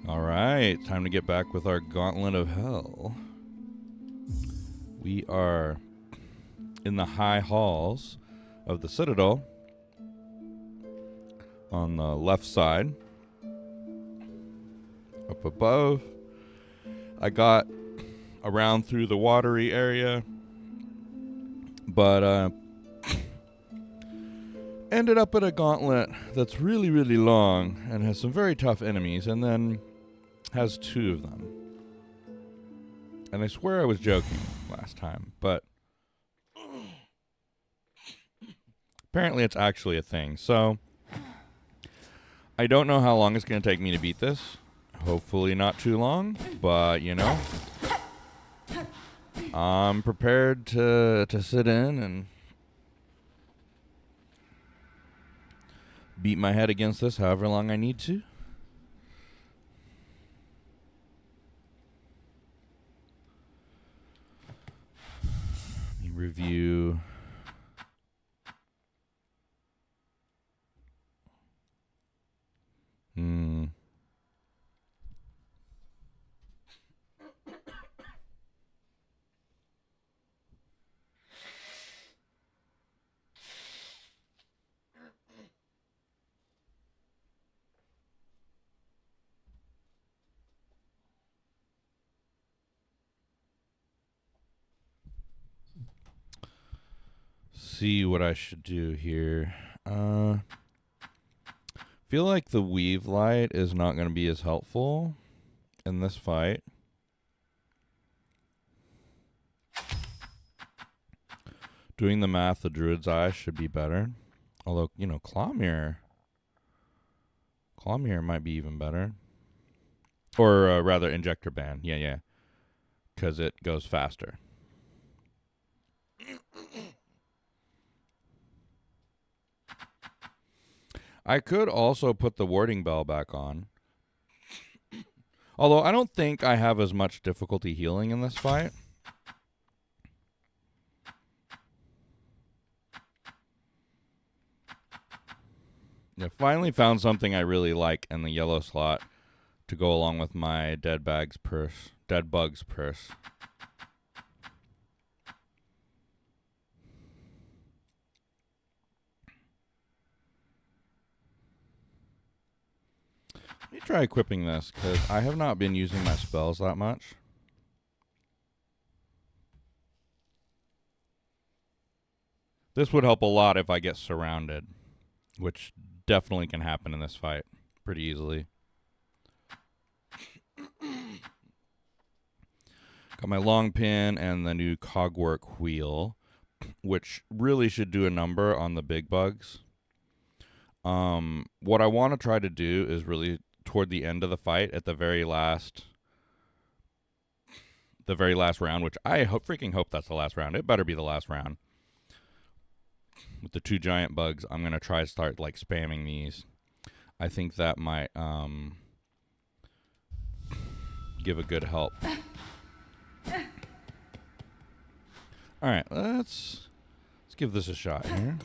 Alright, time to get back with our gauntlet of hell. We are in the high halls of the citadel on the left side. Up above, I got around through the watery area, but ended up at a gauntlet that's really, really long and has some very tough enemies, and then has 2 of them. And I swear I was joking last time, but apparently it's actually a thing. So I don't know how long it's going to take me to beat this. Hopefully not too long, but you know, I'm prepared to sit in and beat my head against this however long I need to. Let me review. See what I should do here. Feel like the weave light is not going to be as helpful in this fight. Doing the math, the Druid's Eye should be better. Although, you know, Claw Mirror might be even better. Or rather, Injector Band. Yeah. Because it goes faster. I could also put the warding bell back on. Although I don't think I have as much difficulty healing in this fight. I finally found something I really like in the yellow slot to go along with my dead bug's purse. Let me try equipping this, because I have not been using my spells that much. This would help a lot if I get surrounded, which definitely can happen in this fight pretty easily. Got my long pin and the new cogwork wheel, which really should do a number on the big bugs. What I want to try to do is really toward the end of the fight, at the very last round, which I freaking hope that's the last round. It better be the last round. With the 2 giant bugs, I'm going to try to start like spamming these. I think that might give a good help. All right, let's give this a shot here.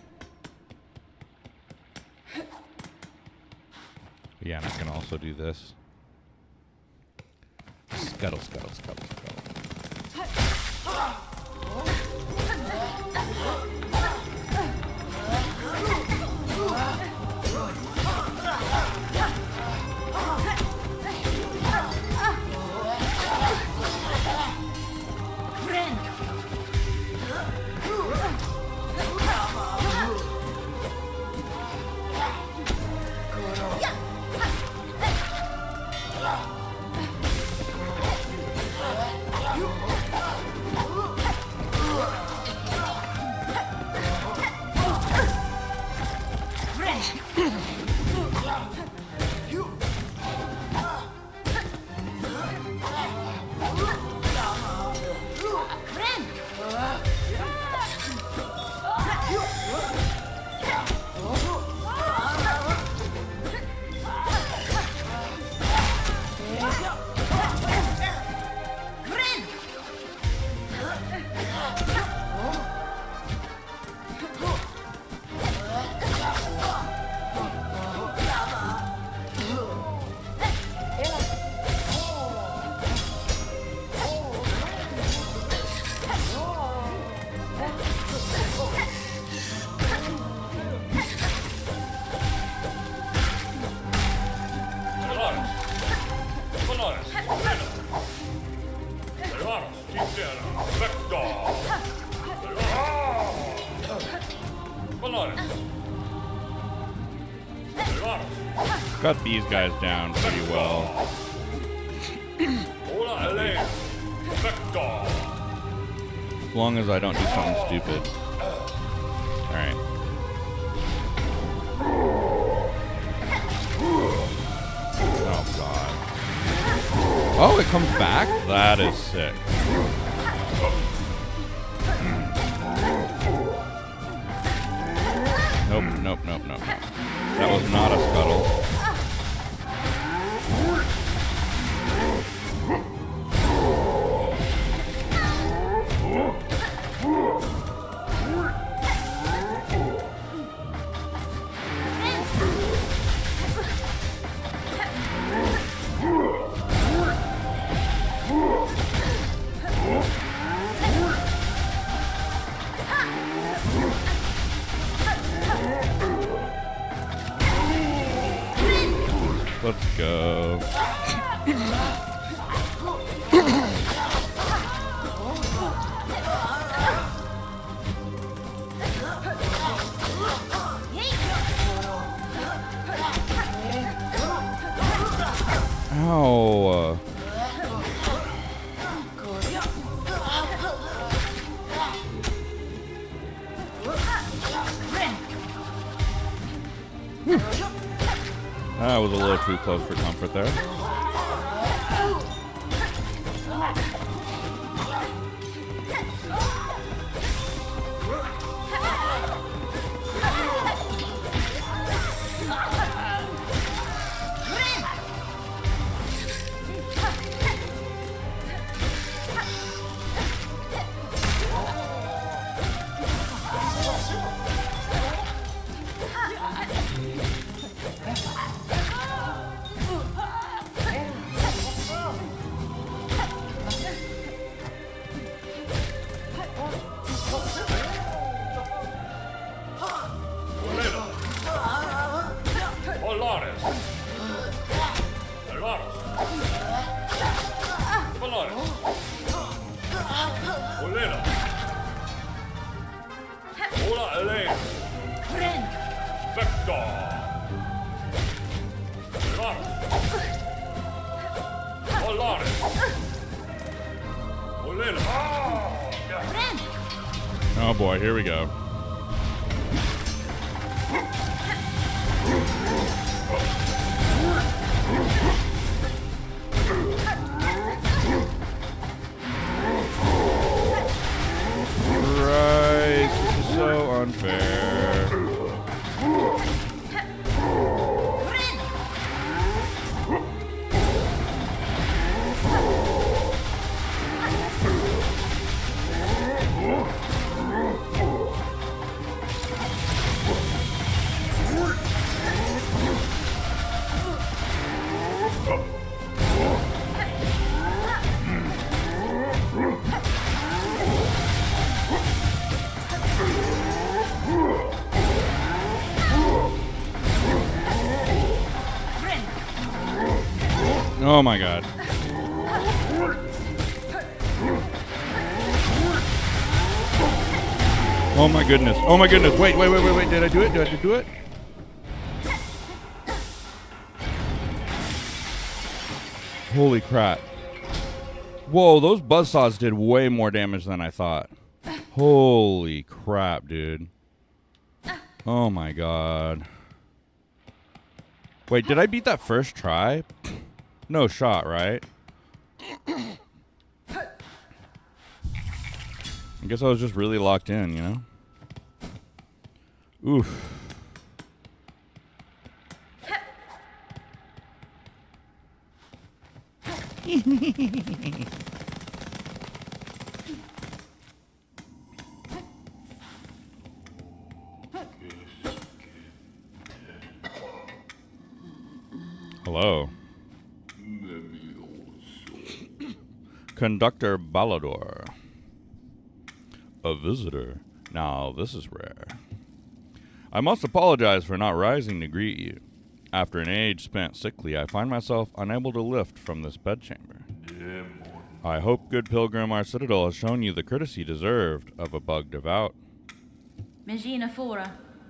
Yeah, and I can also do this. Scuttle. Got these guys down pretty well. As long as I don't do something stupid. Alright. Oh, God. Oh, it comes back? That is sick. Nope, nope, nope, nope, nope. That was not a scuttle. Let's go. Ow. That was a little too close for comfort there. Oh boy, here we go. Christ, this is so unfair. Oh my God. Oh my goodness. Oh my goodness. Wait. Did I do it? Did I do it? Holy crap. Whoa, those buzzsaws did way more damage than I thought. Holy crap, dude. Oh my God. Wait, did I beat that first try? No shot, right? I guess I was just really locked in, you know? Oof. Hello. Conductor Balador. A visitor. Now, this is rare. I must apologize for not rising to greet you. After an age spent sickly, I find myself unable to lift from this bedchamber. I hope, good pilgrim, our citadel has shown you the courtesy deserved of a bug devout.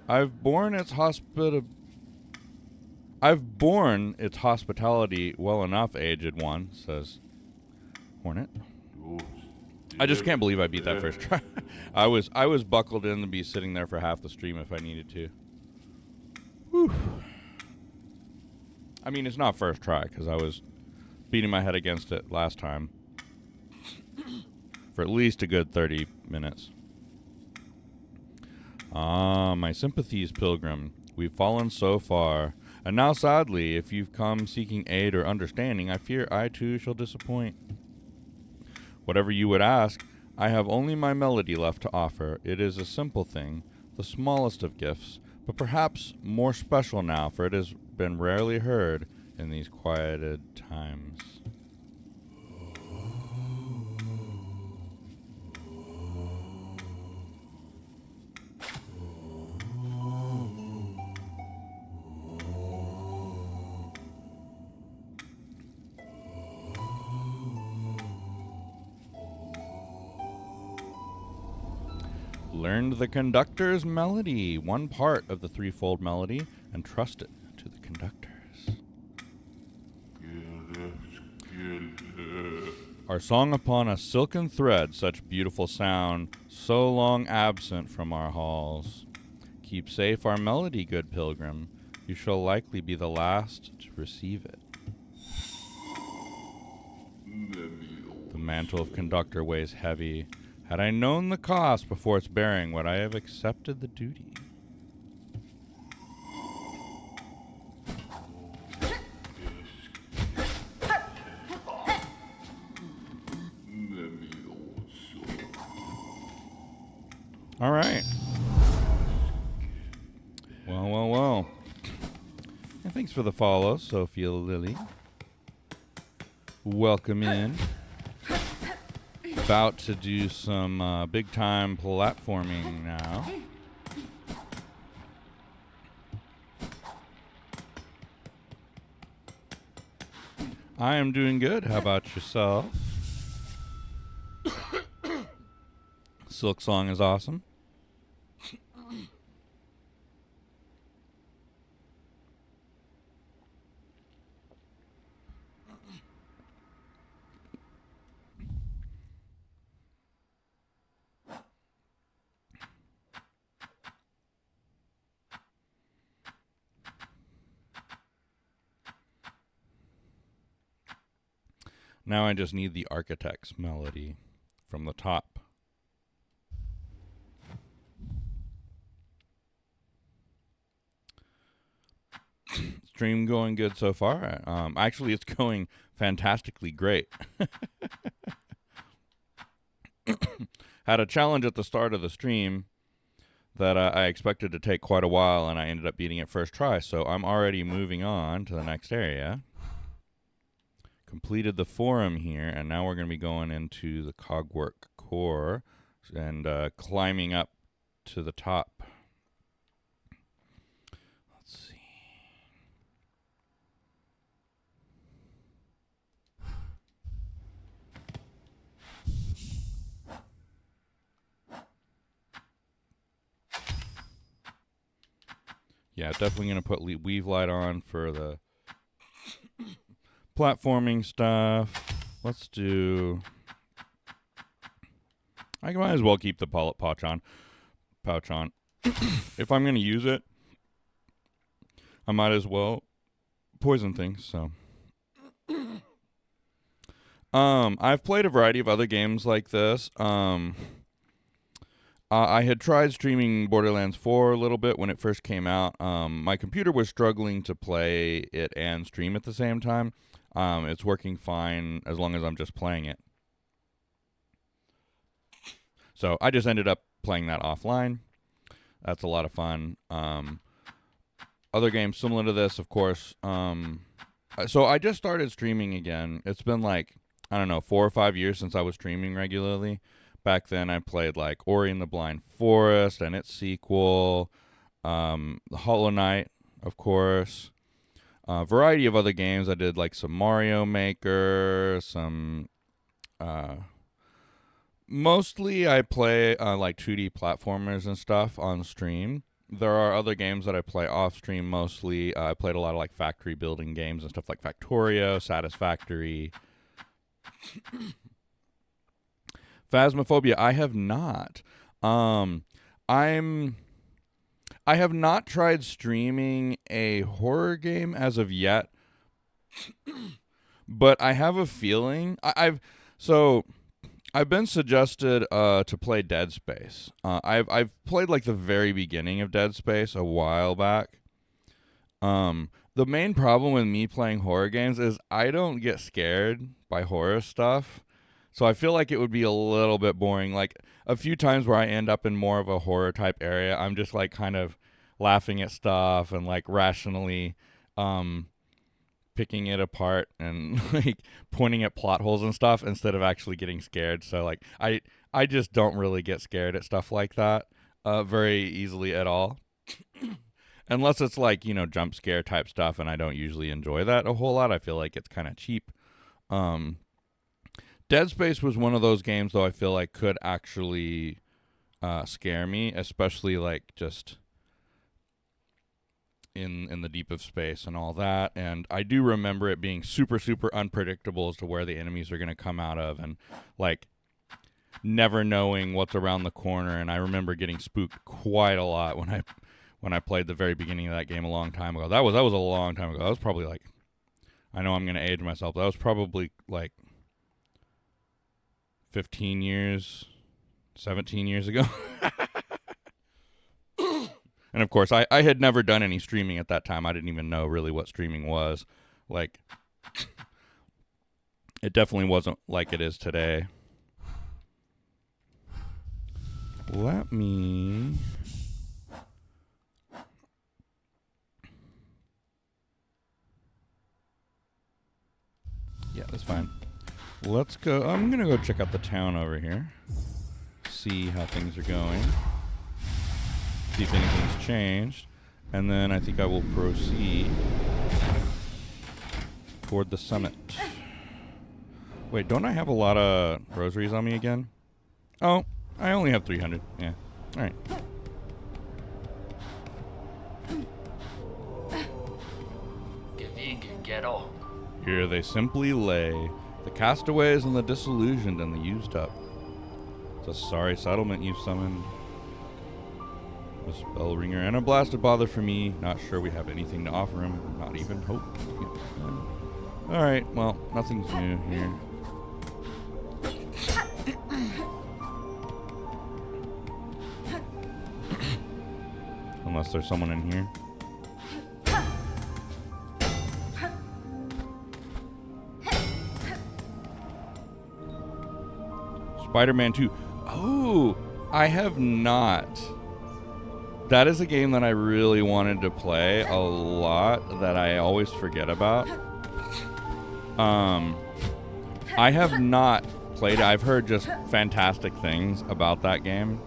I've borne its I've borne its hospitality well enough, aged one, says Hornet. I just can't believe I beat that first try. I was buckled in to be sitting there for half the stream if I needed to. Whew. I mean, it's not first try, because I was beating my head against it last time for at least a good 30 minutes. Ah, my sympathies, Pilgrim. We've fallen so far. And now, sadly, if you've come seeking aid or understanding, I fear I too shall disappoint. Whatever you would ask, I have only my melody left to offer. It is a simple thing, the smallest of gifts, but perhaps more special now, for it has been rarely heard in these quieted times. Learned the conductor's melody, one part of the threefold melody, and trust it to the conductors. Our song upon a silken thread, such beautiful sound, so long absent from our halls. Keep safe our melody, good pilgrim. You shall likely be the last to receive it. The mantle of conductor weighs heavy. Had I known the cost before its bearing, would I have accepted the duty? All right. Well. And thanks for the follow, Sophia Lily. Welcome in. About to do some big-time platforming now. I am doing good. How about yourself? Silksong is awesome. Now I just need the architect's melody from the top. Stream going good so far. Actually, it's going fantastically great. Had a challenge at the start of the stream that I expected to take quite a while, and I ended up beating it first try. So I'm already moving on to the next area. Completed the forum here, and now we're going to be going into the cogwork core and climbing up to the top. Let's see. Yeah, definitely going to put weave light on for the platforming stuff. Let's do... I might as well keep the pouch on. If I'm going to use it, I might as well poison things, so... I've played a variety of other games like this. I had tried streaming Borderlands 4 a little bit when it first came out. My computer was struggling to play it and stream at the same time. It's working fine as long as I'm just playing it. So I just ended up playing that offline. That's a lot of fun. Other games similar to this, of course. So I just started streaming again. It's been like, I don't know, 4 or 5 years since I was streaming regularly. Back then I played like Ori and the Blind Forest and its sequel, the Hollow Knight, of course. A variety of other games. I did like some Mario Maker, some... mostly I play like 2D platformers and stuff on stream. there are other games that I play off stream mostly. I played a lot of like factory building games and stuff like Factorio, Satisfactory. Phasmophobia, I have not. I have not tried streaming a horror game as of yet, but I have a feeling I've been suggested to play Dead Space. I've played like the very beginning of Dead Space a while back. The main problem with me playing horror games is I don't get scared by horror stuff. So I feel like it would be a little bit boring. Like a few times where I end up in more of a horror type area, I'm just like kind of laughing at stuff and like rationally picking it apart and like pointing at plot holes and stuff instead of actually getting scared. So like I just don't really get scared at stuff like that very easily at all. Unless it's like, you know, jump scare type stuff, and I don't usually enjoy that a whole lot. I feel like it's kind of cheap. Dead Space was one of those games, though, I feel like could actually scare me, especially like just in the deep of space and all that. And I do remember it being super, super unpredictable as to where the enemies are going to come out of, and like never knowing what's around the corner. And I remember getting spooked quite a lot when I played the very beginning of that game a long time ago. That was a long time ago. That was probably like, I know I'm going to age myself, but that was probably like 15 years, 17 years ago. And of course, I had never done any streaming at that time. I didn't even know really what streaming was. Like, it definitely wasn't like it is today. Let me... Yeah, that's fine. Let's go. I'm going to go check out the town over here. See how things are going. See if anything's changed. And then I think I will proceed toward the summit. Wait, don't I have a lot of rosaries on me again? Oh, I only have 300. Yeah. All right. Here they simply lay, the castaways and the disillusioned and the used up. It's a sorry settlement you've summoned. A spell ringer and a blasted bother for me. Not sure we have anything to offer him. Not even hope. Alright, well, nothing's new here. Unless there's someone in here. Spider-Man 2. Oh, I have not. That is a game that I really wanted to play a lot that I always forget about. I have not played it. I've heard just fantastic things about that game.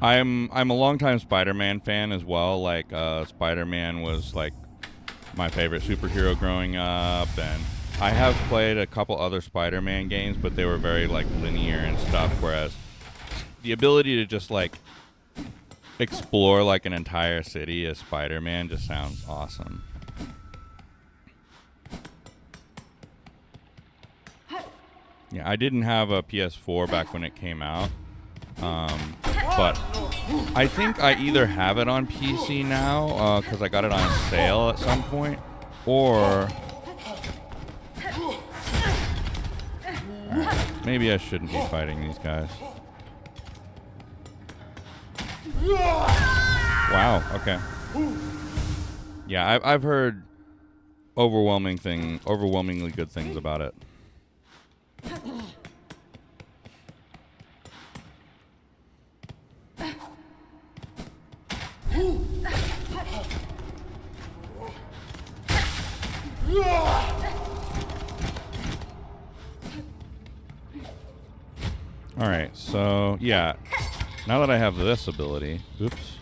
I'm a longtime Spider-Man fan as well. Like Spider-Man was like my favorite superhero growing up, and I have played a couple other Spider-Man games, but they were very like linear and stuff. Whereas the ability to just like explore like an entire city as Spider-Man just sounds awesome. Yeah, I didn't have a PS4 back when it came out. But I think I either have it on PC now, because I got it on sale at some point, or... Right, maybe I shouldn't be fighting these guys. Wow, okay. Yeah, I've heard overwhelmingly good things about it. Alright, so, yeah. Now that I have this ability... Oops.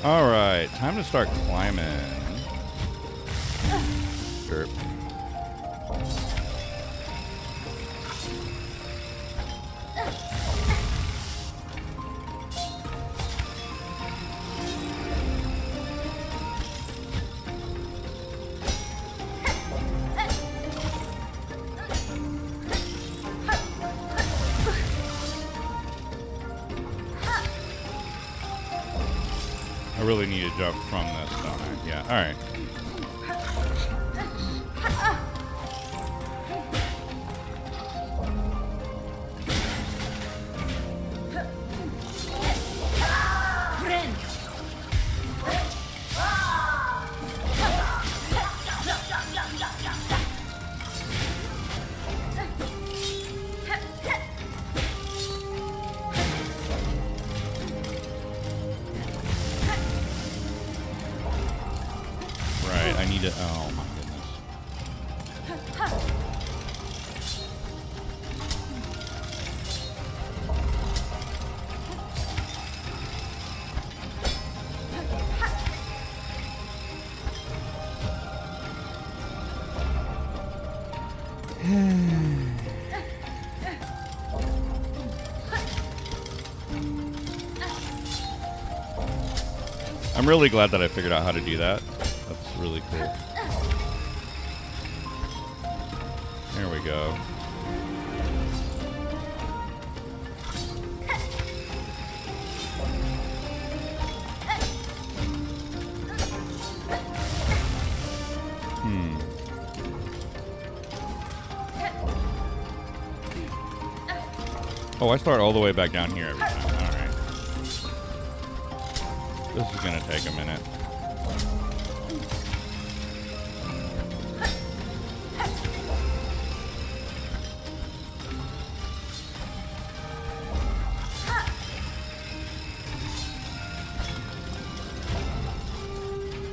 Alright, time to start climbing. Derp. I really need to jump from this, don't I? Yeah, alright. I need to. Oh my goodness. I'm really glad that I figured out how to do that. That's really cool. There we go. Oh, I start all the way back down here every time. Alright. This is gonna take a minute.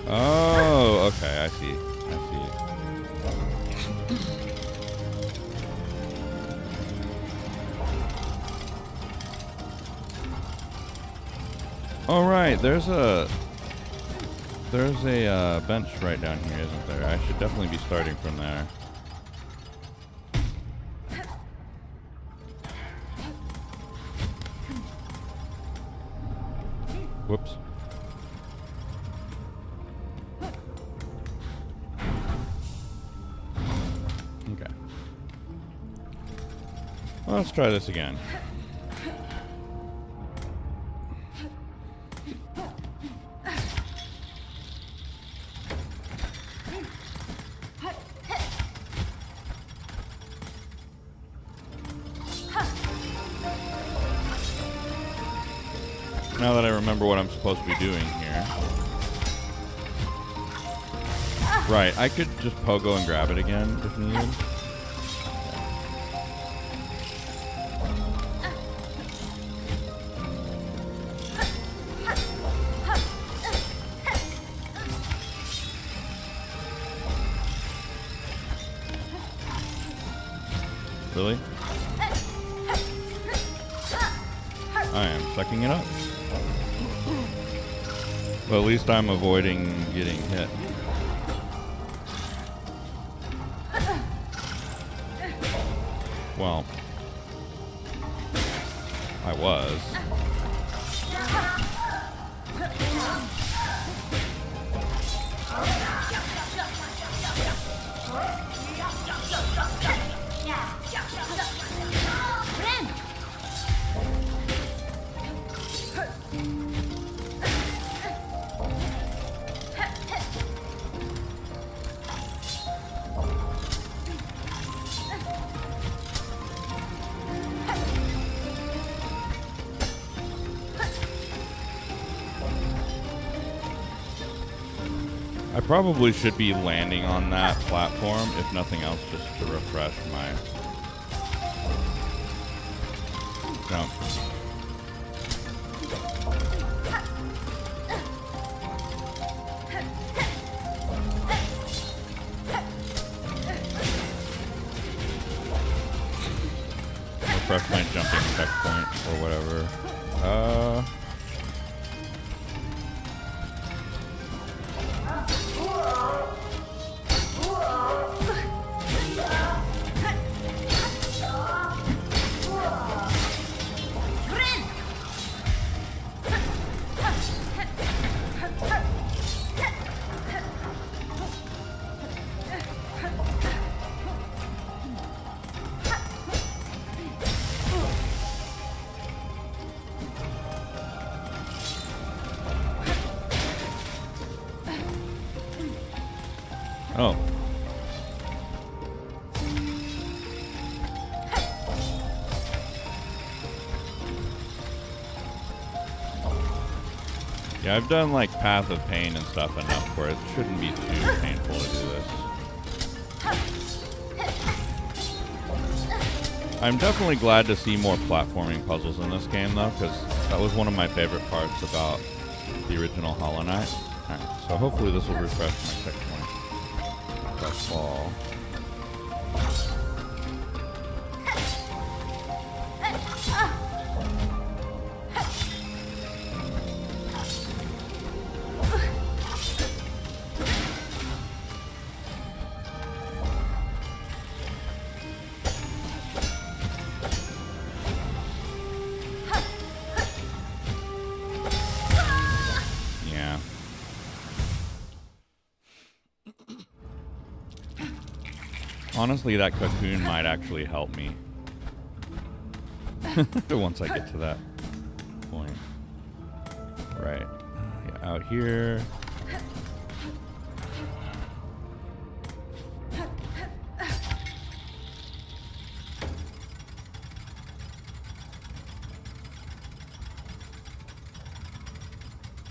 Oh, okay, I see. All right, there's a bench right down here, isn't there? I should definitely be starting from there. Whoops. Okay. Well, let's try this again. Now that I remember what I'm supposed to be doing here. Right, I could just pogo and grab it again if needed. Really? I am sucking it up. Well, at least I'm avoiding getting hit. Well, I was. I probably should be landing on that platform, if nothing else, just to refresh my jump. Refresh my jumping checkpoint or whatever. Oh. Yeah, I've done like Path of Pain and stuff enough where it shouldn't be too painful to do this. I'm definitely glad to see more platforming puzzles in this game though, because that was one of my favorite parts about the original Hollow Knight. Alright, so hopefully this will refresh my checkpoint. Press ball. Honestly, that cocoon might actually help me. Once I get to that point. Right. Yeah, out here.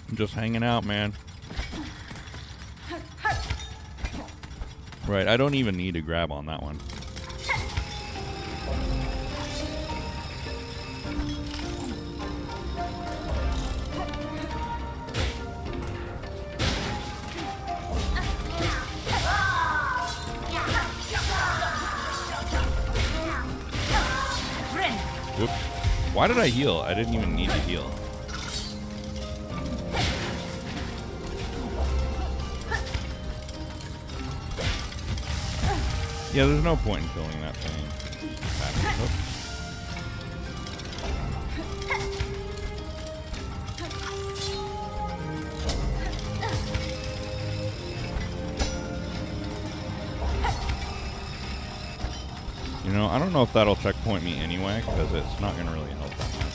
I'm just hanging out, man. Right, I don't even need to grab on that one. Whoops. Why did I heal? I didn't even need to heal. Yeah, there's no point in killing that thing. You know, I don't know if that'll checkpoint me anyway, because it's not going to really help that much.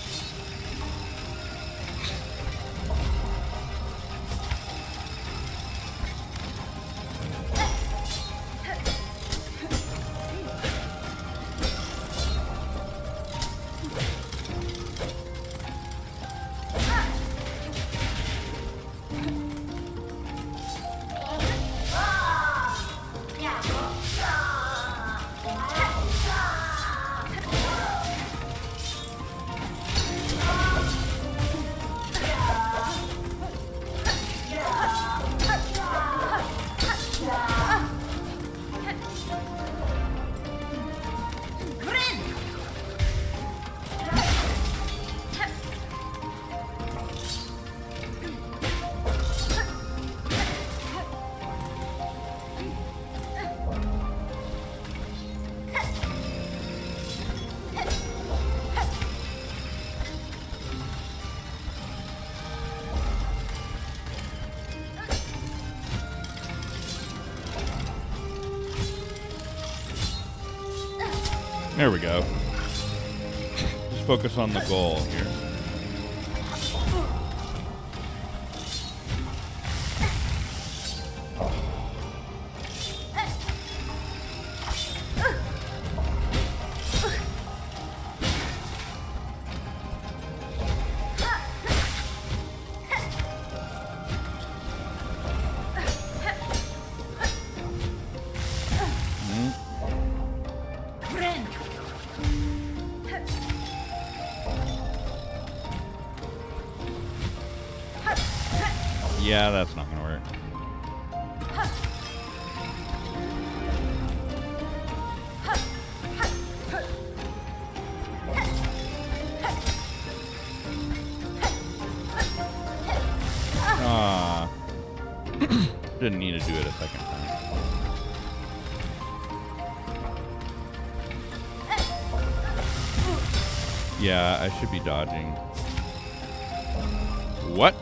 There we go. Just focus on the goal here. Yeah, that's not gonna work. Didn't need to do it a second time. Yeah, I should be dodging. What?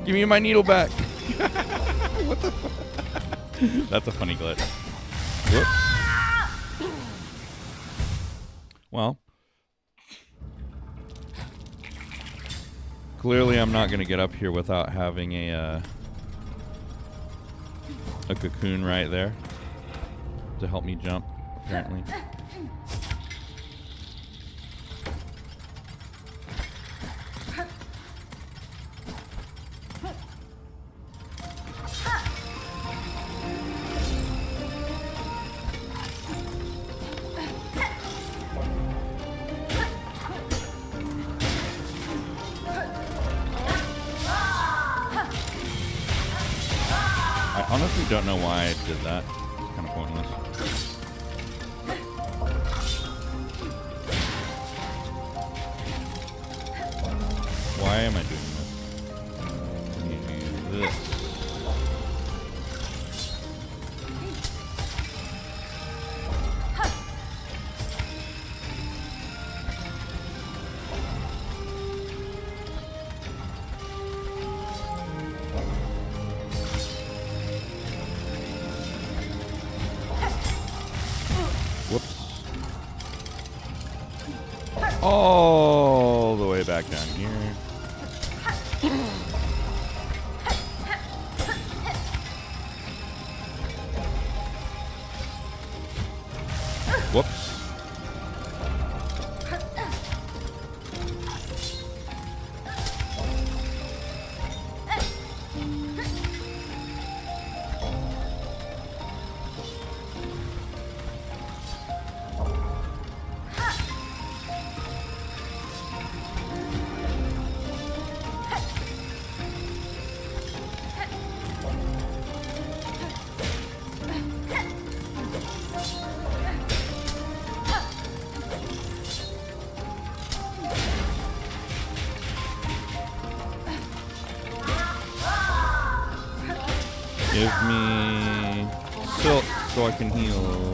Give me my needle back. What the fuck? That's a funny glitch. Whoops. Well. Clearly I'm not going to get up here without having a cocoon right there to help me jump, apparently. I honestly don't know why I did that. It's kind of pointless. Why am I doing this? Can you do this? Whoops. All the way back down here. Whoops. Give me silk so I can heal.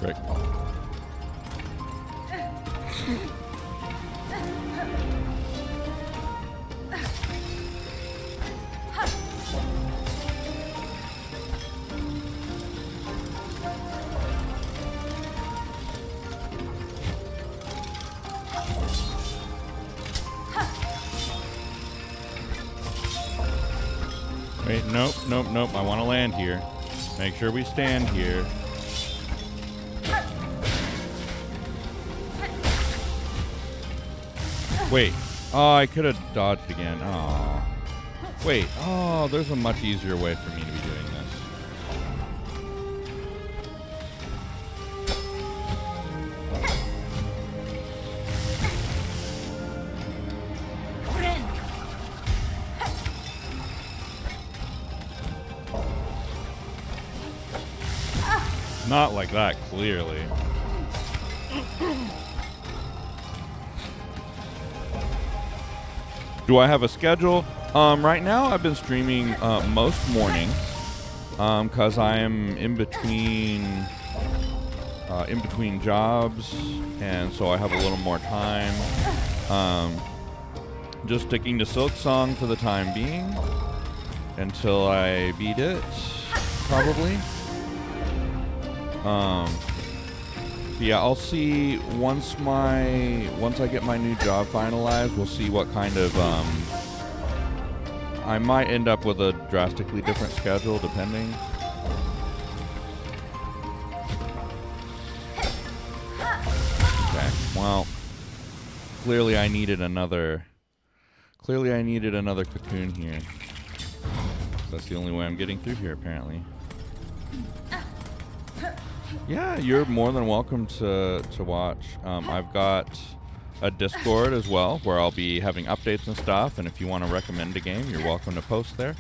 Frick. Wait, nope, nope, nope. I want to land here. Make sure we stand here. Wait. Oh, I could have dodged again. Oh. Wait. Oh, there's a much easier way for me to be doing this. Not like that, clearly. Do I have a schedule? Right now I've been streaming most mornings because I am in between jobs, and so I have a little more time. Just sticking to Silksong for the time being until I beat it, probably. So yeah, I'll see once I get my new job finalized, we'll see what kind of I might end up with a drastically different schedule depending. Okay, well, clearly I needed another cocoon here. That's the only way I'm getting through here, apparently. Yeah, you're more than welcome to watch. I've got a Discord as well, where I'll be having updates and stuff, and if you want to recommend a game, you're welcome to post there.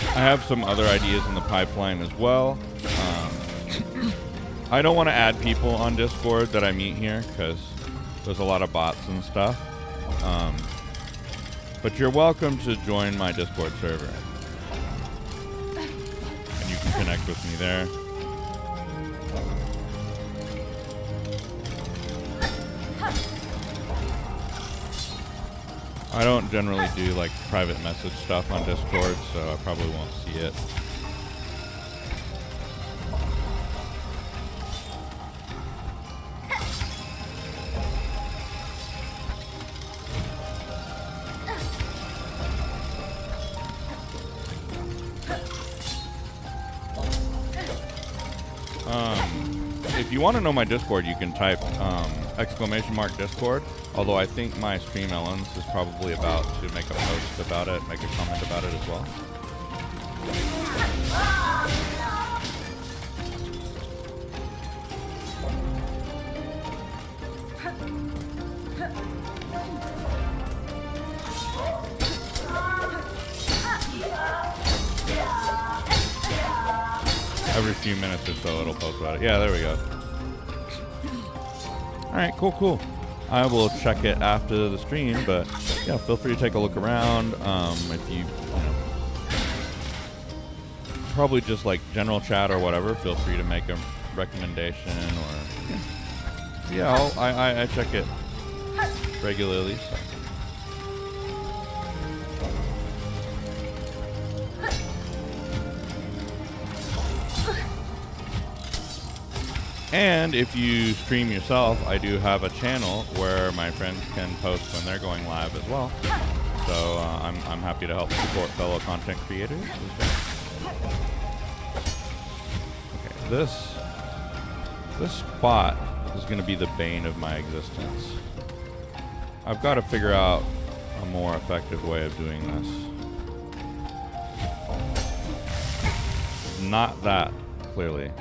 I have some other ideas in the pipeline as well. I don't want to add people on Discord that I meet here because there's a lot of bots and stuff. But you're welcome to join my Discord server. And you can connect with me there. I don't generally do like private message stuff on Discord, so I probably won't see it. If you want to know my Discord, you can type !Discord. Although I think my Stream Ellens is probably about to make a post about it, make a comment about it as well. Every few minutes or so it'll post about it. Yeah, there we go. Alright, cool. I will check it after the stream, but yeah, feel free to take a look around. If you know, probably just like general chat or whatever, feel free to make a recommendation or yeah, I check it regularly. So. And if you stream yourself, I do have a channel where my friends can post when they're going live as well. So I'm happy to help support fellow content creators as well. Okay, this spot is going to be the bane of my existence. I've got to figure out a more effective way of doing this. Not that, clearly.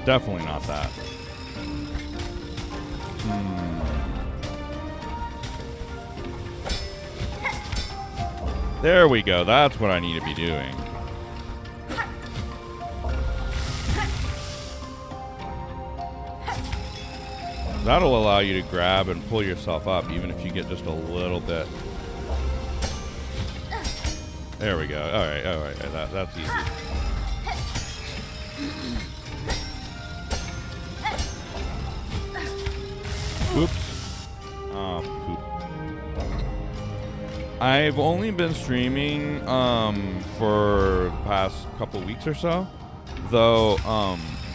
Definitely not that. There we go. That's what I need to be doing. That'll allow you to grab and pull yourself up, even if you get just a little bit. There we go. All right. That's easy. Oops. Oh, poop. I've only been streaming for the past couple weeks or so. Though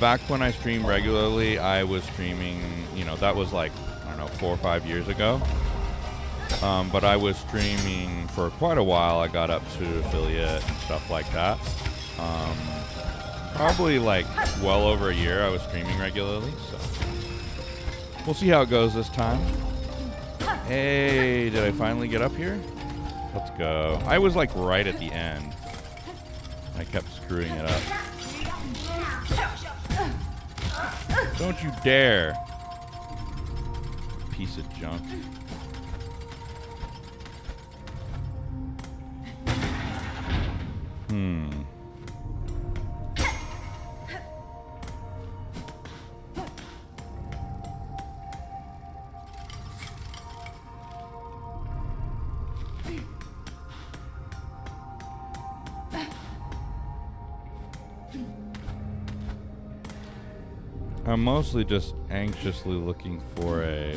back when I streamed regularly, I was streaming, you know, that was like, I don't know, 4 or 5 years ago. But I was streaming for quite a while. I got up to affiliate and stuff like that. Probably like well over a year I was streaming regularly, so we'll see how it goes this time. Hey, did I finally get up here? Let's go. I was like right at the end. I kept screwing it up. Don't you dare. Piece of junk. I'm mostly just anxiously looking for a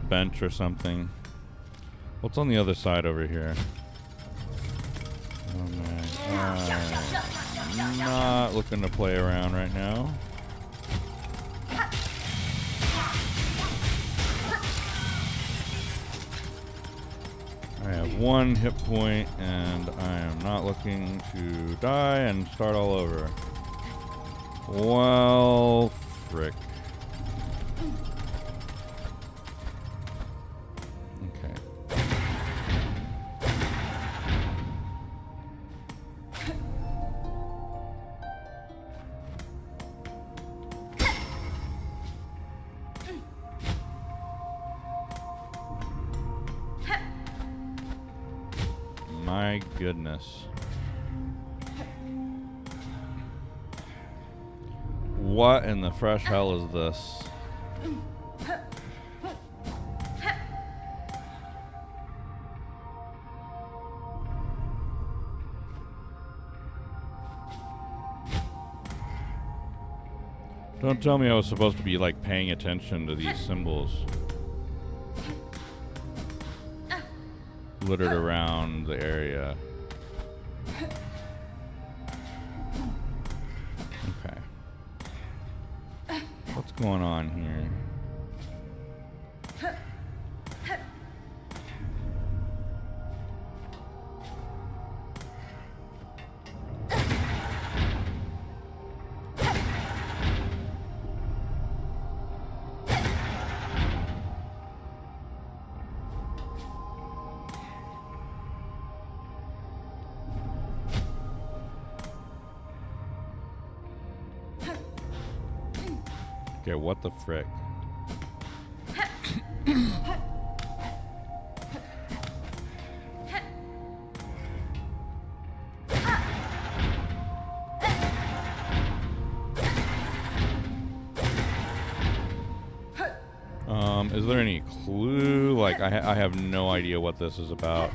bench or something. What's on the other side over here? Oh my. I'm not looking to play around right now. I have 1 hit point, and I am not looking to die and start all over. Well, frick. Okay. My goodness. What in the fresh hell is this? Don't tell me I was supposed to be like paying attention to these symbols littered around the area. Okay. What's going on here? Okay, what the frick? Is there any clue? Like, I have no idea what this is about.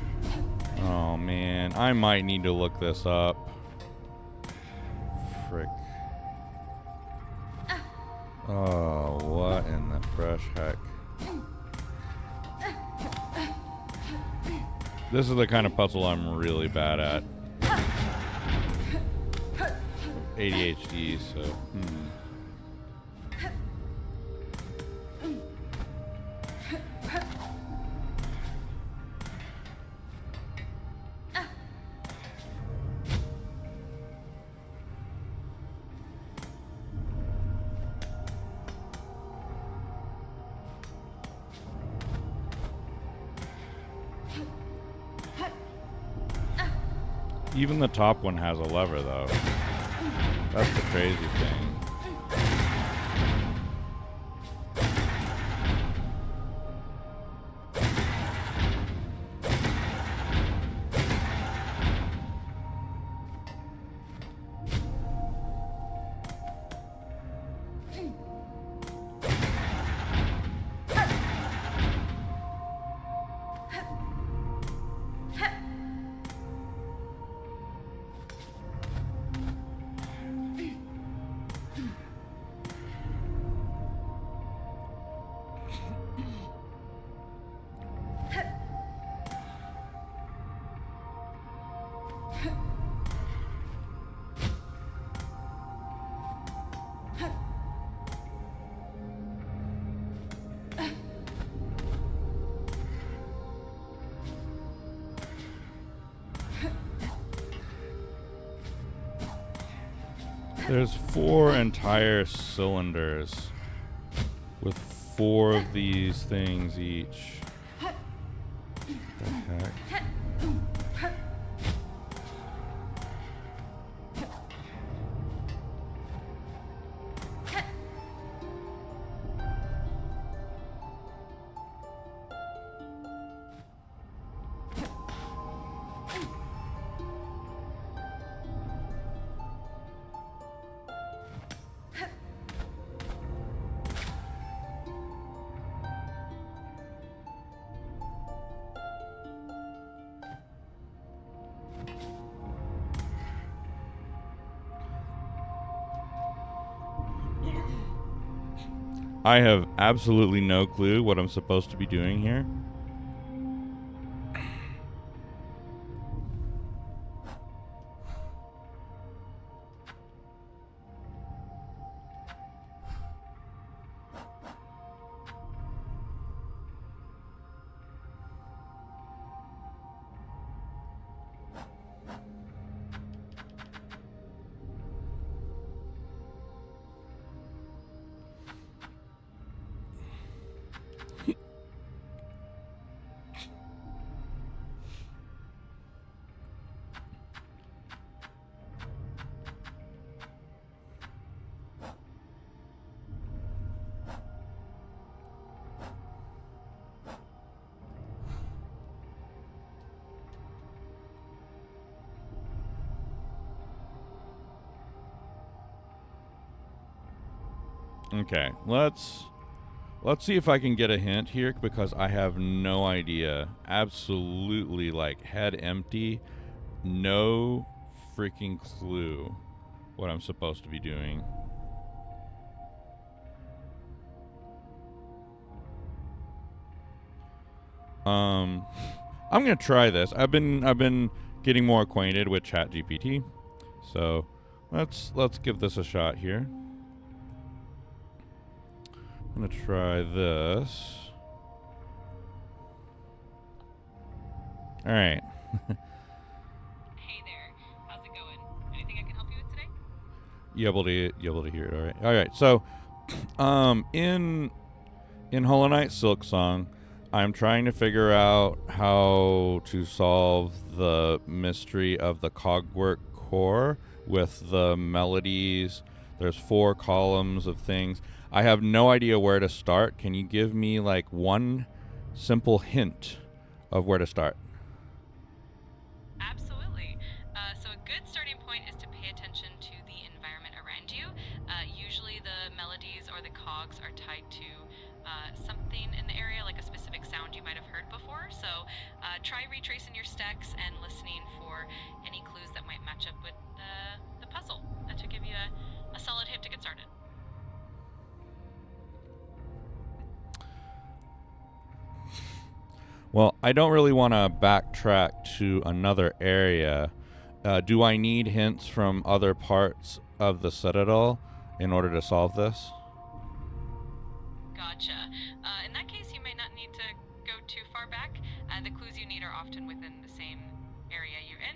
Oh man, I might need to look this up. Frick. Oh, what in the fresh heck? This is the kind of puzzle I'm really bad at. ADHD, so. Even the top one has a lever, though. That's the crazy thing. There's 4 entire cylinders with 4 of these things each. What the heck? I have absolutely no clue what I'm supposed to be doing here. Okay, let's see if I can get a hint here, because I have no idea. Absolutely, like, head empty. No freaking clue what I'm supposed to be doing. I'm gonna try this. I've been getting more acquainted with ChatGPT, so let's give this a shot here. I'm gonna try this. All right. Hey there, how's it going? Anything I can help you with today? You able to hear it? All right. All right. So, in Hollow Knight Silksong, I'm trying to figure out how to solve the mystery of the cogwork core with the melodies. There's 4 columns of things. I have no idea where to start. Can you give me like one simple hint of where to start? Absolutely. So a good starting point is to pay attention to the environment around you. Usually the melodies or the cogs are tied to something in the area, like a specific sound you might have heard before. So try retracing your stacks and listening for any clues that might match up with the puzzle. That should give you a solid hit to get started. Well, I don't really want to backtrack to another area. Do I need hints from other parts of the citadel in order to solve this? Gotcha. In that case, you may not need to go too far back. The clues you need are often within the same area you're in.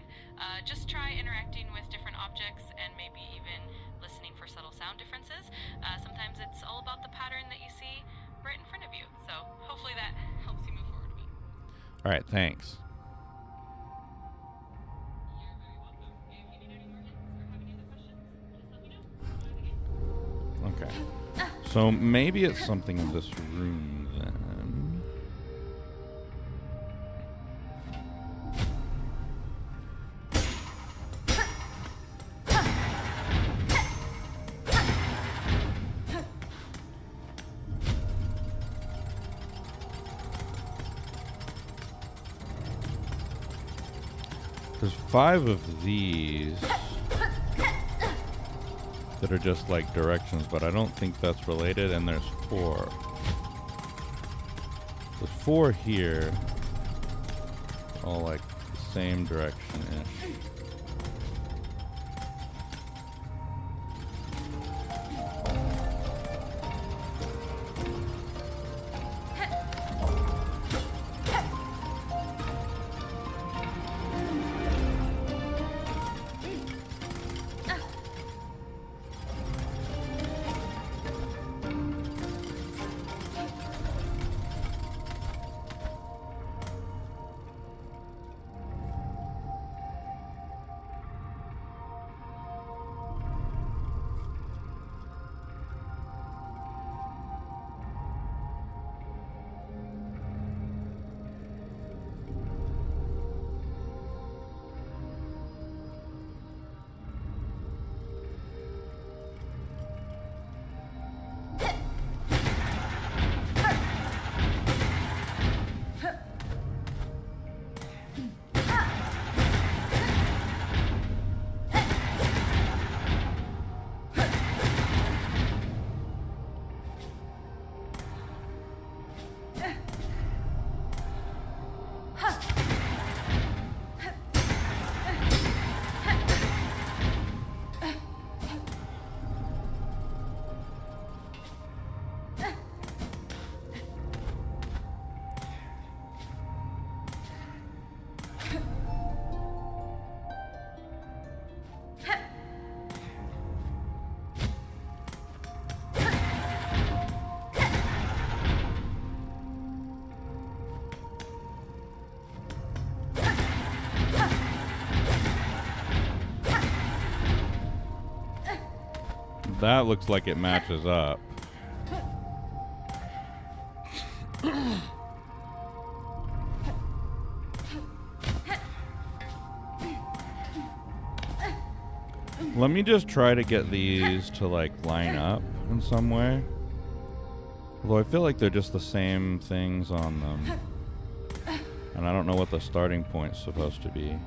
Just try interacting with different objects and maybe even listening for subtle sound differences. Sometimes it's all about the pattern that you see right in front of you. So hopefully that helps you move forward a bit. All right, thanks. You're very welcome. If you need any more hints or have any other questions, just let me know. I'm out of the game. Okay. So maybe it's something in this room then. There's 5 of these that are just like directions, but I don't think that's related, and there's 4. There's 4 here, all like the same direction-ish. That looks like it matches up. Let me just try to get these to like line up in some way. Although I feel like they're just the same things on them. And I don't know what the starting point's supposed to be.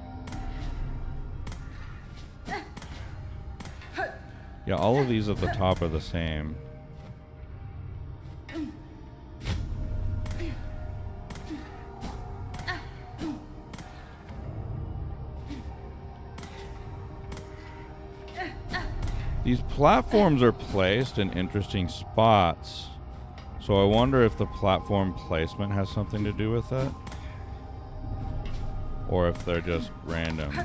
Yeah, all of these at the top are the same. These platforms are placed in interesting spots. So I wonder if the platform placement has something to do with it. Or if they're just random.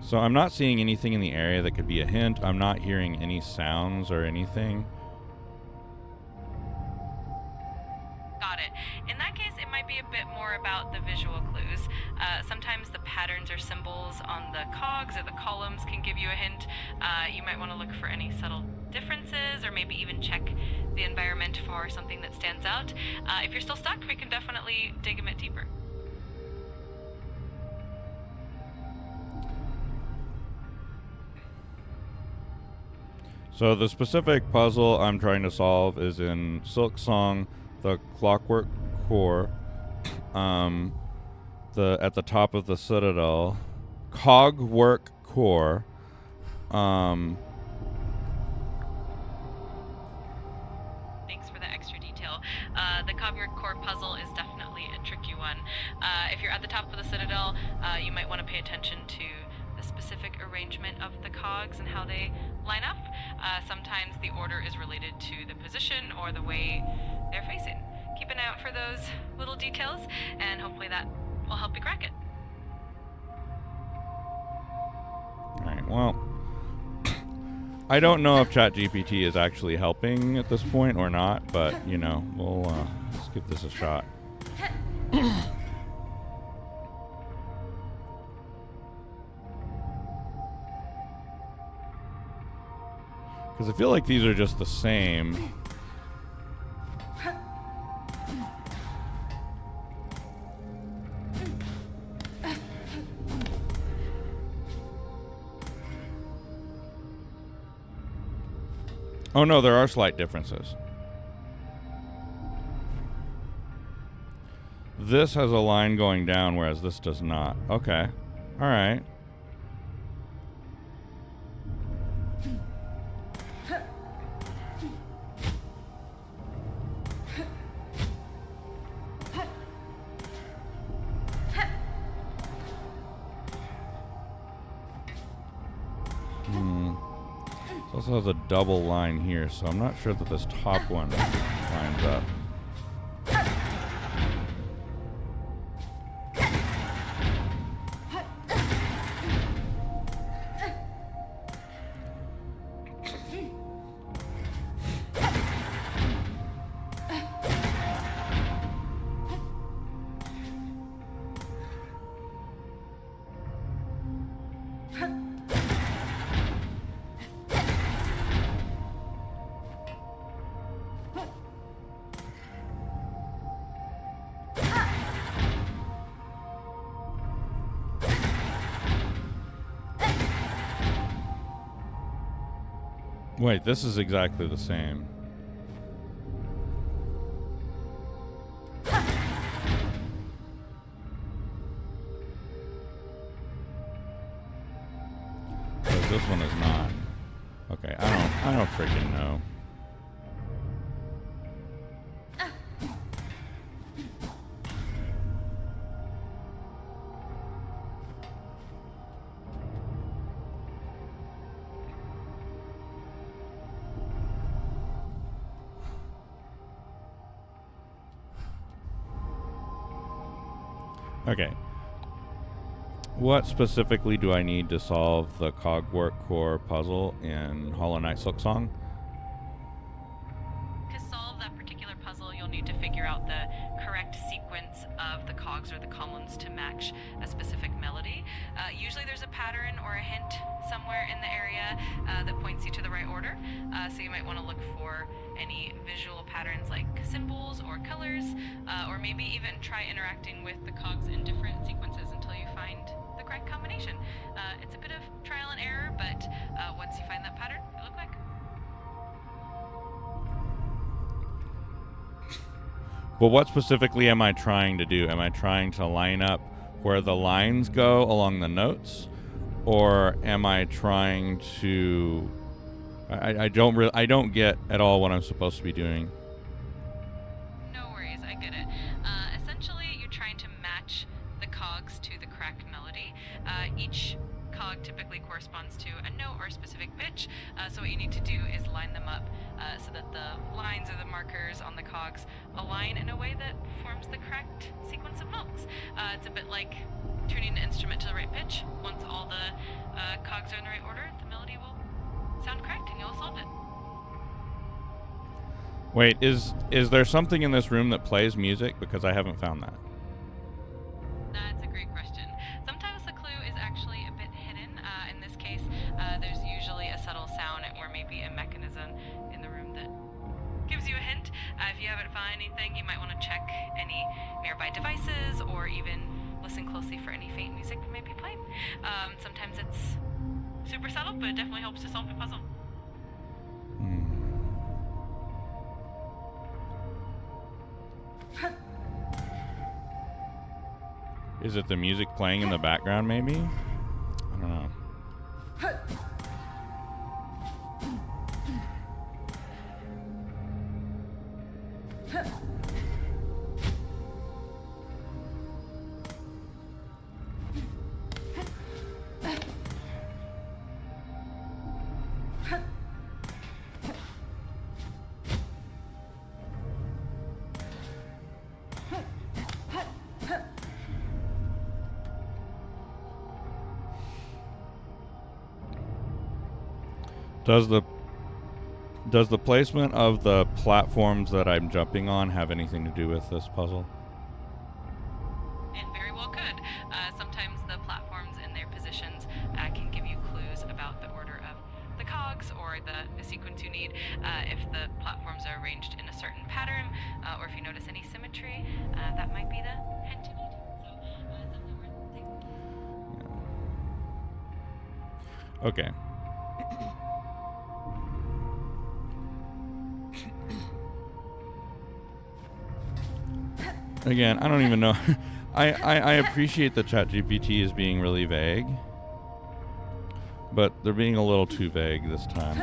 So I'm not seeing anything in the area that could be a hint. I'm not hearing any sounds or anything. Got it. In that case, it might be a bit more about the visual clues. Sometimes the patterns or symbols on the cogs or the columns can give you a hint. You might want to look for any subtle differences, or maybe even check the environment for something that stands out. If you're still stuck, we can definitely dig a bit deeper. So the specific puzzle I'm trying to solve is in Silksong, the clockwork core, at the top of the citadel, cogwork core, Thanks for the extra detail. The cogwork core puzzle is definitely a tricky one. If you're at the top of the citadel, you might want to pay attention to the specific arrangement of the cogs and how they line up. Sometimes the order is related to the position or the way they're facing. Keep an eye out for those little details, and hopefully that will help you crack it. Alright, well, I don't know if ChatGPT is actually helping at this point or not, but, you know, let's give this a shot. Because I feel like these are just the same. Oh no, there are slight differences. This has a line going down, whereas this does not. Okay. Alright. It also has a double line here, so I'm not sure that this top one lines up. Wait, this is exactly the same. But this one is not. Okay, I don't freaking know. Okay. What specifically do I need to solve the Cogwork Core puzzle in Hollow Knight Silksong? To solve that particular puzzle, you'll need to figure out the correct sequence of the cogs or the columns to match a specific melody. Usually there's a pattern or a hint somewhere in the area that points you to the right order. So you might want to look for any visual patterns like symbols or colors, or maybe even try interacting with the cogs in different sequences until you find the correct combination. It's a bit of trial and error, but once you find that pattern, it'll click. But what specifically am I trying to do? Am I trying to line up where the lines go along the notes? Or am I trying to... I don't get at all what I'm supposed to be doing. No worries, I get it. Essentially, you're trying to match the cogs to the correct melody. Each cog typically corresponds to a note or a specific pitch, so what you need to do is line them up so that the lines or the markers on the cogs align in a way that forms the correct sequence of notes. It's a bit like tuning an instrument to the right pitch. Once all the cogs are in the right order, the melody will sound correct and you'll solve it. Wait, is there something in this room that plays music? Because I haven't found that. That's a great question. Sometimes the clue is actually a bit hidden. In this case, there's usually a subtle sound or maybe a mechanism in the room that gives you a hint. If you haven't found anything, you might want to check any nearby devices or even listen closely for any faint music that may be playing. Sometimes it's super subtle, but it definitely helps to solve the puzzle. Is it the music playing in the background, maybe? I don't know. Does the placement of the platforms that I'm jumping on have anything to do with this puzzle? It very well could. Sometimes the platforms and their positions can give you clues about the order of the cogs or the sequence you need. If the platforms are arranged in a certain pattern, or if you notice any symmetry, that might be the hint you need. So, something worth taking. Yeah. Okay. Again, I don't even know. I appreciate that ChatGPT is being really vague, but they're being a little too vague this time.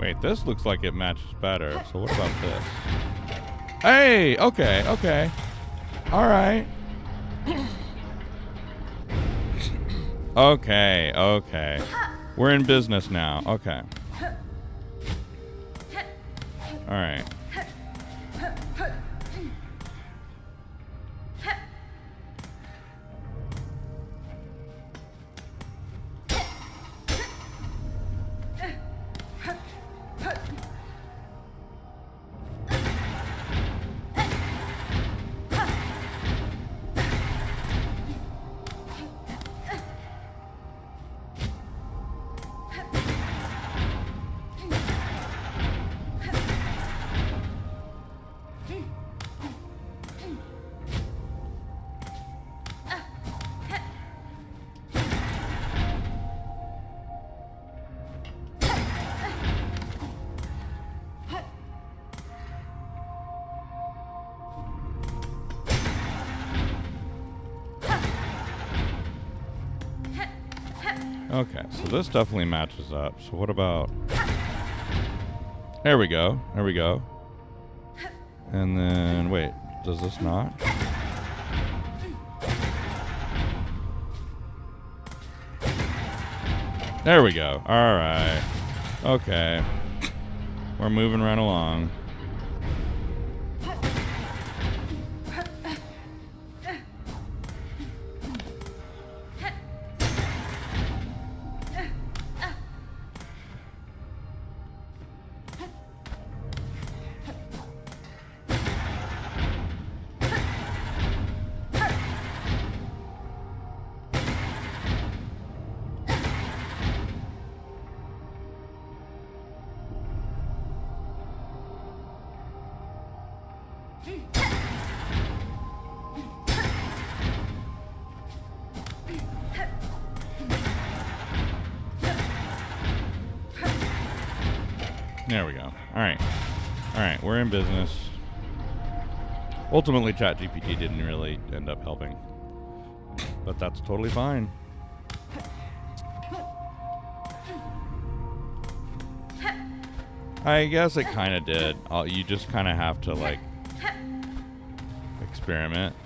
Wait, this looks like it matches better. So what about this? Hey! Okay, okay. Alright. Okay, okay. We're in business now. Okay. Alright. Okay, so this definitely matches up. So what about... There we go. There we go. And then, wait, does this not? There we go. All right. Okay. We're moving right along. There we go. Alright. Alright, we're in business. Ultimately, ChatGPT didn't really end up helping. But that's totally fine. I guess it kind of did. You just kind of have to, like, experiment.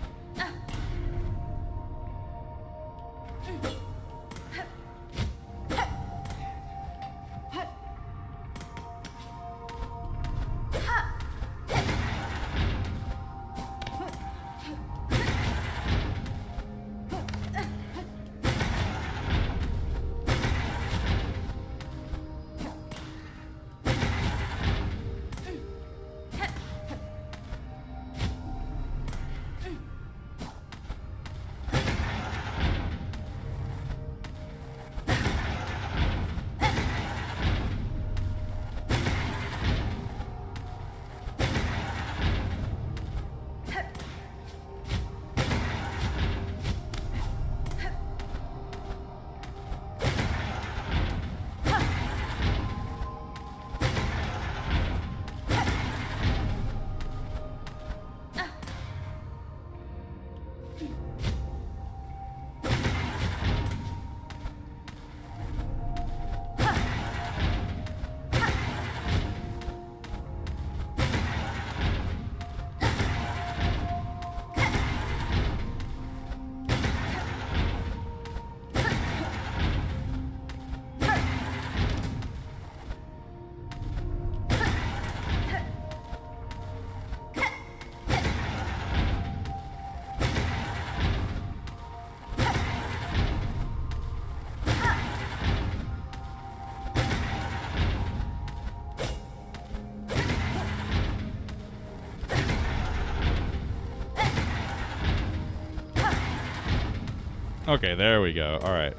Okay, there we go. All right.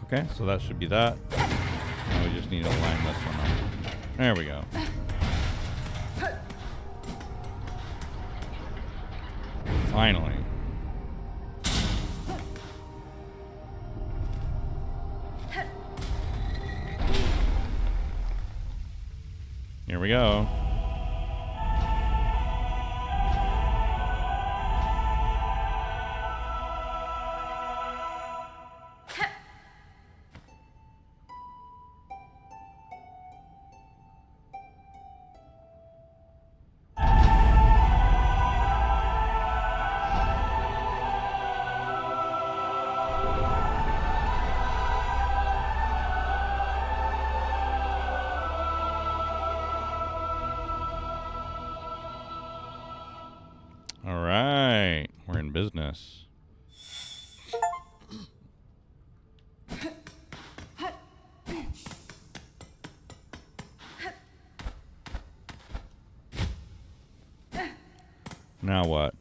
Okay, so that should be that. Now we just need to line this one up. There we go. Finally. Here we go. business. Now what?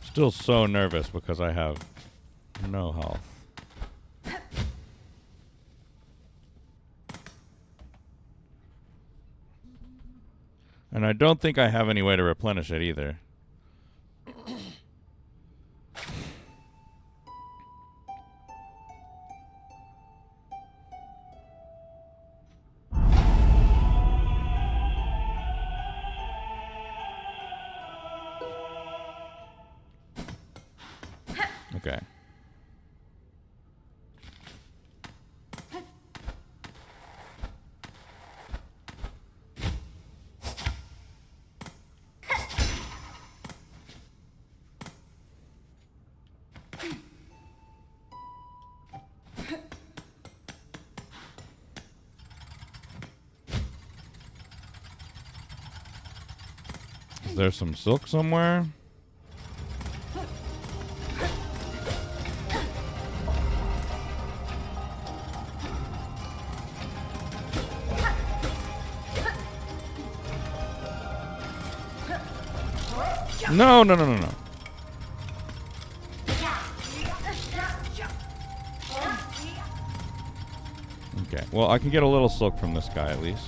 Still so nervous because I have no health. And I don't think I have any way to replenish it either. Okay. Is there some silk somewhere? No, no, no, no, no. Okay, well, I can get a little silk from this guy at least.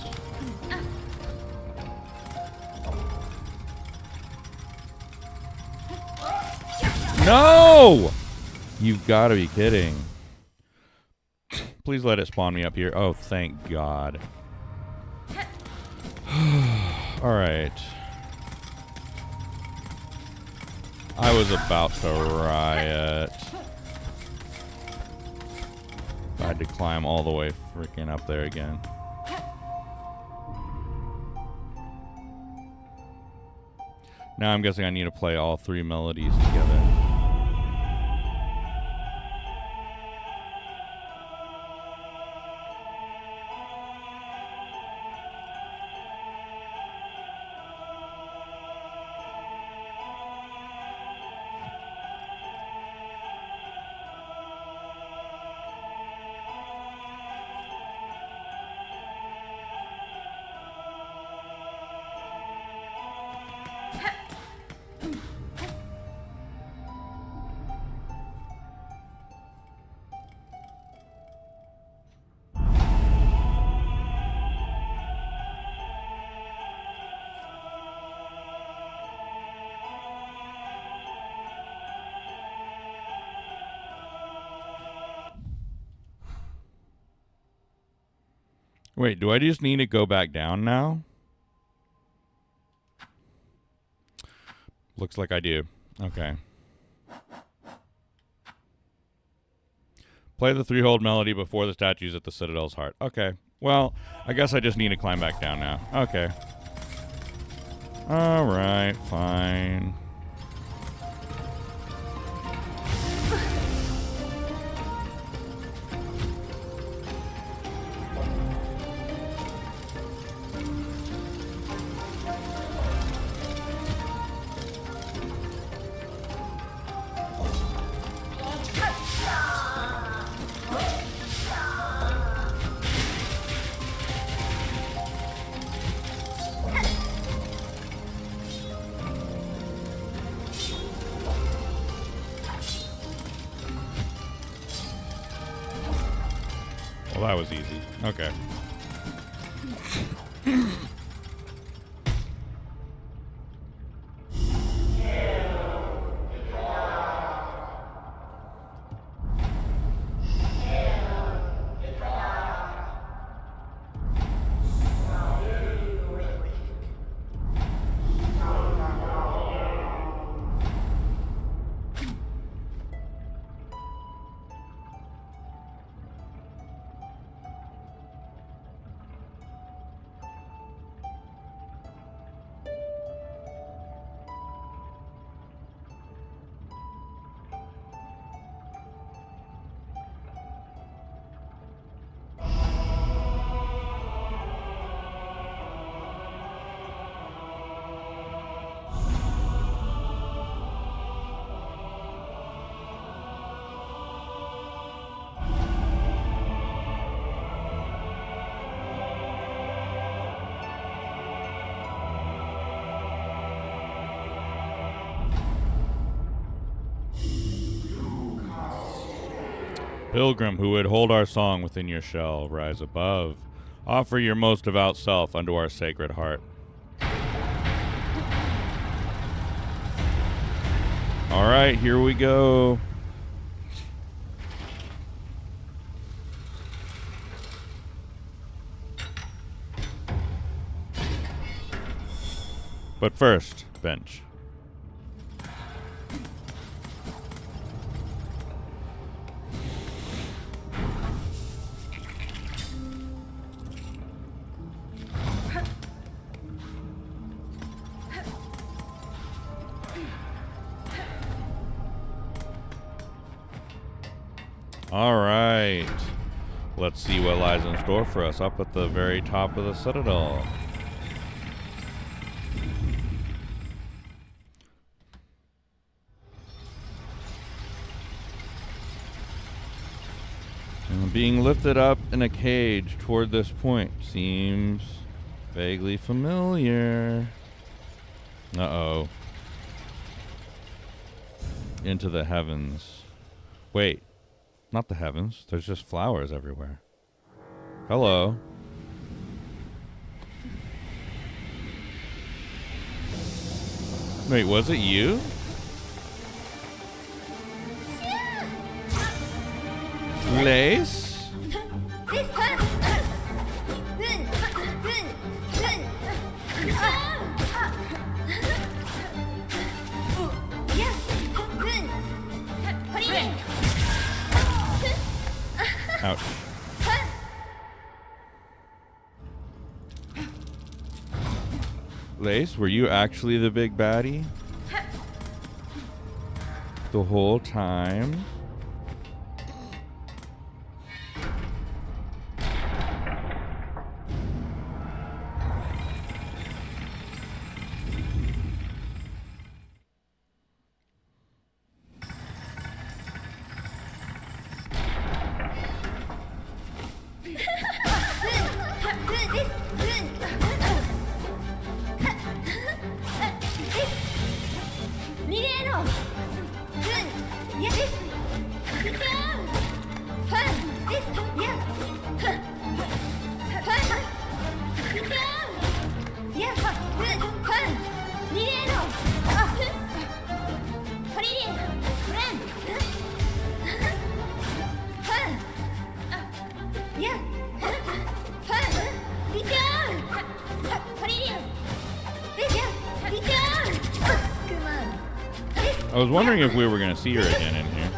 No! You've got to be kidding. Please let it spawn me up here. Oh, thank God. Alright. I was about to riot. I had to climb all the way freaking up there again. Now I'm guessing I need to play all three melodies together. Wait, do I just need to go back down now? Looks like I do. Okay. Play the three-hold melody before the statues at the Citadel's heart. Okay. Well, I guess I just need to climb back down now. Okay. Alright, fine. Well, that was easy. Okay. Pilgrim who would hold our song within your shell, rise above. Offer your most devout self unto our sacred heart. All right, here we go. But first, bench. All right. Let's see what lies in store for us up at the very top of the citadel. Being lifted up in a cage toward this point seems vaguely familiar. Uh-oh. Into the heavens. Wait, not the heavens. There's just flowers everywhere. Hello. Wait, was it you? Lace? Ouch. Lace, were you actually the big baddie? The whole time? I was wondering if we were going to see her again in here.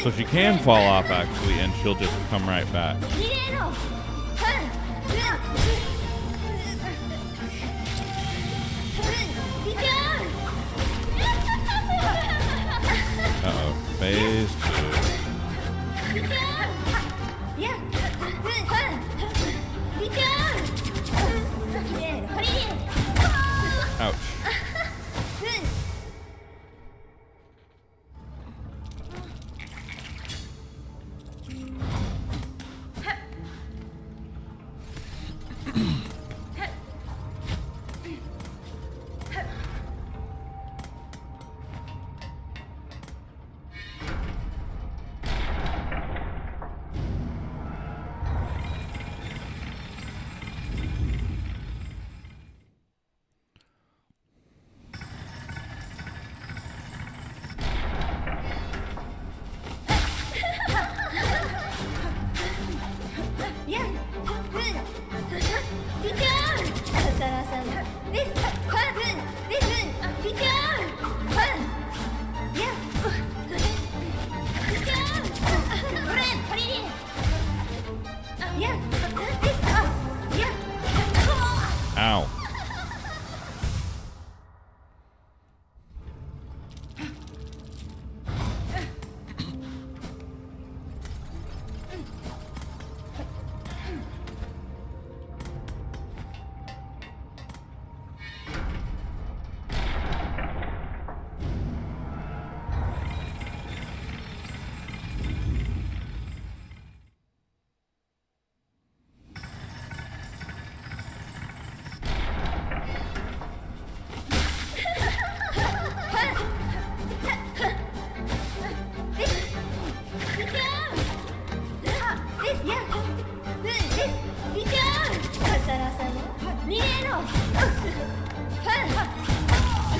So she can fall off actually, and she'll just come right back. Uh-oh. Phase 2. Ouch.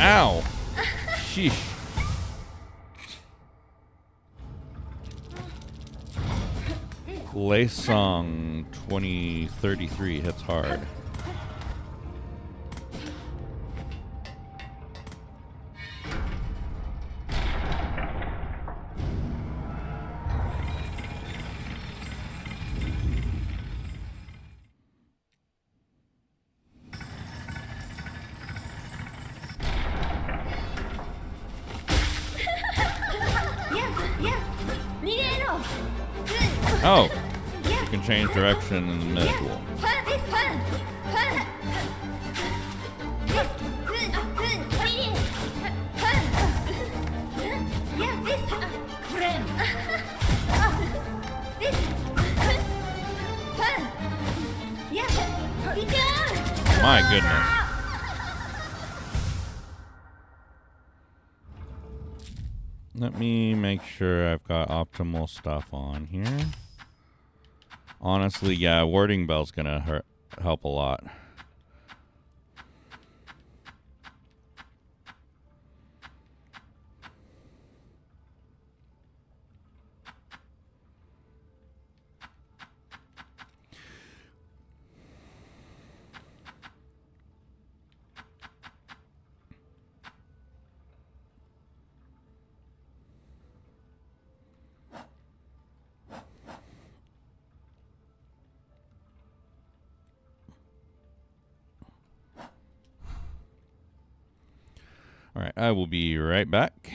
Ow! Sheesh. Silksong 2033 hits hard. Oh, you can change direction in the middle. My goodness. Let me make sure I've got optimal stuff on here. Honestly, yeah, warding bell's gonna help a lot. All right, I will be right back.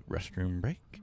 Restroom break.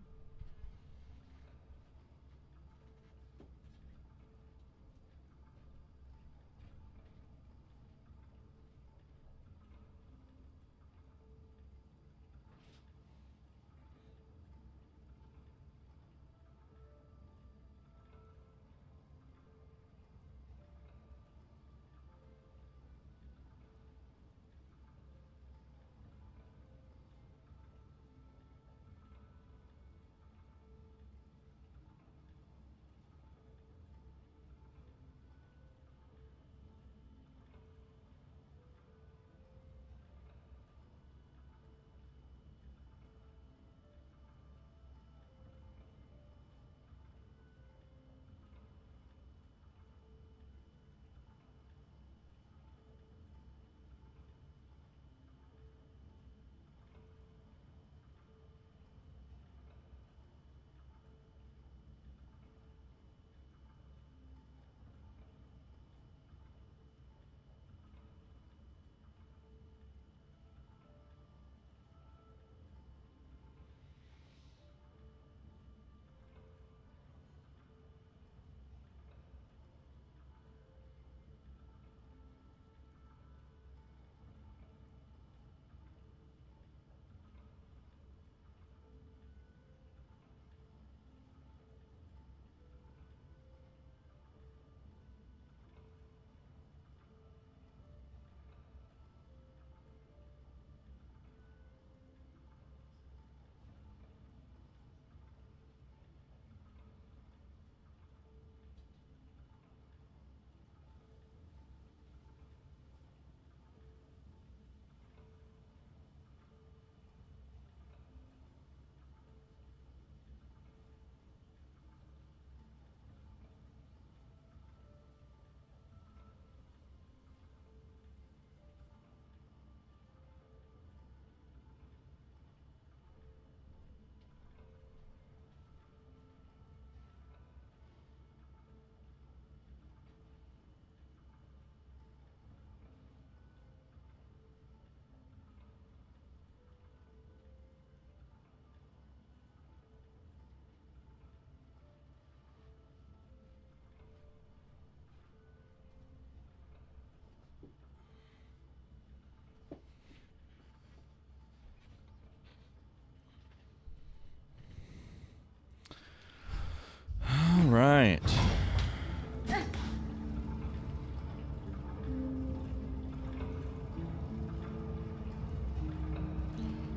All right.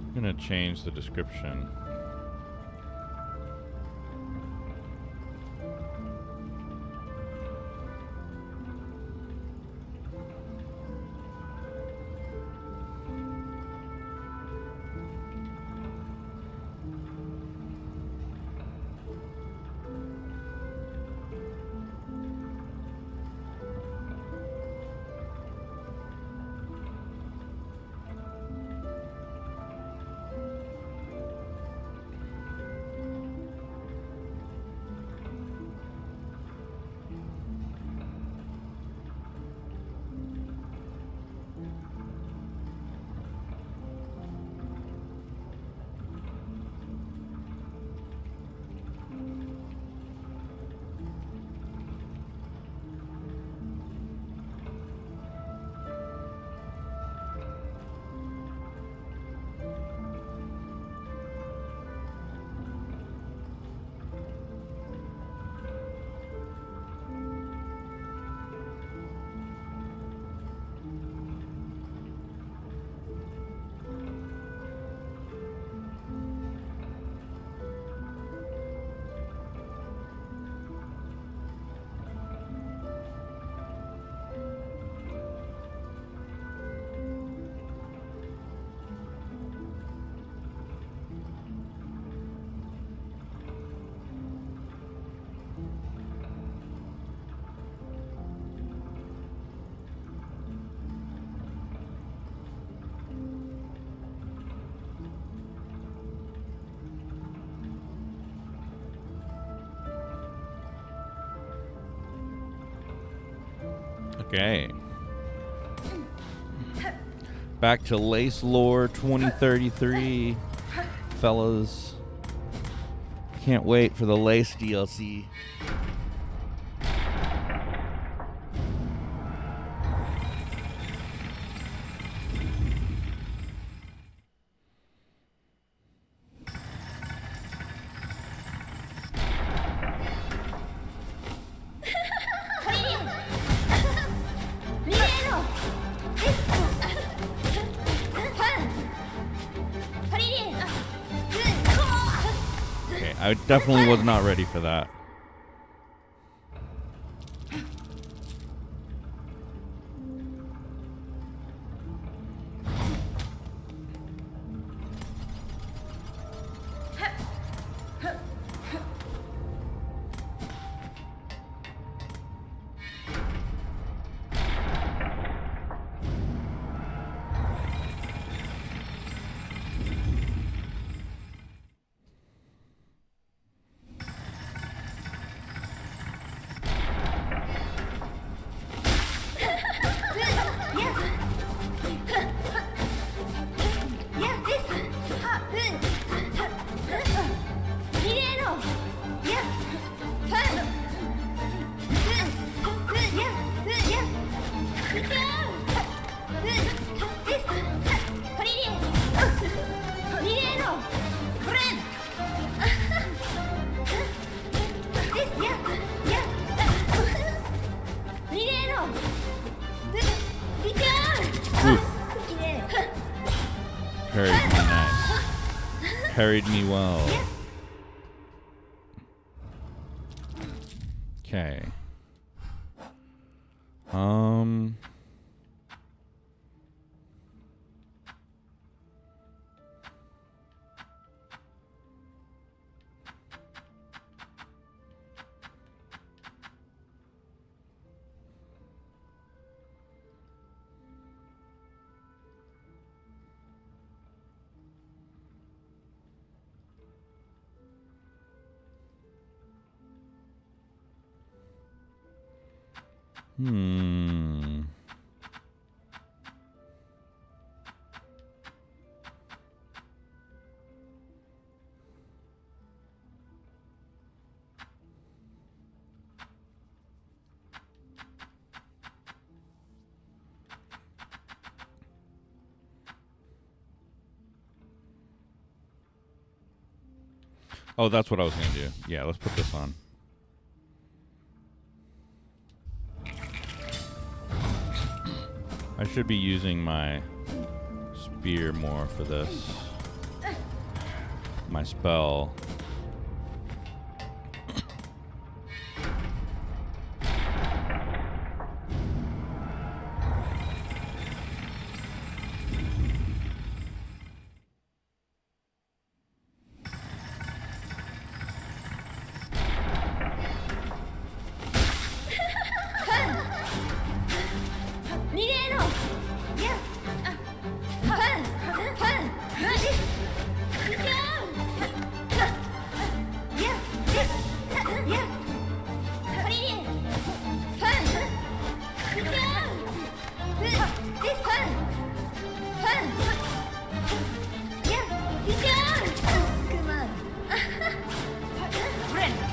I'm gonna change the description. Okay. Back to Lace Lore 2033, fellas. Can't wait for the Lace DLC. I definitely was not ready for that. Parried me nice. Parried me well. Okay. Oh, that's what I was going to do. Yeah, let's put this on. I should be using my spear more for this. My spell.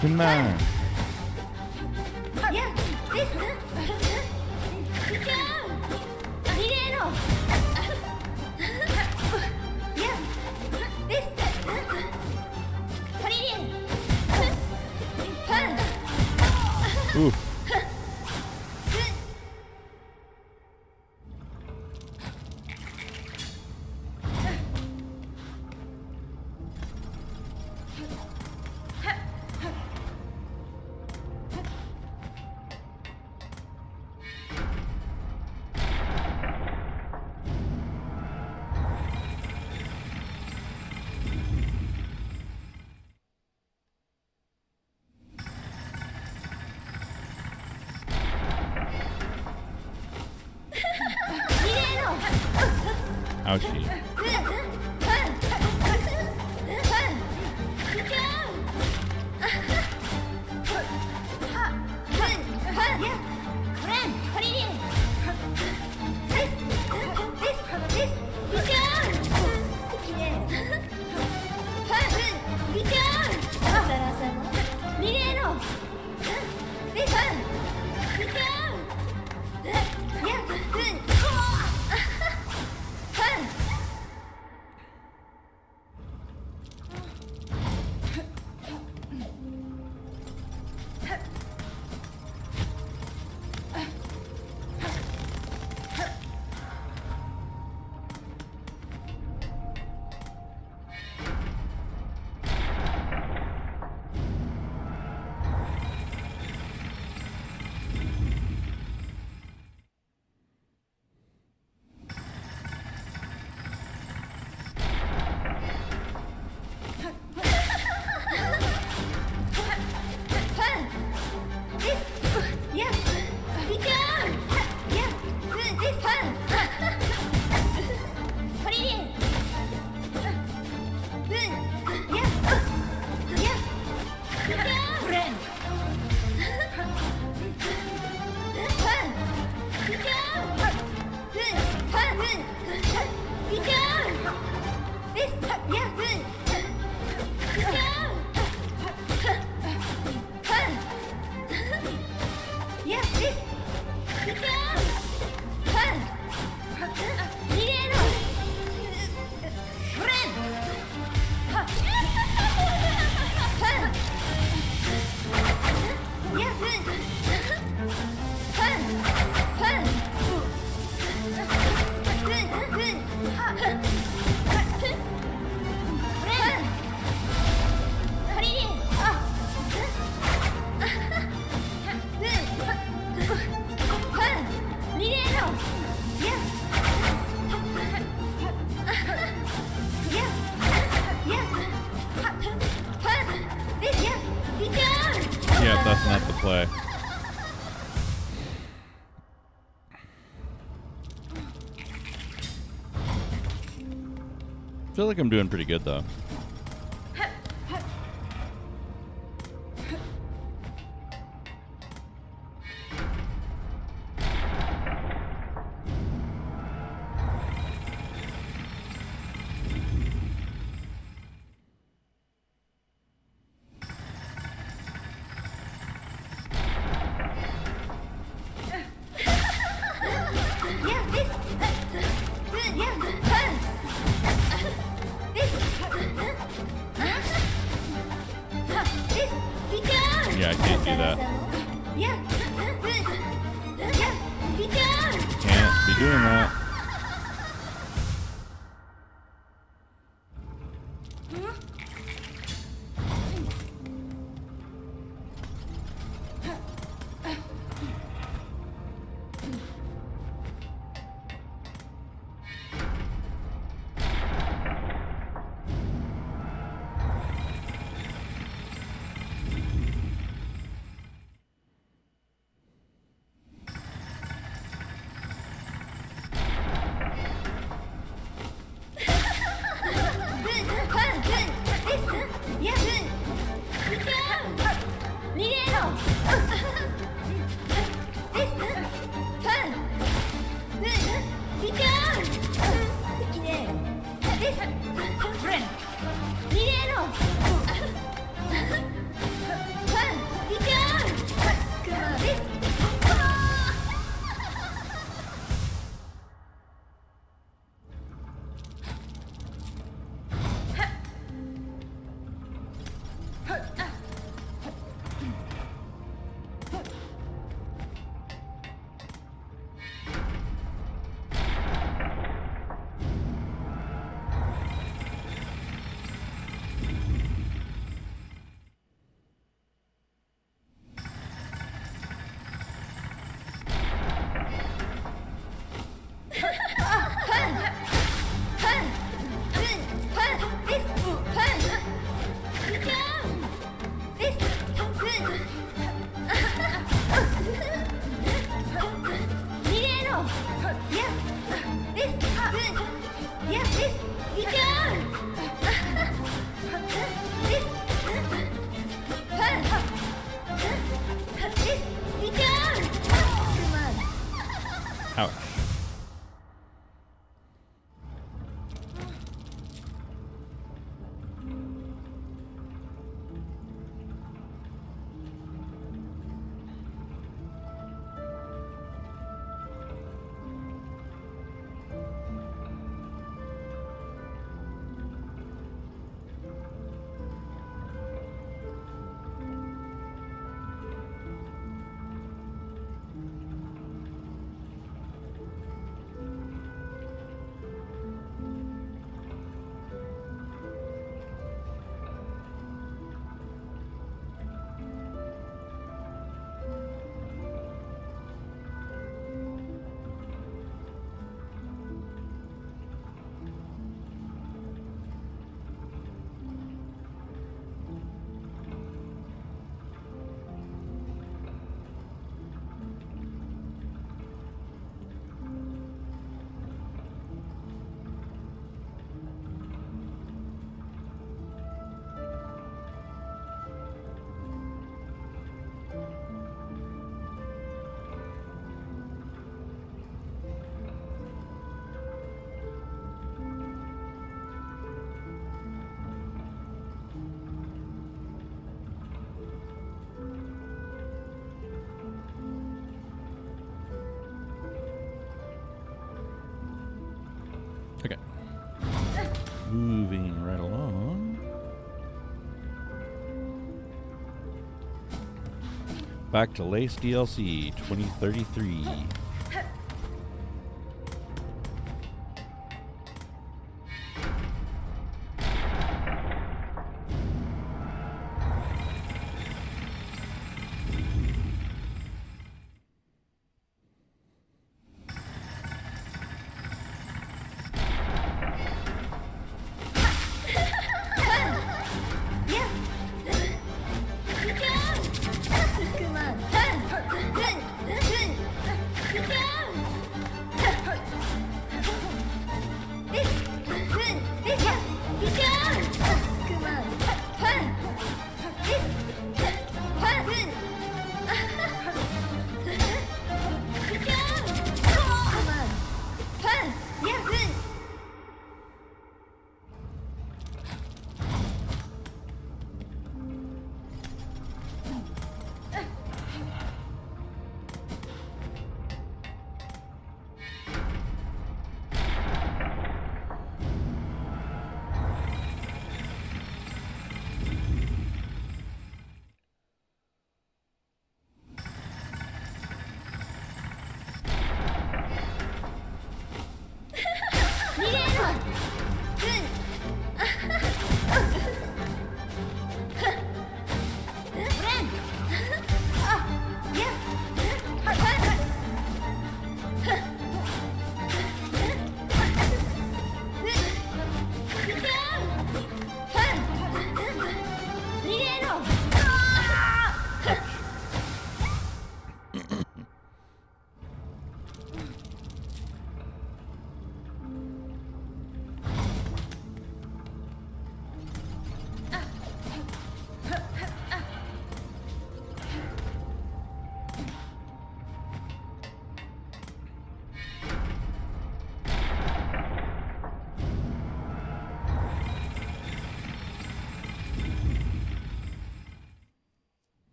Come on. Ooh. Ouchie. Yeah, that's not the play. I feel like I'm doing pretty good though. Yeah, I can't do that. Can't be doing that. Ouch. Moving right along. Back to Lace DLC 2033.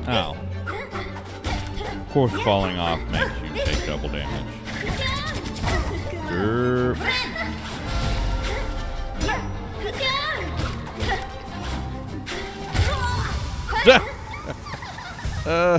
Ow. Of course, falling off makes you take double damage. Derp. Okay.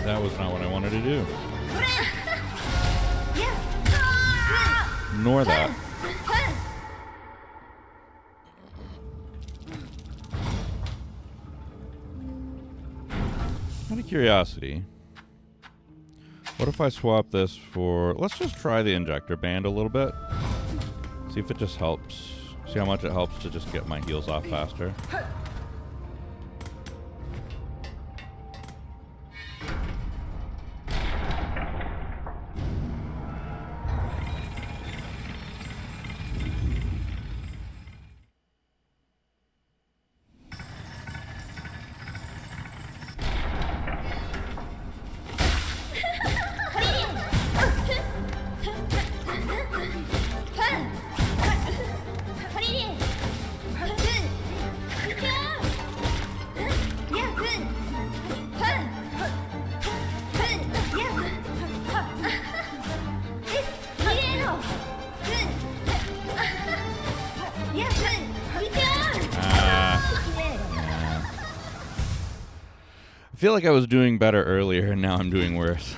That was not what I wanted to do. Ignore that. Out of curiosity, what if I swap this for... Let's just try the injector band a little bit. See if it just helps. See how much it helps to just get my heals off faster. I feel like I was doing better earlier, and now I'm doing worse.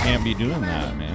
Can't be doing that, man.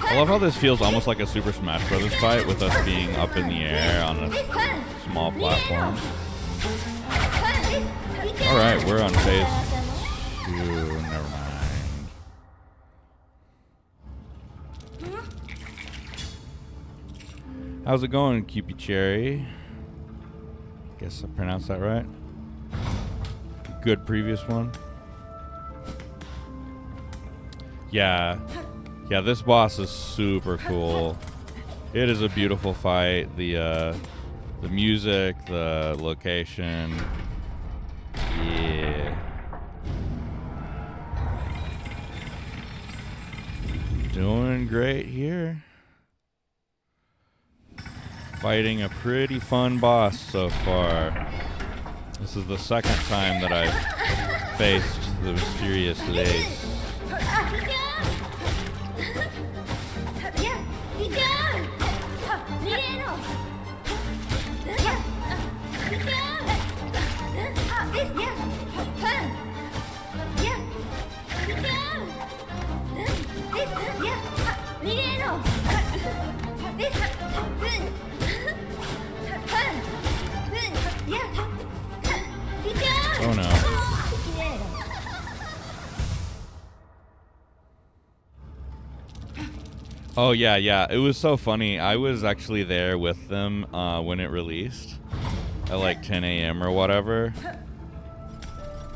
I love how this feels almost like a Super Smash Bros. Fight with us being up in the air on a small platform. Alright, we're on phase 2. Never mind. How's it going, Cupid Cherry? Guess I pronounced that right. Good previous one. Yeah. Yeah, this boss is super cool. It is a beautiful fight. The The music, the location. Yeah. Doing great here. Fighting a pretty fun boss so far. This is the second time that I've faced the mysterious lace. Oh no. Oh yeah. It was so funny. I was actually there with them when it released at like 10 a.m. or whatever.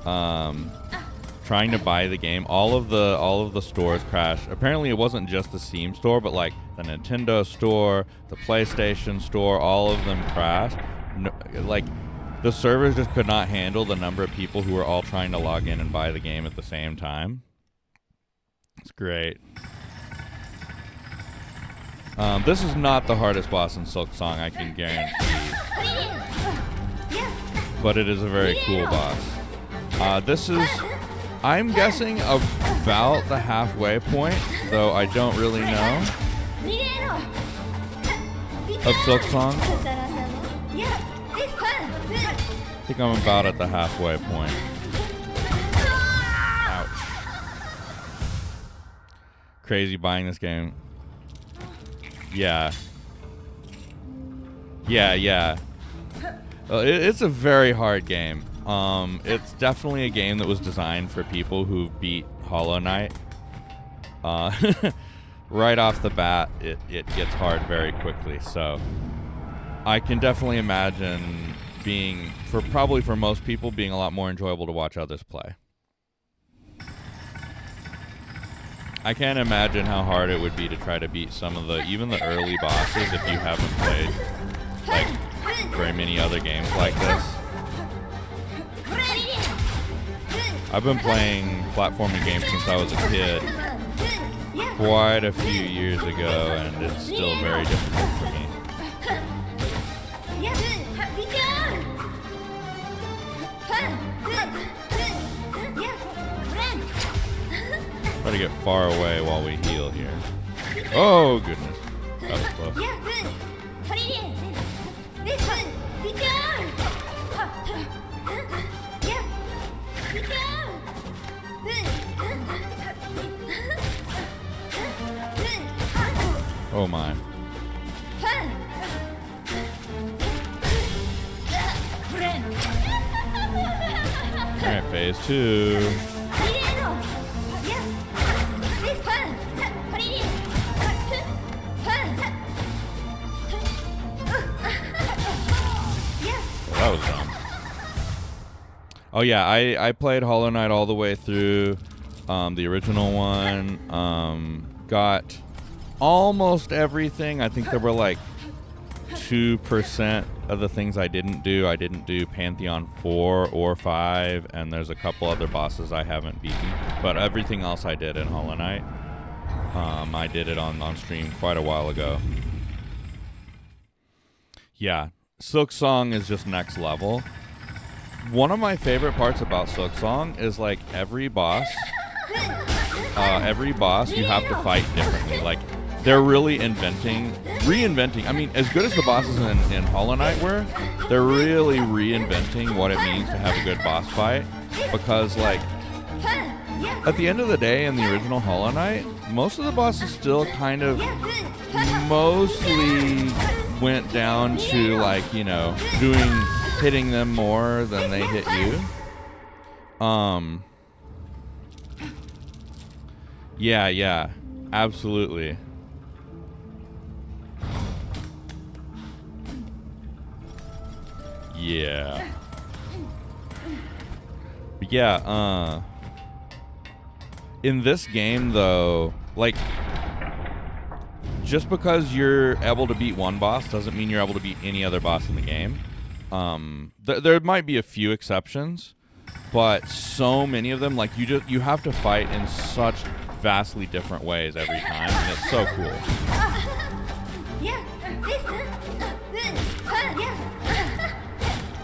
Trying to buy the game. All of the stores crashed. Apparently it wasn't just the Steam store, but like the Nintendo store, the PlayStation store, all of them crashed. No, like the servers just could not handle the number of people who were all trying to log in and buy the game at the same time. It's great. This is not the hardest boss in Silksong, I can guarantee. But it is a very cool boss. This is, I'm guessing, about the halfway point, though I don't really know, of Silksong. I think I'm about at the halfway point. Ouch. Crazy buying this game. Yeah. It's a very hard game. It's definitely a game that was designed for people who beat Hollow Knight. Right off the bat, it gets hard very quickly. So I can definitely imagine being, probably for most people, being a lot more enjoyable to watch others play. I can't imagine how hard it would be to try to beat some of even the early bosses if you haven't played like very many other games like this. I've been playing platforming games since I was a kid, quite a few years ago, and it's still very difficult for me. Try to get far away while we heal here. Oh goodness, that was close. Oh my. Alright, phase 2. That was dumb. Oh yeah, I played Hollow Knight all the way through, the original one. Got almost everything. I think there were like 2% of the things I didn't do. I didn't do Pantheon 4 or 5, and there's a couple other bosses I haven't beaten. But everything else I did in Hollow Knight. I did it on stream quite a while ago. Yeah, Silksong is just next level. One of my favorite parts about Silksong is like every boss you have to fight differently. Like they're really reinventing. I mean, as good as the bosses in Hollow Knight were, they're really reinventing what it means to have a good boss fight. Because like at the end of the day, in the original Hollow Knight, most of the bosses still kind of mostly went down to like, you know, hitting them more than they hit you. Yeah, absolutely. Yeah. But yeah, in this game though, like just because you're able to beat one boss doesn't mean you're able to beat any other boss in the game. There might be a few exceptions, but so many of them, like you have to fight in such vastly different ways every time, and it's so cool.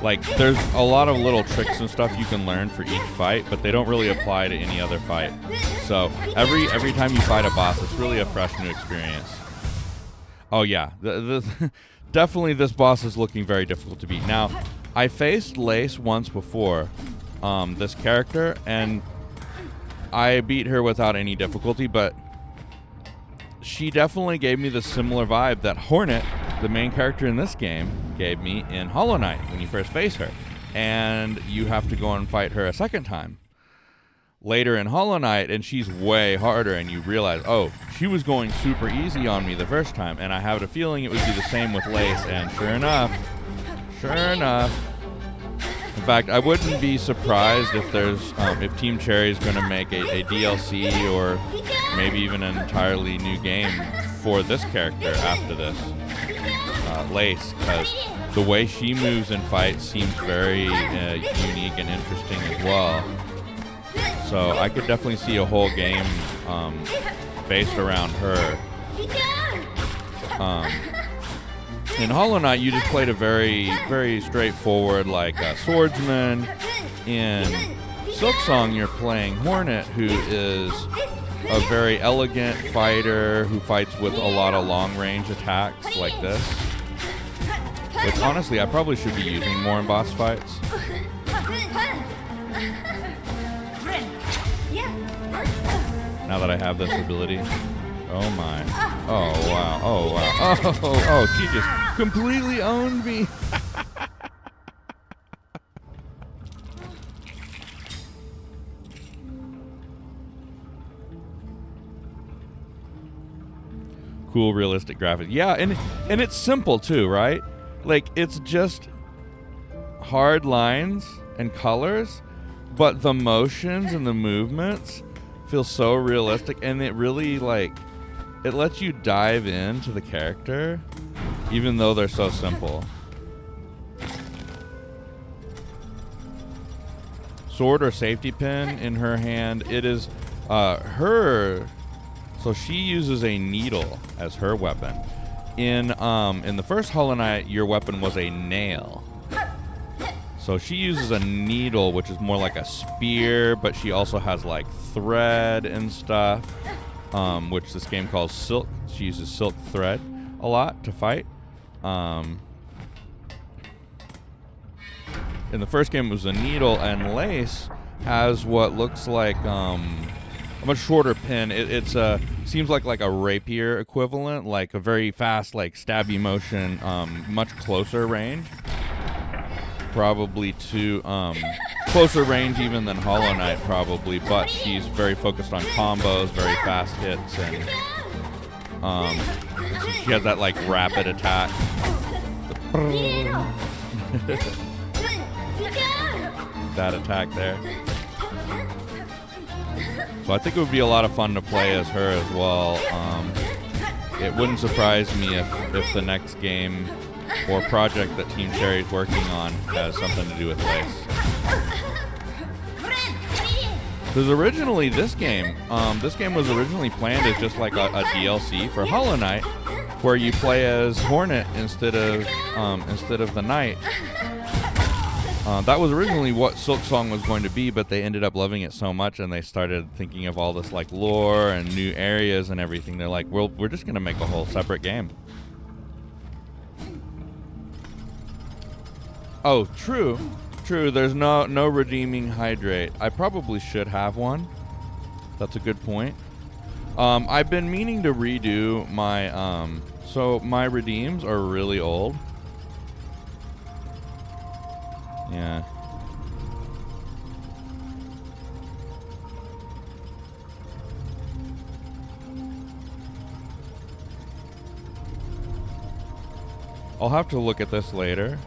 Like, there's a lot of little tricks and stuff you can learn for each fight, but they don't really apply to any other fight. So every time you fight a boss, it's really a fresh new experience. Oh yeah, definitely this boss is looking very difficult to beat. Now, I faced Lace once before, this character, and I beat her without any difficulty, but she definitely gave me the similar vibe that Hornet, the main character in this game, gave me in Hollow Knight when you first face her. And you have to go and fight her a second time later in Hollow Knight, and she's way harder, and you realize, oh, she was going super easy on me the first time, and I have a feeling it would be the same with Lace, and sure enough, in fact, I wouldn't be surprised if there's if Team Cherry is going to make a DLC or maybe even an entirely new game for this character after this, Lace, because the way she moves and fights seems very unique and interesting as well. So I could definitely see a whole game based around her. In Hollow Knight, you just played a very, very straightforward, like, swordsman. In Silksong, you're playing Hornet, who is a very elegant fighter who fights with a lot of long-range attacks like this. Which, honestly, I probably should be using more in boss fights. Now that I have this ability. Oh my. Oh wow. Oh wow. Oh, she just completely owned me. Cool realistic graphics. Yeah, and it's simple too, right? Like, it's just hard lines and colors, but the motions and the movements feel so realistic, and it really, like, it lets you dive into the character even though they're so simple. Sword or safety pin in her hand. It is her, so she uses a needle as her weapon. In the first Hollow Knight, your weapon was a nail. So she uses a needle, which is more like a spear, but she also has like thread and stuff, which this game calls silk. She uses silk thread a lot to fight. In the first game, it was a needle, and Lace has what looks like a much shorter pin. It's seems like a rapier equivalent, like a very fast, like stabby motion, much closer range. Probably to closer range even than Hollow Knight, probably, but she's very focused on combos, very fast hits, and she has that like rapid attack. That attack there. So I think it would be a lot of fun to play as her as well. It wouldn't surprise me if the next game or project that Team Cherry is working on has something to do with Lace. Because originally this game was originally planned as just like a DLC for Hollow Knight, where you play as Hornet instead of the Knight. That was originally what Silksong was going to be, but they ended up loving it so much, and they started thinking of all this like lore and new areas and everything. They're like, we're just gonna make a whole separate game. Oh, true. There's no redeeming hydrate. I probably should have one. That's a good point. I've been meaning to redo my so my redeems are really old. Yeah. I'll have to look at this later.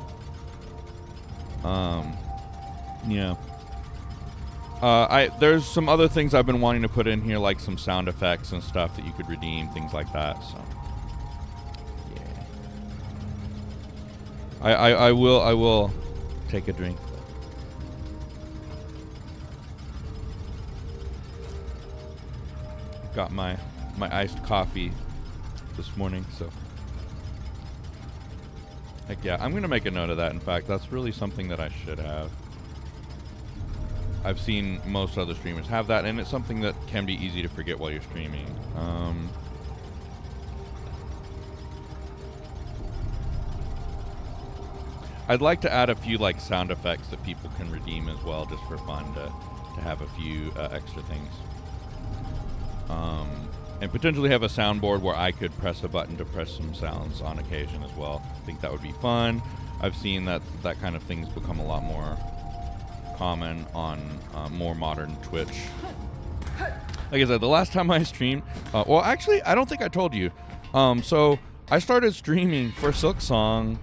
Yeah. There's some other things I've been wanting to put in here, like some sound effects and stuff that you could redeem, things like that. So I will take a drink. Got my iced coffee this morning, so heck yeah, I'm gonna make a note of that. In fact, that's really something that I should have. I've seen most other streamers have that, and it's something that can be easy to forget while you're streaming. I'd like to add a few like sound effects that people can redeem as well, just for fun, to have a few extra things. And potentially have a soundboard where I could press a button to press some sounds on occasion as well. I think that would be fun. I've seen that kind of thing's become a lot more common on more modern Twitch. Like I said, the last time I streamed, well, actually, I don't think I told you. So I started streaming for Silksong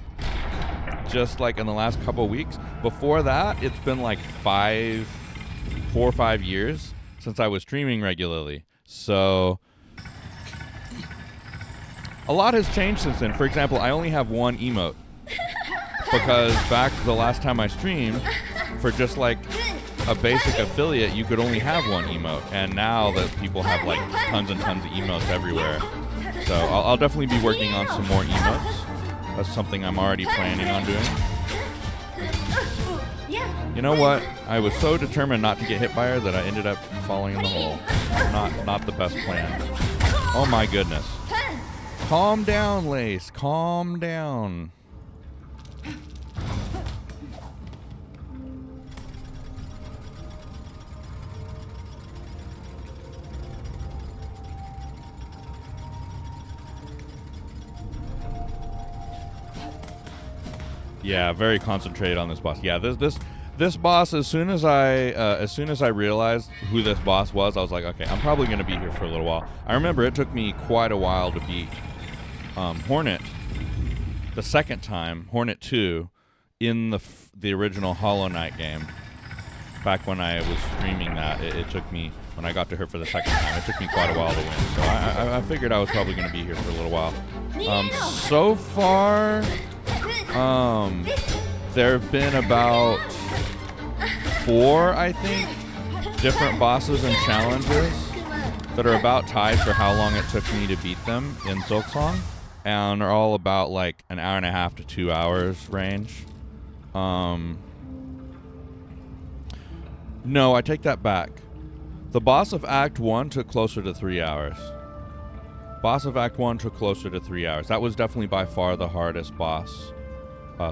just like in the last couple of weeks. Before that, it's been like 4 or 5 years since I was streaming regularly. So a lot has changed since then. For example, I only have one emote because back the last time I streamed, for just like a basic affiliate, you could only have one emote, and now that people have like tons and tons of emotes everywhere, so I'll definitely be working on some more emotes. That's something I'm already planning on doing. You know what? I was so determined not to get hit by her that I ended up falling in the hole. Not the best plan. Oh my goodness. Calm down, Lace. Calm down. Yeah, very concentrated on this boss. Yeah, this boss, as soon as I realized who this boss was, I was like, okay, I'm probably going to be here for a little while. I remember it took me quite a while to beat Hornet the second time, Hornet 2, in the original Hollow Knight game. Back when I was streaming that, it took me, when I got to her for the second time, it took me quite a while to win. So I figured I was probably going to be here for a little while. So far, there have been about 4, I think, different bosses and challenges that are about tied for how long it took me to beat them in Silksong, and are all about like an hour and a half to 2 hours range. No, I take that back. The boss of Act 1 took closer to 3 hours. Boss of Act 1 took closer to 3 hours. That was definitely by far the hardest boss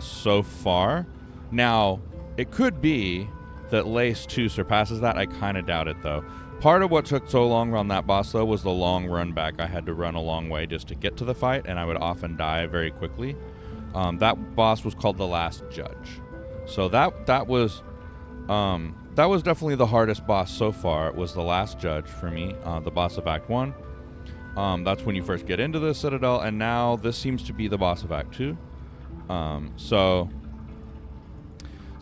so far. Now, it could be that Lace 2 surpasses that. I kind of doubt it, though. Part of what took so long on that boss, though, was the long run back. I had to run a long way just to get to the fight, and I would often die very quickly. That boss was called the Last Judge. So that was definitely the hardest boss so far. It was the Last Judge for me, the boss of Act 1. That's when you first get into the Citadel, and now this seems to be the boss of Act 2. So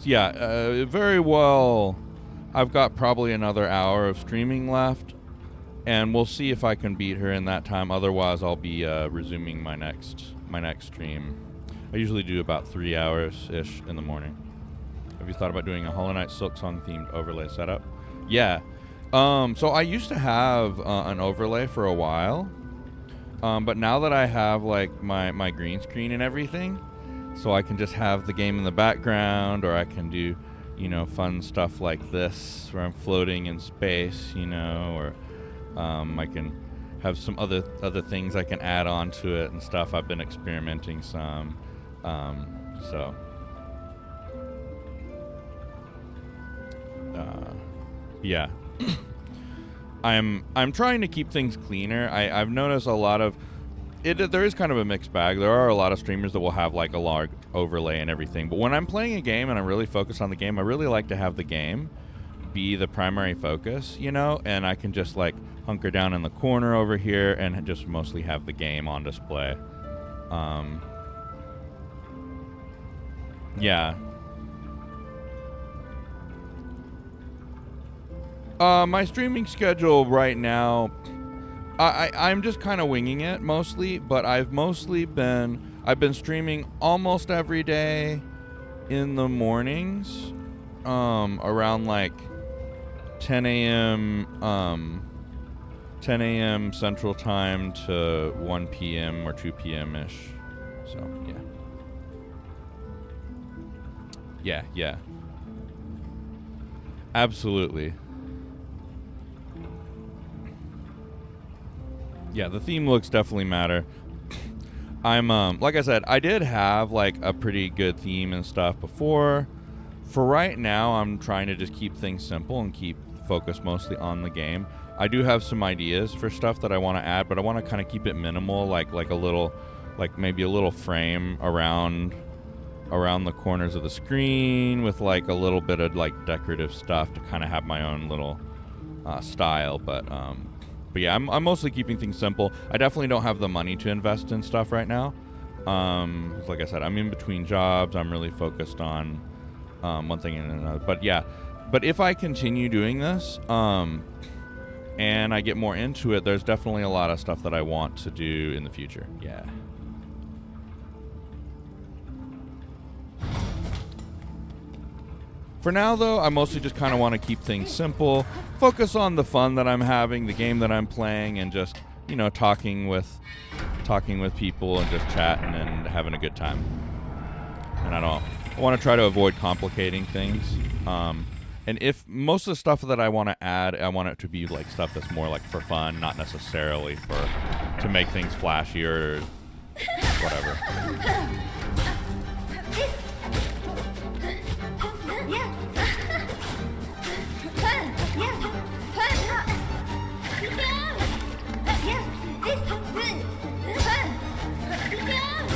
yeah, very well. I've got probably another hour of streaming left, and we'll see if I can beat her in that time. Otherwise, I'll be resuming my next stream. I usually do about 3 hours-ish in the morning. Have you thought about doing a Hollow Knight Silksong themed overlay setup? Yeah. So I used to have an overlay for a while, but now that I have like my green screen and everything, so I can just have the game in the background, or I can do, fun stuff like this where I'm floating in space, or I can have some other things I can add on to it and stuff. I've been experimenting some, so yeah. I'm trying to keep things cleaner. I've noticed a lot of it. There is kind of a mixed bag. There are a lot of streamers that will have like a large overlay and everything. But when I'm playing a game and I'm really focused on the game, I really like to have the game be the primary focus, and I can just like hunker down in the corner over here and just mostly have the game on display. Yeah. My streaming schedule right now, I'm just kind of winging it mostly, but I've mostly been I've been streaming almost every day in the mornings, around like 10 a.m. 10 a.m. Central Time to 1 p.m. or 2 p.m. ish. So yeah, absolutely. Yeah, the theme looks definitely matter. I'm like I said, I did have like a pretty good theme and stuff before. For right now, I'm trying to just keep things simple and keep focused mostly on the game. I do have some ideas for stuff that I want to add, but I want to kind of keep it minimal, like a little, like maybe a little frame around the corners of the screen with like a little bit of like decorative stuff to kind of have my own little style. But yeah, I'm mostly keeping things simple. I definitely don't have the money to invest in stuff right now. Like I said, I'm in between jobs. I'm really focused on one thing and another. But yeah, but if I continue doing this, and I get more into it, there's definitely a lot of stuff that I want to do in the future. Yeah. For now, though, I mostly just kind of want to keep things simple, focus on the fun that I'm having, the game that I'm playing, and just, you know, talking with people and just chatting and having a good time. And I want to try to avoid complicating things. And if most of the stuff that I want to add, I want it to be like stuff that's more like for fun, not necessarily to make things flashier or whatever.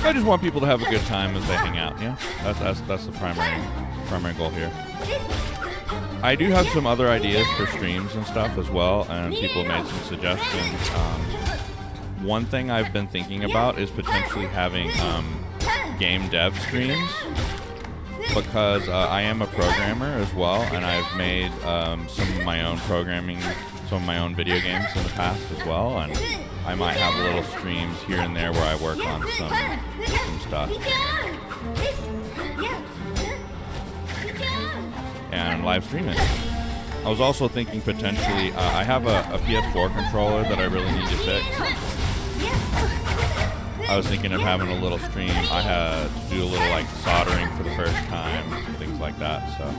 I just want people to have a good time as they hang out. Yeah, that's the primary goal here. I do have some other ideas for streams and stuff as well, and people made some suggestions. One thing I've been thinking about is potentially having game dev streams, because I am a programmer as well, and I've made some of my own programming, some of my own video games in the past as well, and I might have little streams here and there where I work on some stuff. And live stream it. I was also thinking potentially, I have a PS4 controller that I really need to fix. I was thinking of having a little stream. I had to do a little like soldering for the first time, things like that, so.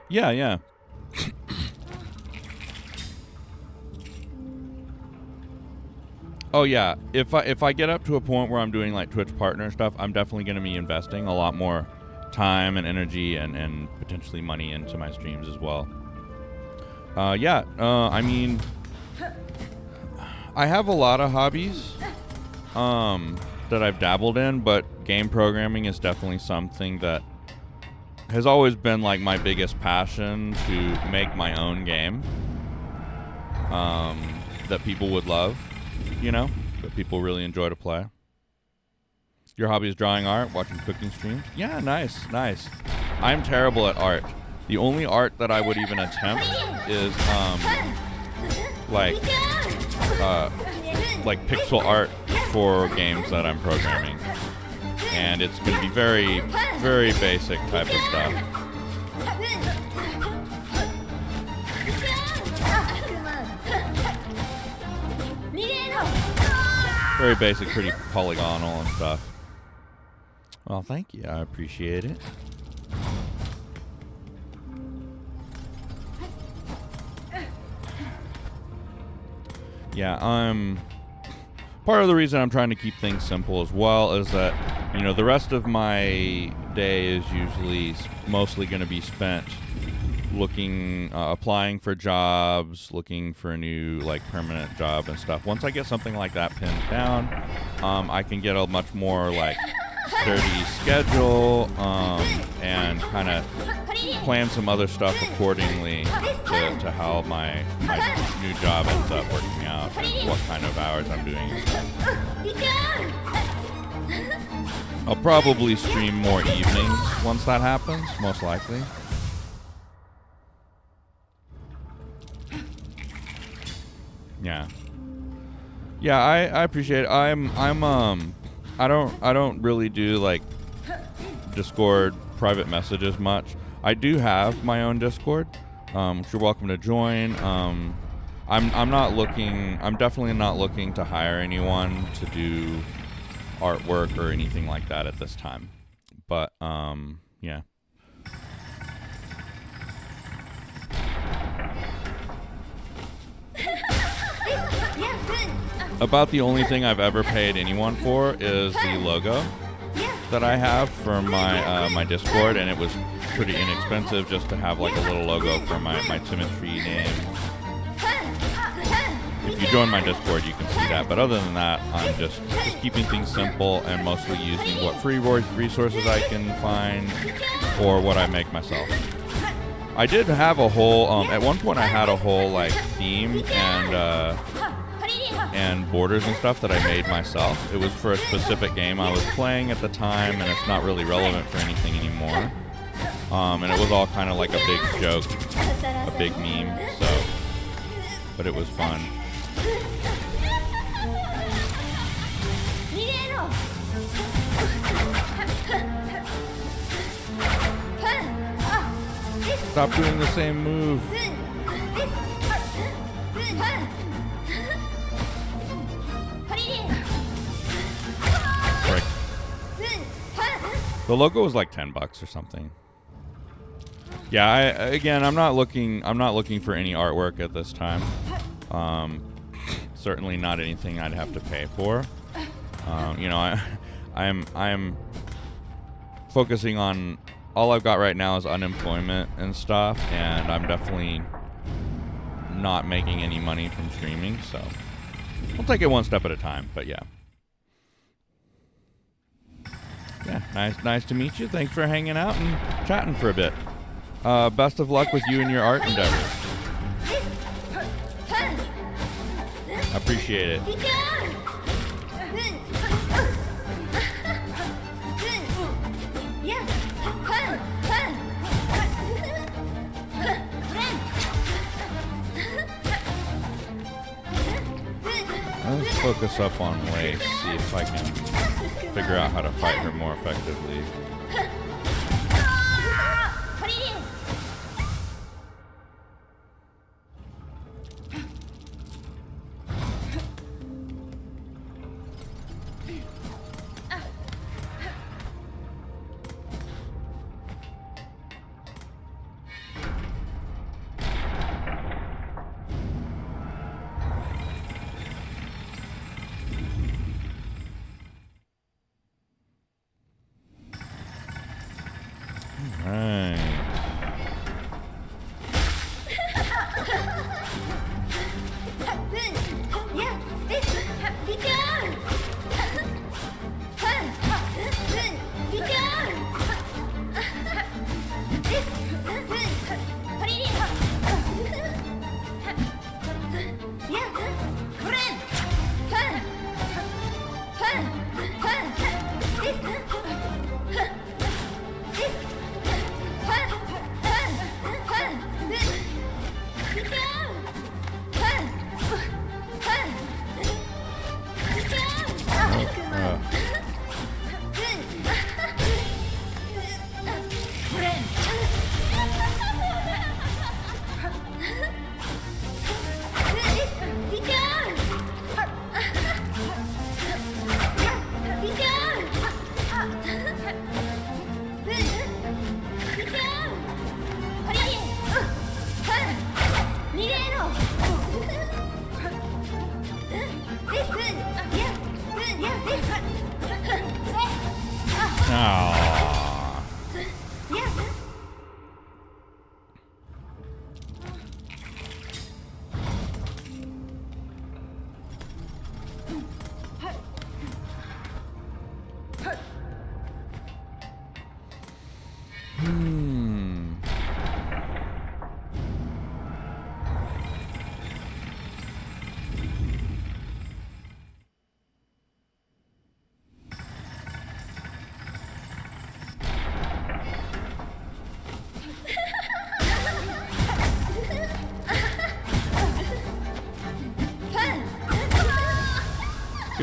Yeah. Oh yeah, if I get up to a point where I'm doing like Twitch partner stuff, I'm definitely going to be investing a lot more time and energy and potentially money into my streams as well. I mean, I have a lot of hobbies that I've dabbled in, but game programming is definitely something that has always been like my biggest passion, to make my own game that people would love, you know, that people really enjoy to play. Your hobby is drawing art, watching cooking streams? Yeah, nice. I'm terrible at art. The only art that I would even attempt is like pixel art for games that I'm programming. And it's going to be very, very basic type of stuff. Very basic, pretty polygonal and stuff. Well, thank you. I appreciate it. Yeah, part of the reason I'm trying to keep things simple as well is that, you know, the rest of my day is usually mostly going to be spent applying for jobs, looking for a new like permanent job and stuff. Once I get something like that pinned down, I can get a much more like sturdy schedule and kind of plan some other stuff accordingly to how my new job ends up working out and what kind of hours I'm doing and stuff. I'll probably stream more evenings once that happens, most likely. Yeah. Yeah, I appreciate it. I don't really do like Discord private messages much. I do have my own Discord, which you're welcome to join. I'm definitely not looking to hire anyone to do artwork or anything like that at this time. But yeah. About the only thing I've ever paid anyone for is the logo that I have for my my Discord, and it was pretty inexpensive just to have like a little logo for my Timmetry name. If you join my Discord, you can see that. But other than that, I'm just keeping things simple and mostly using what free resources I can find or what I make myself. I did have a whole at one point I had a whole like theme and borders and stuff that I made myself. It was for a specific game I was playing at the time, and it's not really relevant for anything anymore. And it was all kind of like a big joke, a big meme, so, but it was fun. Stop doing the same move. Frick. The logo was like $10 or something. Yeah, I'm not looking for any artwork at this time. Certainly not anything I'd have to pay for. You know, I'm focusing on all I've got right now is unemployment and stuff, and I'm definitely not making any money from streaming, so we'll take it one step at a time. But yeah. Yeah, nice to meet you. Thanks for hanging out and chatting for a bit. Best of luck with you and your art endeavors. I appreciate it. Let's focus up on Lace, see if I can figure out how to fight her more effectively.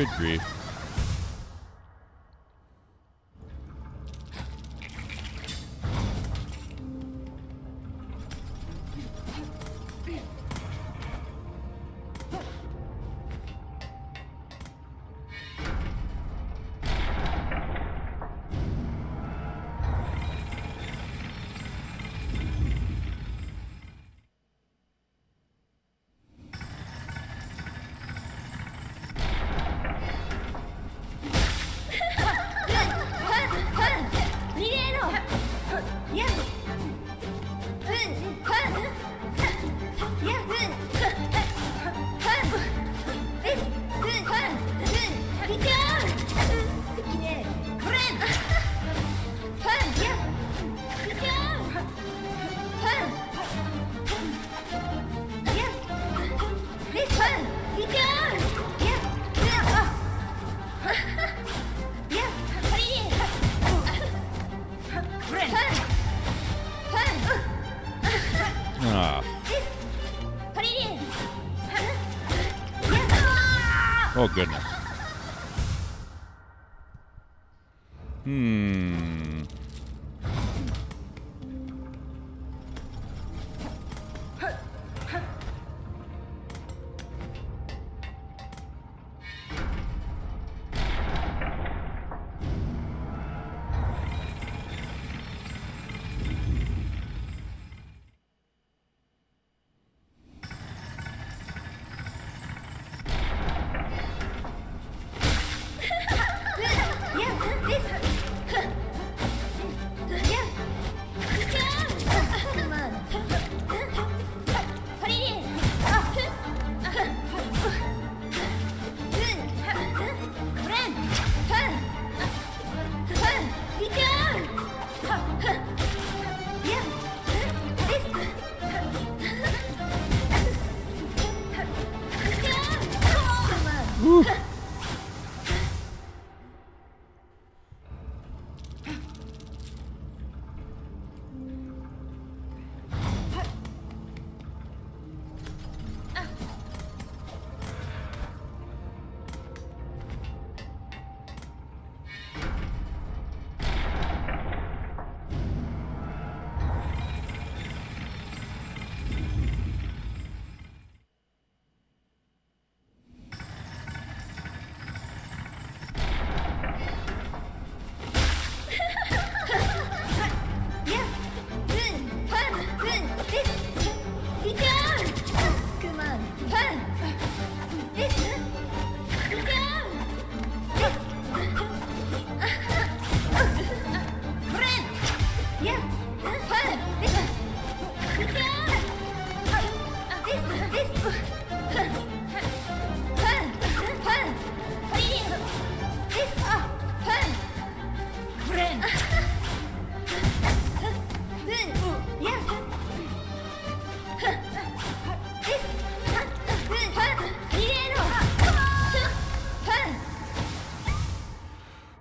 Good grief. Ah. Oh, goodness.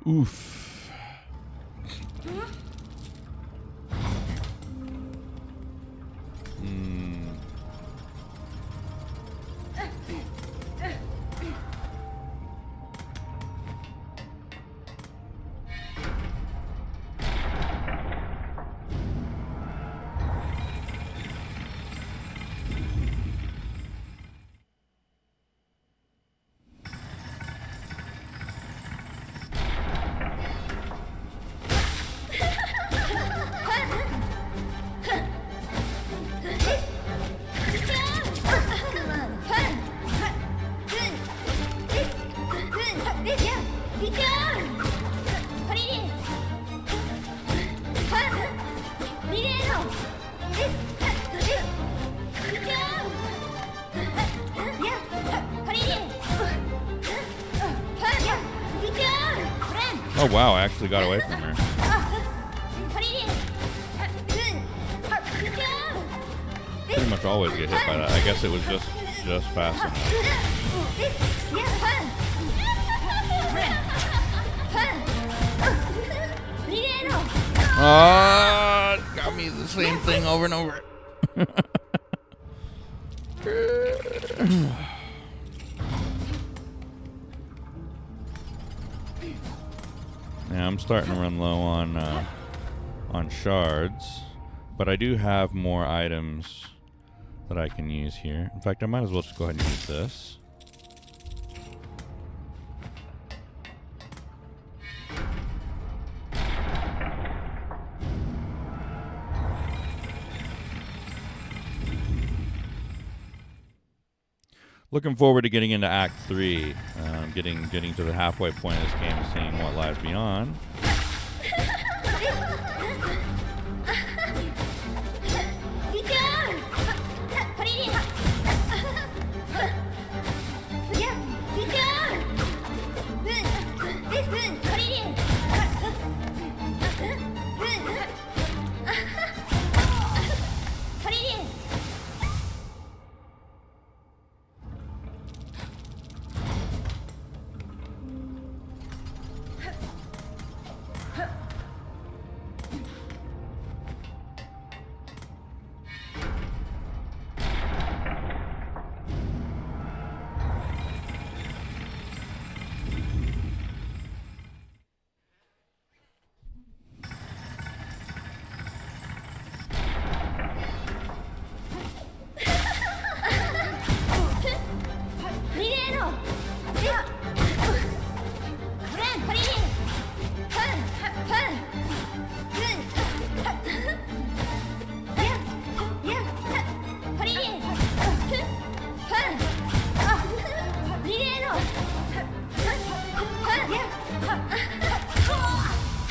Oof. Oh wow, I actually got away from her. Pretty much always get hit by that. I guess it was just fast enough. Got me the same thing over and over. Yeah, I'm starting to run low on shards, but I do have more items that I can use here. In fact, I might as well just go ahead and use this. Looking forward to getting into Act 3, getting to the halfway point of this game and seeing what lies beyond.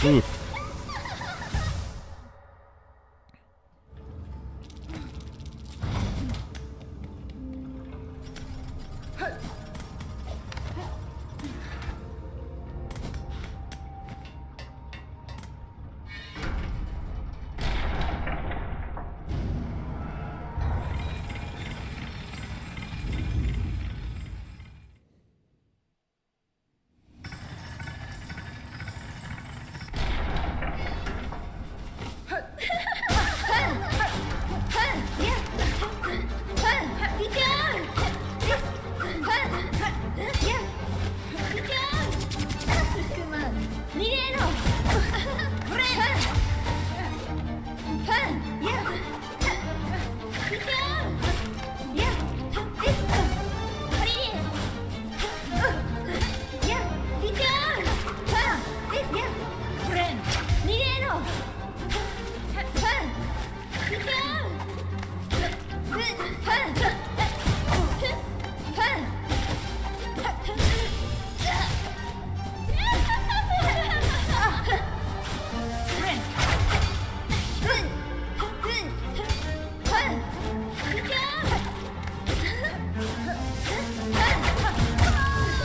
Oof.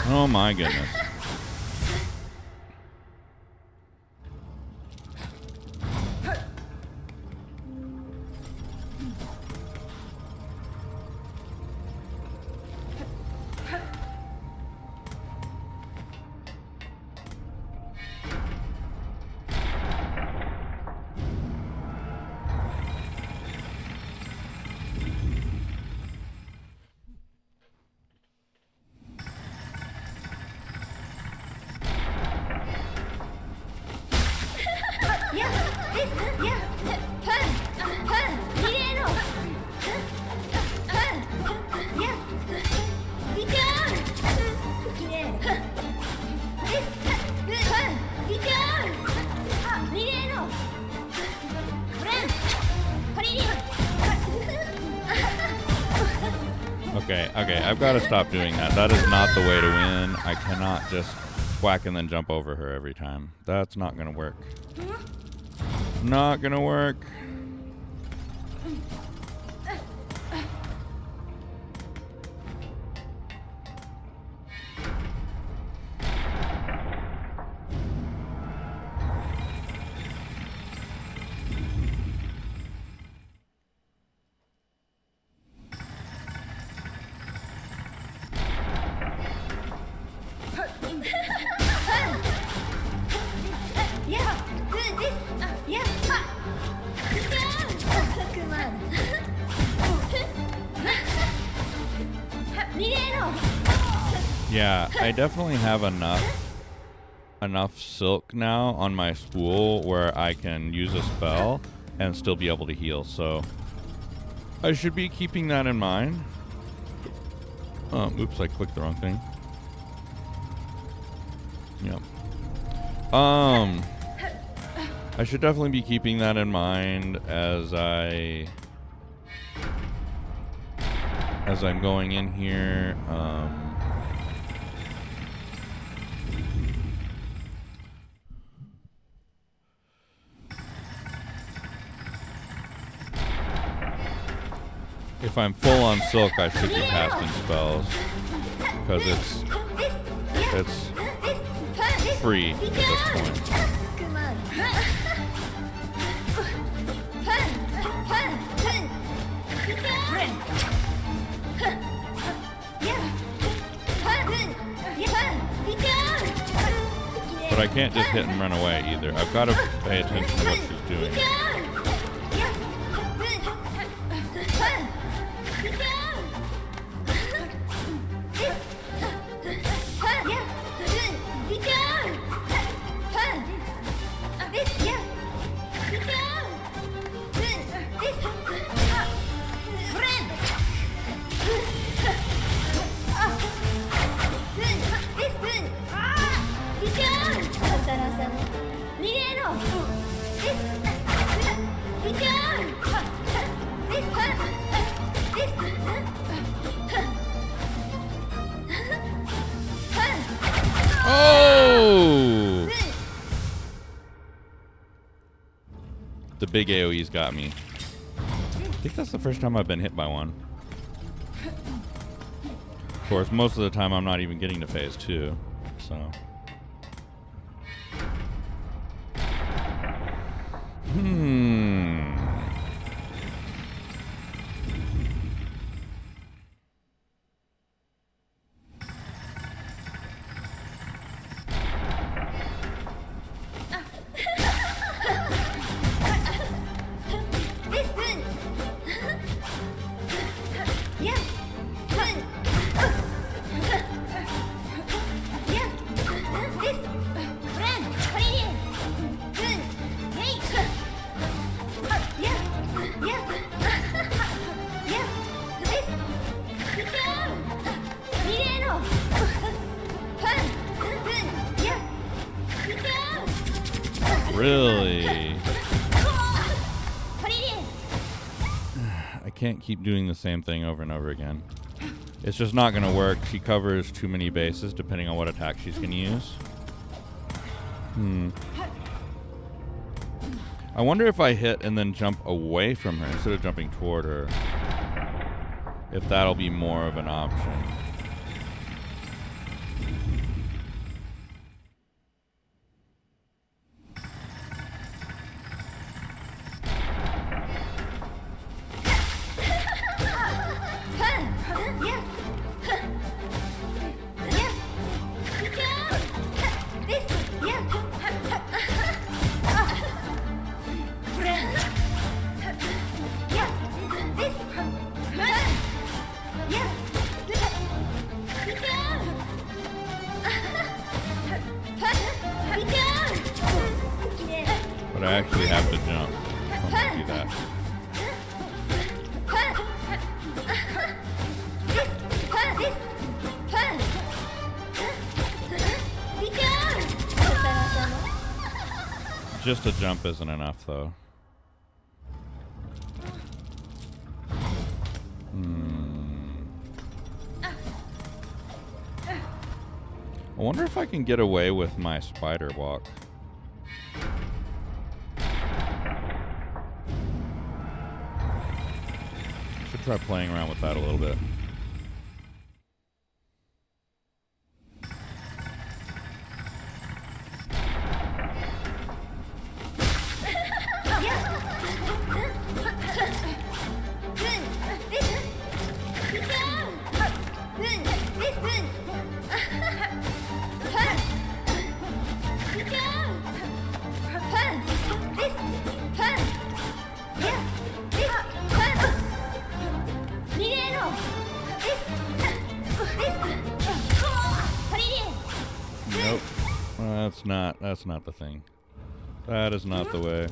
Oh my goodness. Okay, I've got to stop doing that. That is not the way to win. I cannot just whack and then jump over her every time. That's not going to work. Not going to work. Yeah, I definitely have enough enough silk now on my spool where I can use a spell and still be able to heal, so I should be keeping that in mind. Oops, I clicked the wrong thing. Yep. I should definitely be keeping that in mind as I'm going in here. If I'm full on silk, I should be casting spells because it's free at this point. But I can't just hit and run away either. I've got to pay attention to what she's doing. Oh! The big AoE's got me. I think that's the first time I've been hit by one. Of course, most of the time I'm not even getting to phase 2, so. Really? I can't keep doing the same thing over and over again. It's just not going to work. She covers too many bases depending on what attack she's going to use. I wonder if I hit and then jump away from her instead of jumping toward her. If that'll be more of an option. But I actually have to jump. I'm gonna do that. Just a jump isn't enough, though. I wonder if I can get away with my spider walk. Should try playing around with that a little bit. That's not the thing. That is not the way.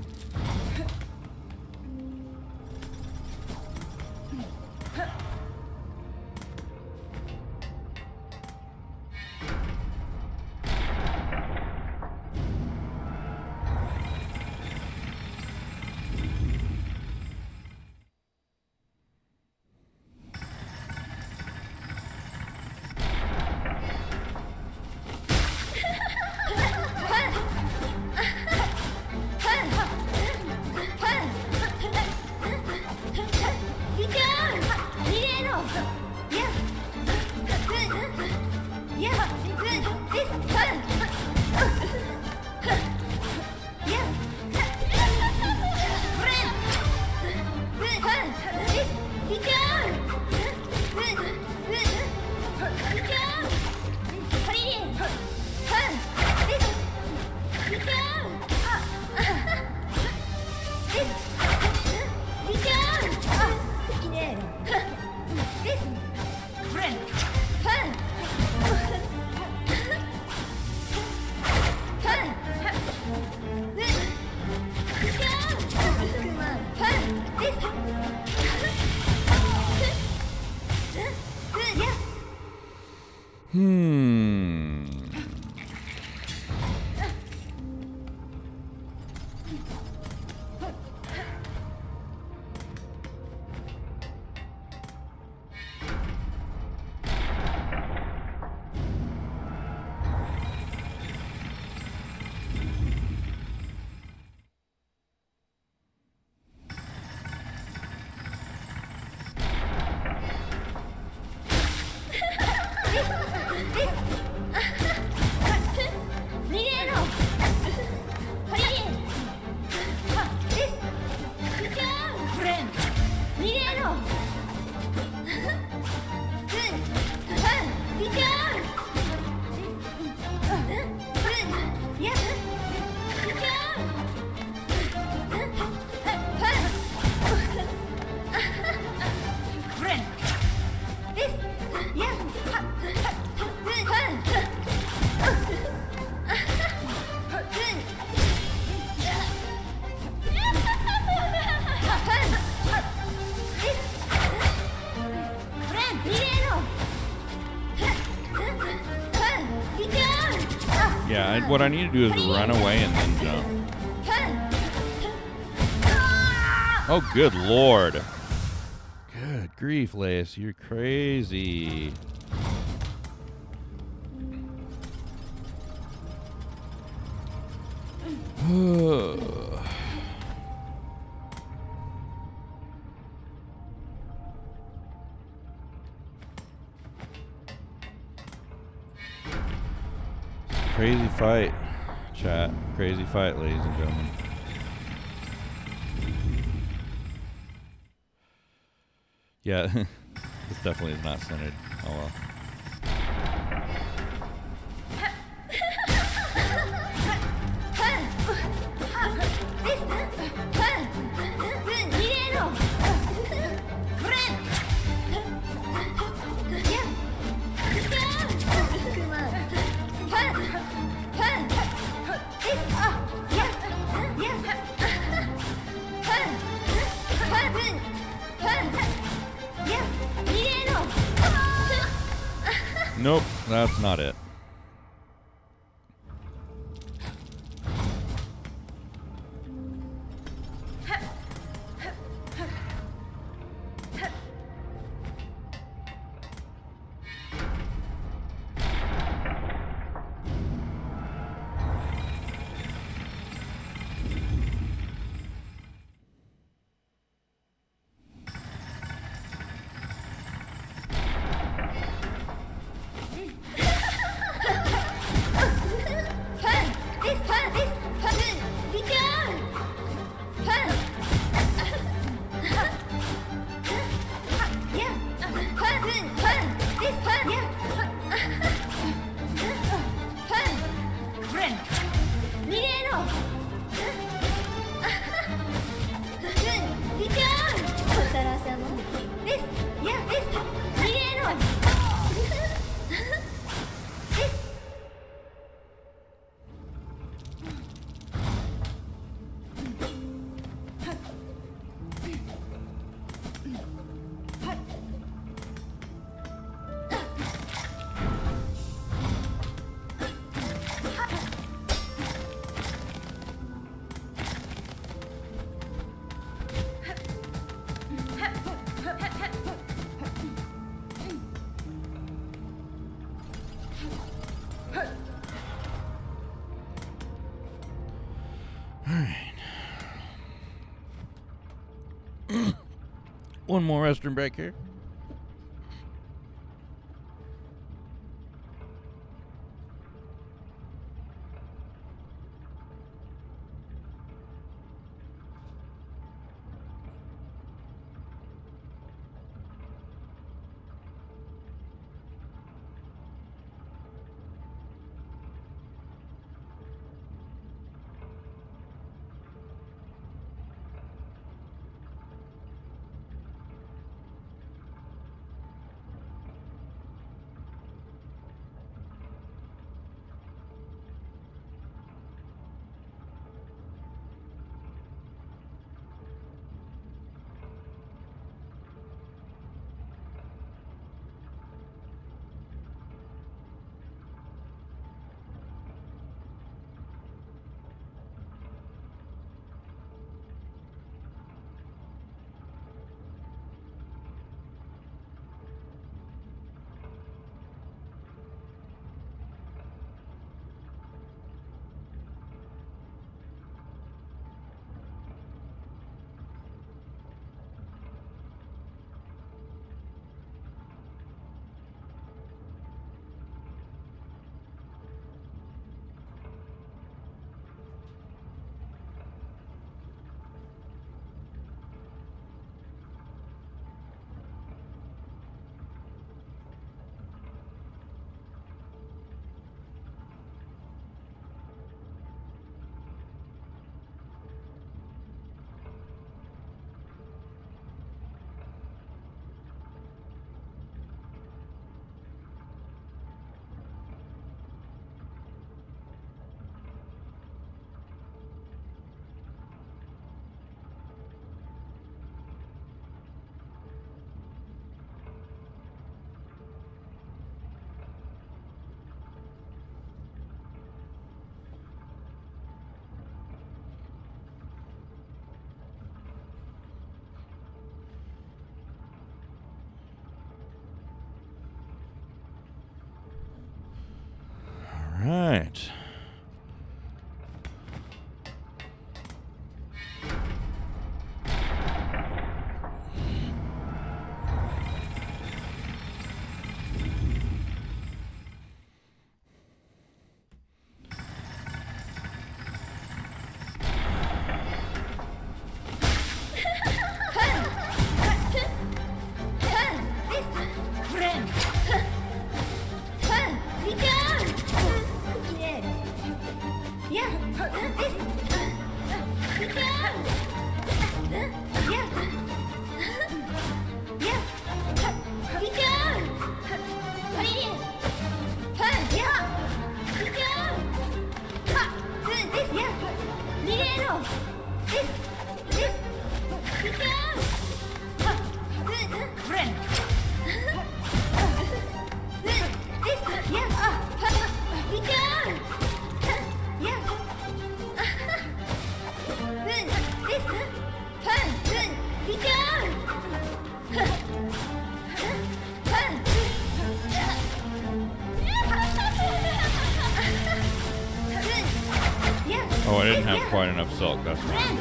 Yeah, what I need to do is run away and then jump. Oh, good lord. Good grief, Lace. You're crazy. Crazy fight, chat. Crazy fight, ladies and gentlemen. Yeah, this definitely is not centered. Oh well. Nope, that's not it. One more restroom break here. Right. Oh, I didn't have quite enough silk, that's right.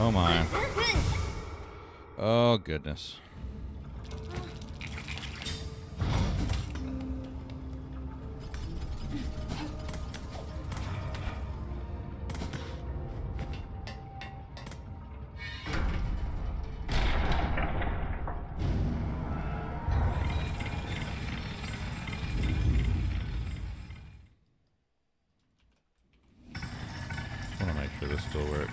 Oh my. Oh goodness. I want to make sure this still works.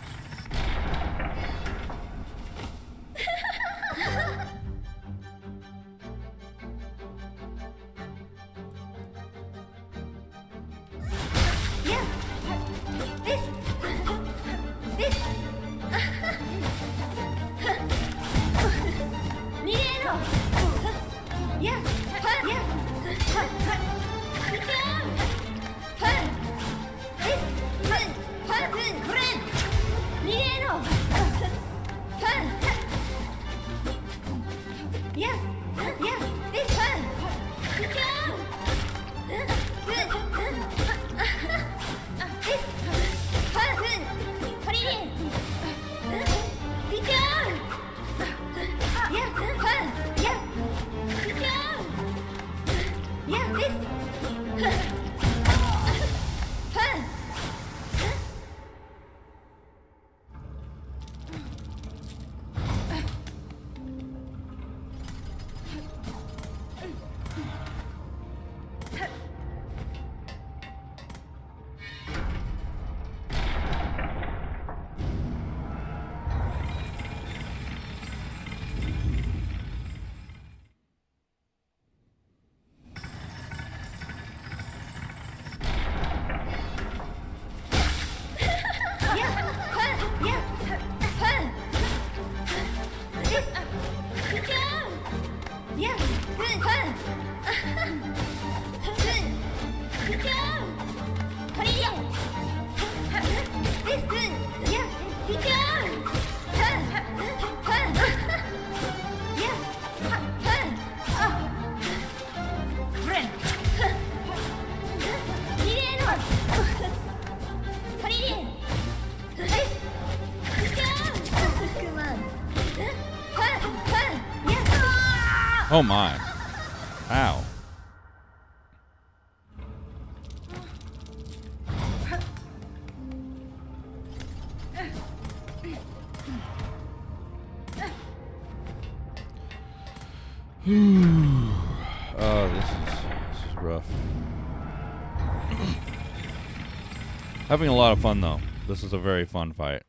Oh my. Ow. Oh, this is rough. Having a lot of fun though. This is a very fun fight.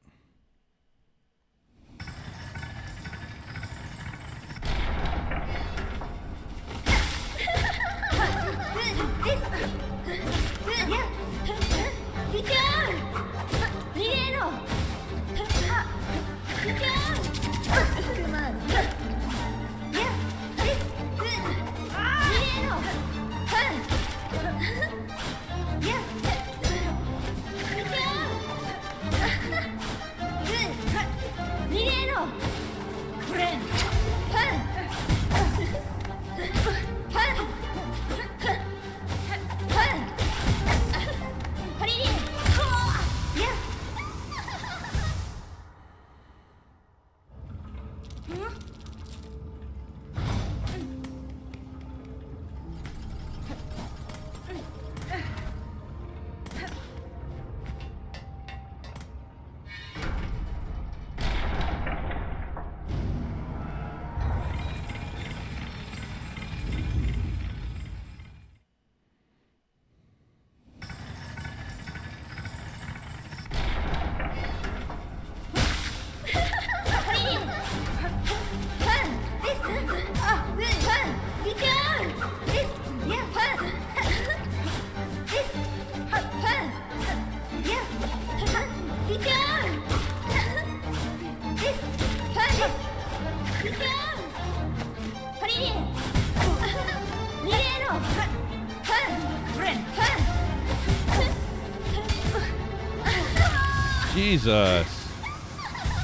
Jesus.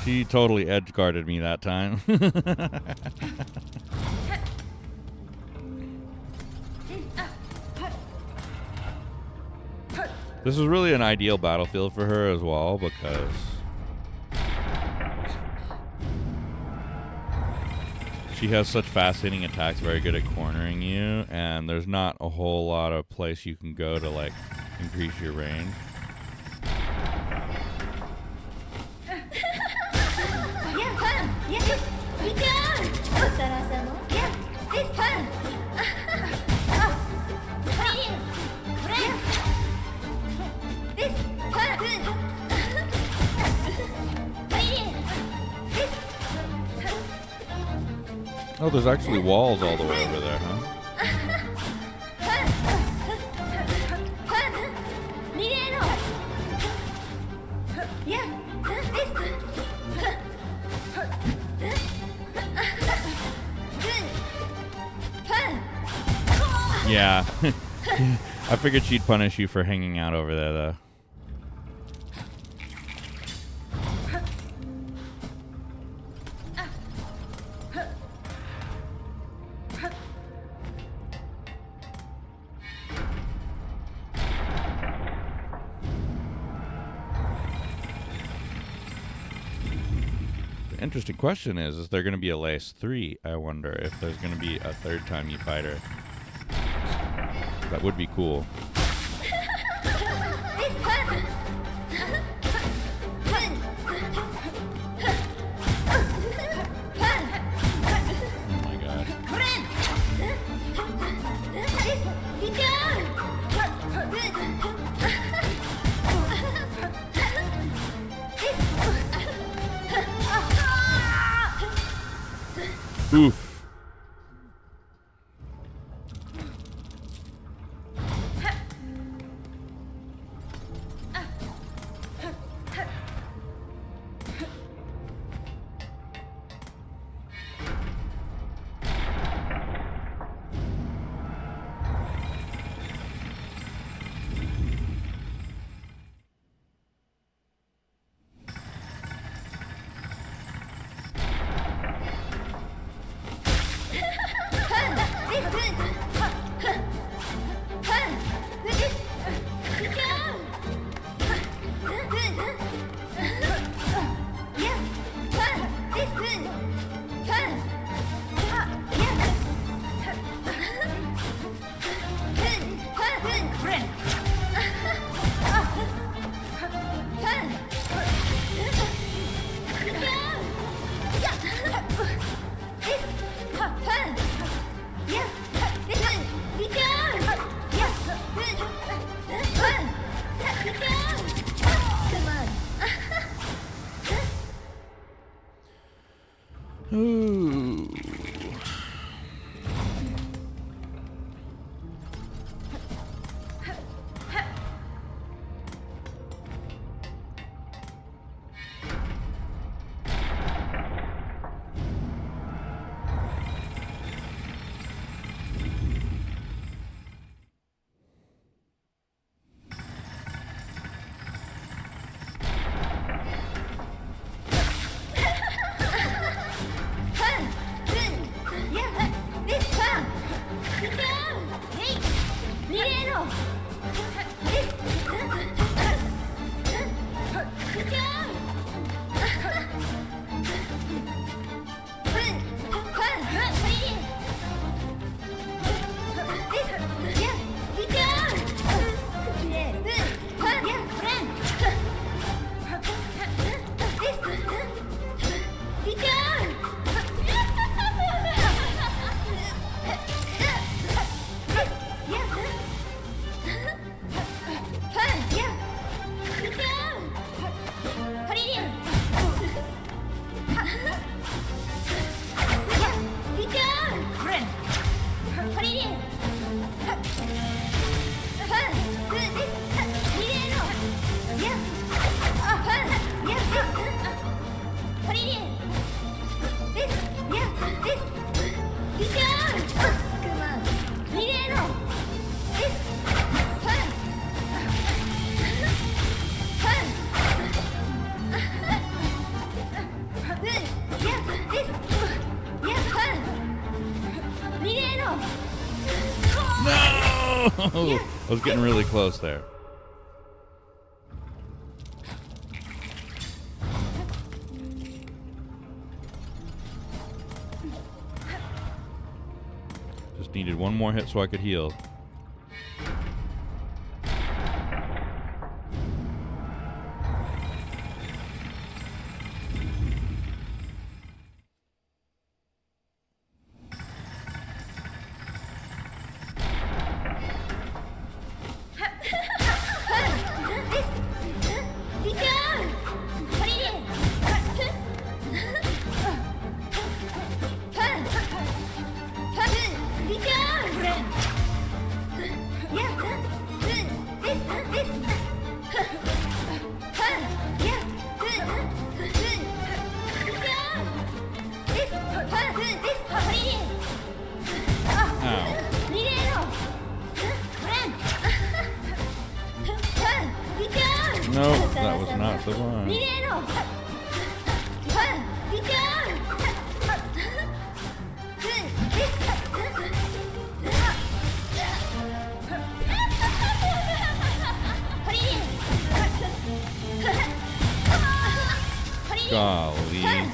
She totally edge guarded me that time. This is really an ideal battlefield for her as well because she has such fast hitting attacks, very good at cornering you, and there's not a whole lot of place you can go to like increase your range. Oh, there's actually walls all the way over there, huh? Yeah. I figured she'd punish you for hanging out over there, though. The interesting question is there going to be a last 3? I wonder if there's going to be a third time you fight her. That would be cool. Oh my god. Oof. Ooh. I was getting really close there. Just needed one more hit so I could heal. Nope, that was not the one. Golly.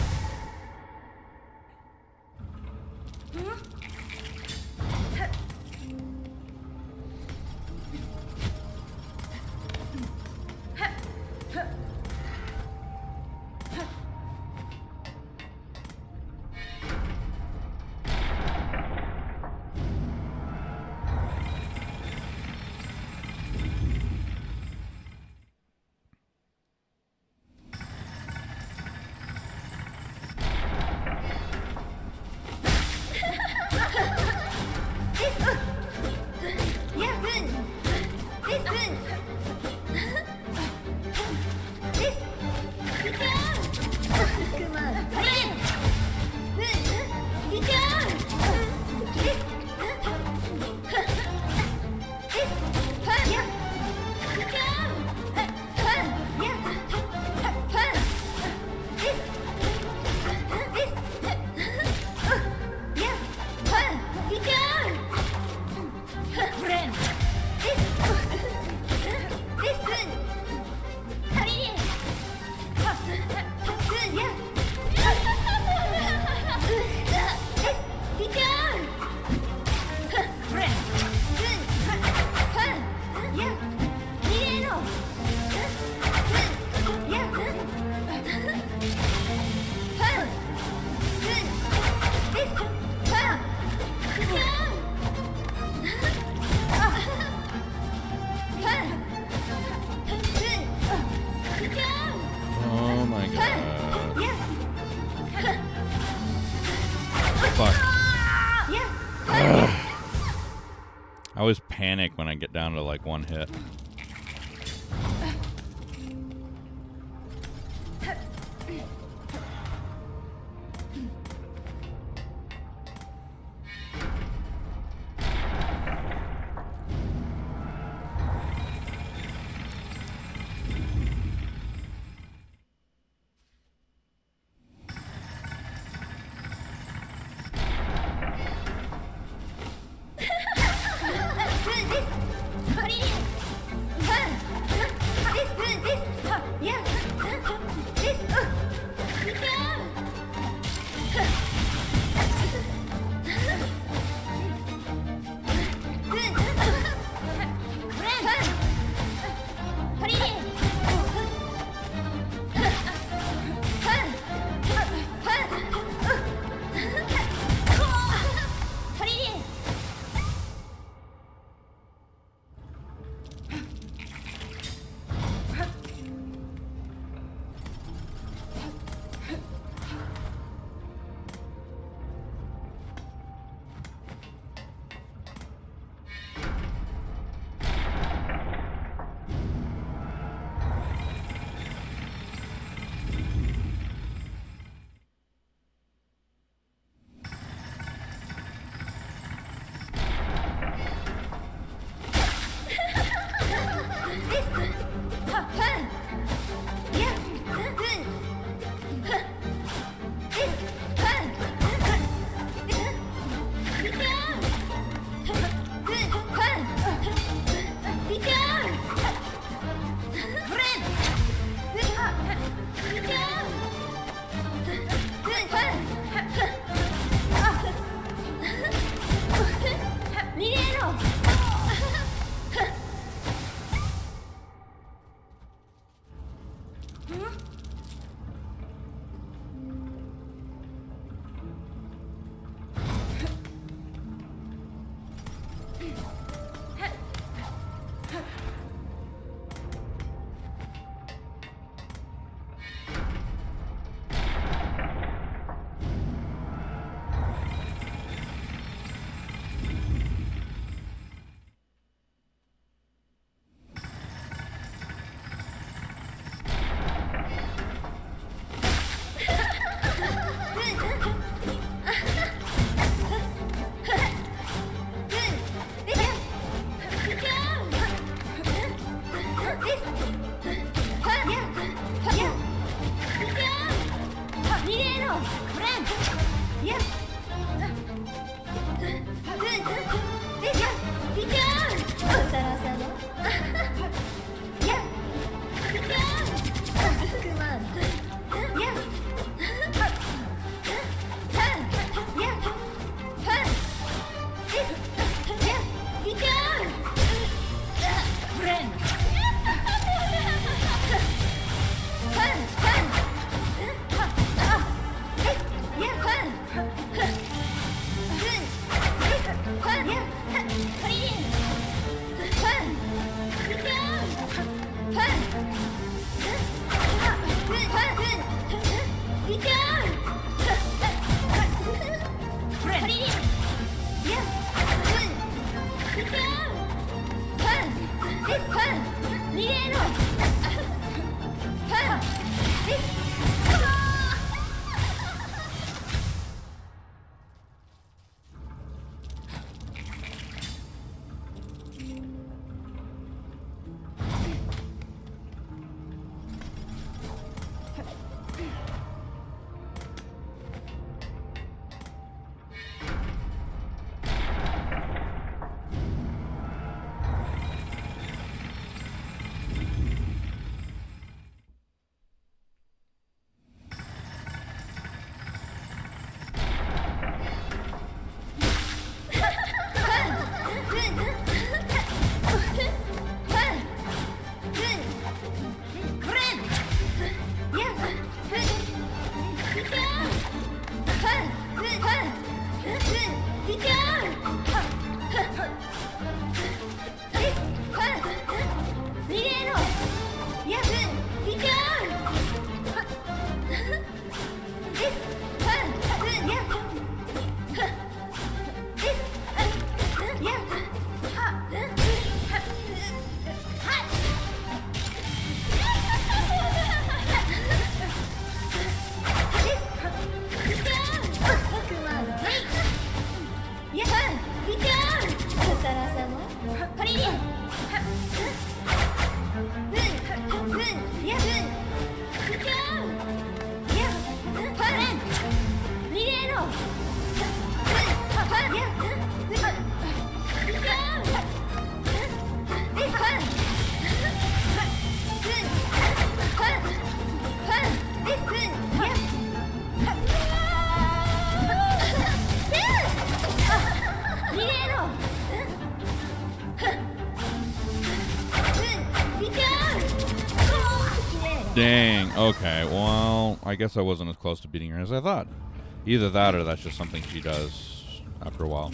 I always panic when I get down to like one hit. Dang. Okay, well, I guess I wasn't as close to beating her as I thought. Either that or that's just something she does after a while.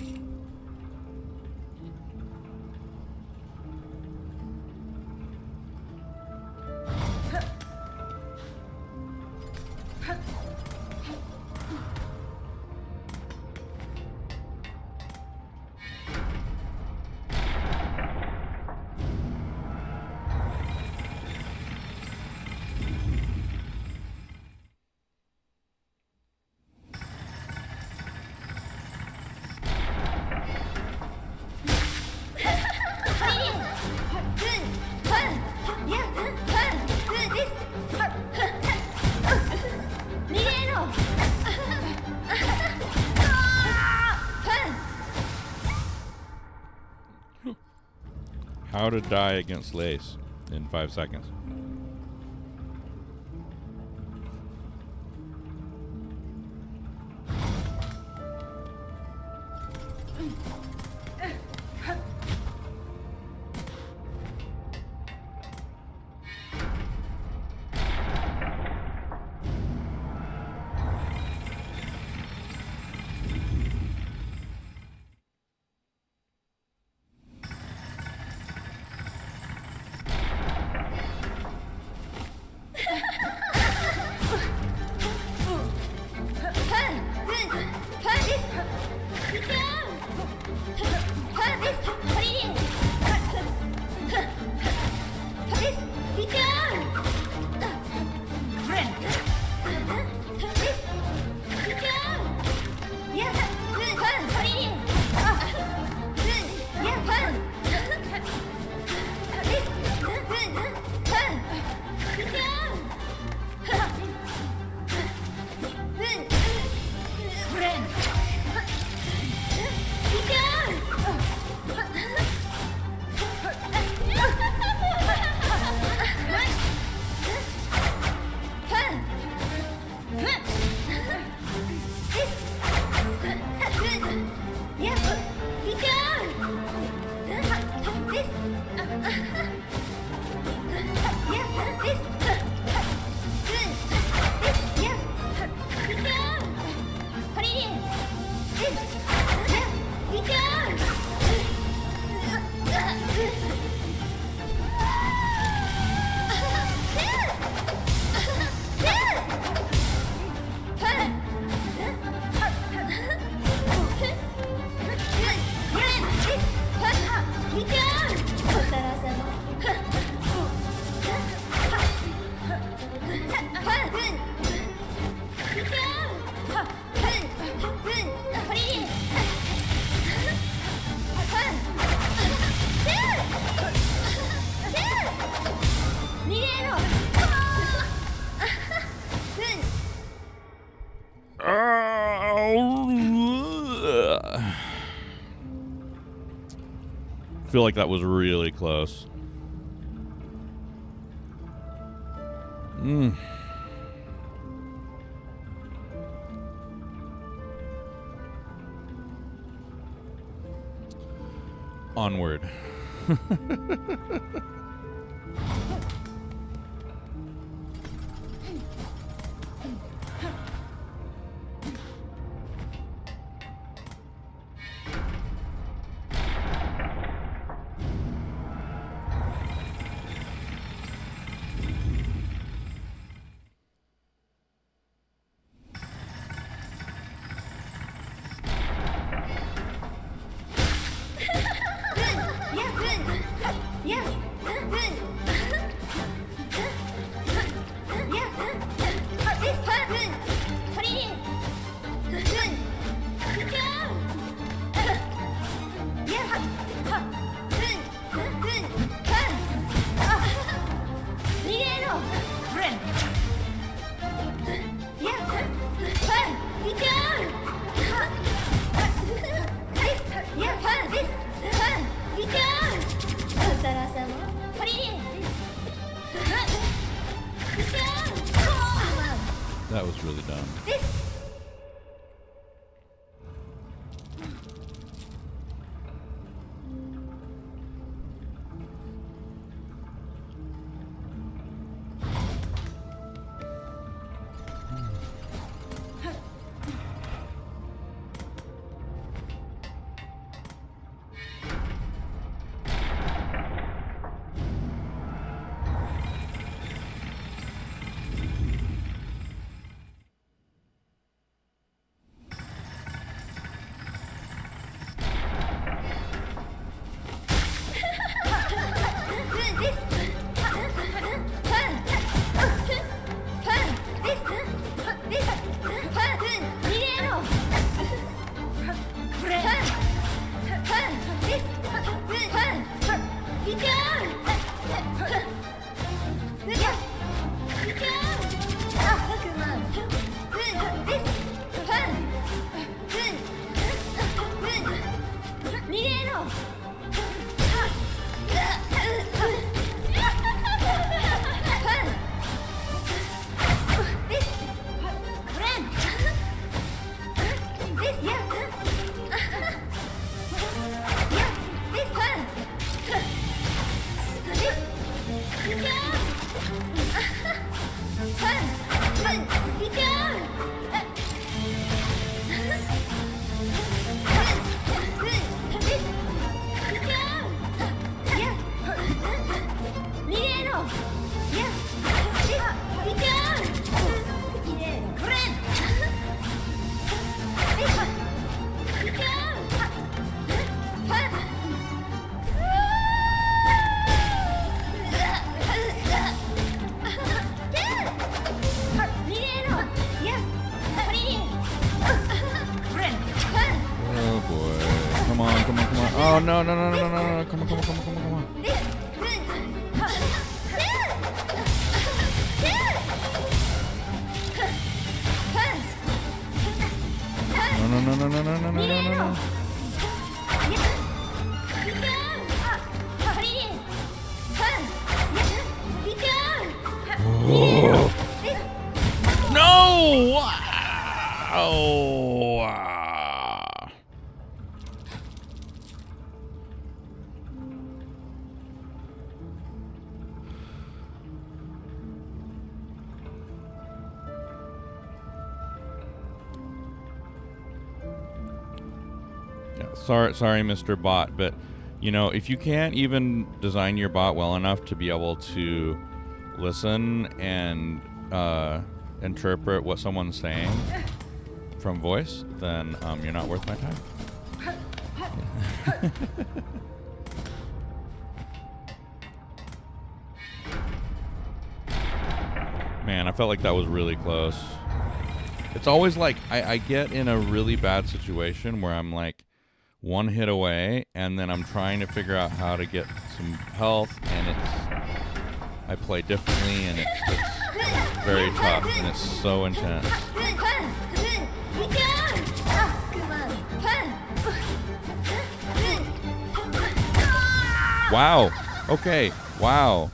How to die against Lace in 5 seconds. I feel like that was really close. Onward. That was really dumb. Oh, no, no, no, no, no, no, no. Come on, come on, come on, come on, come on. No, no, no, no, no, no, no, no, no, no. Oh. No! Oh. Yeah, sorry, Mr. Bot, but you know, if you can't even design your bot well enough to be able to listen and interpret what someone's saying from voice, then you're not worth my time. Man, I felt like that was really close. It's always like I get in a really bad situation where I'm like one hit away, and then I'm trying to figure out how to get some health, and I play differently, and it's very tough, and it's so intense. Wow. Okay. Wow.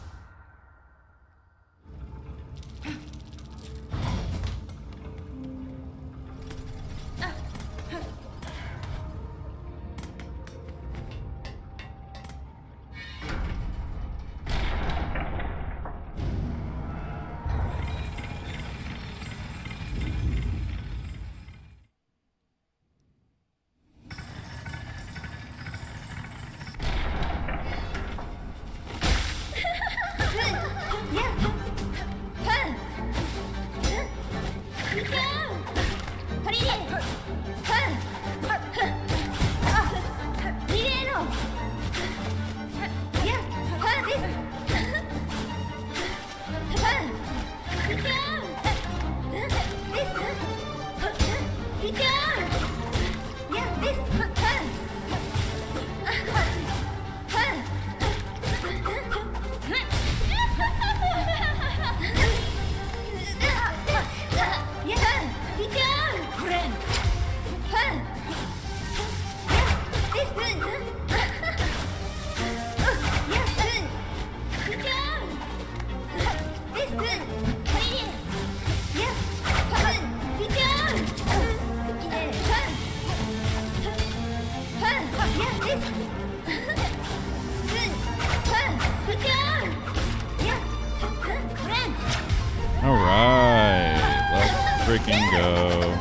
All right, let's freaking go.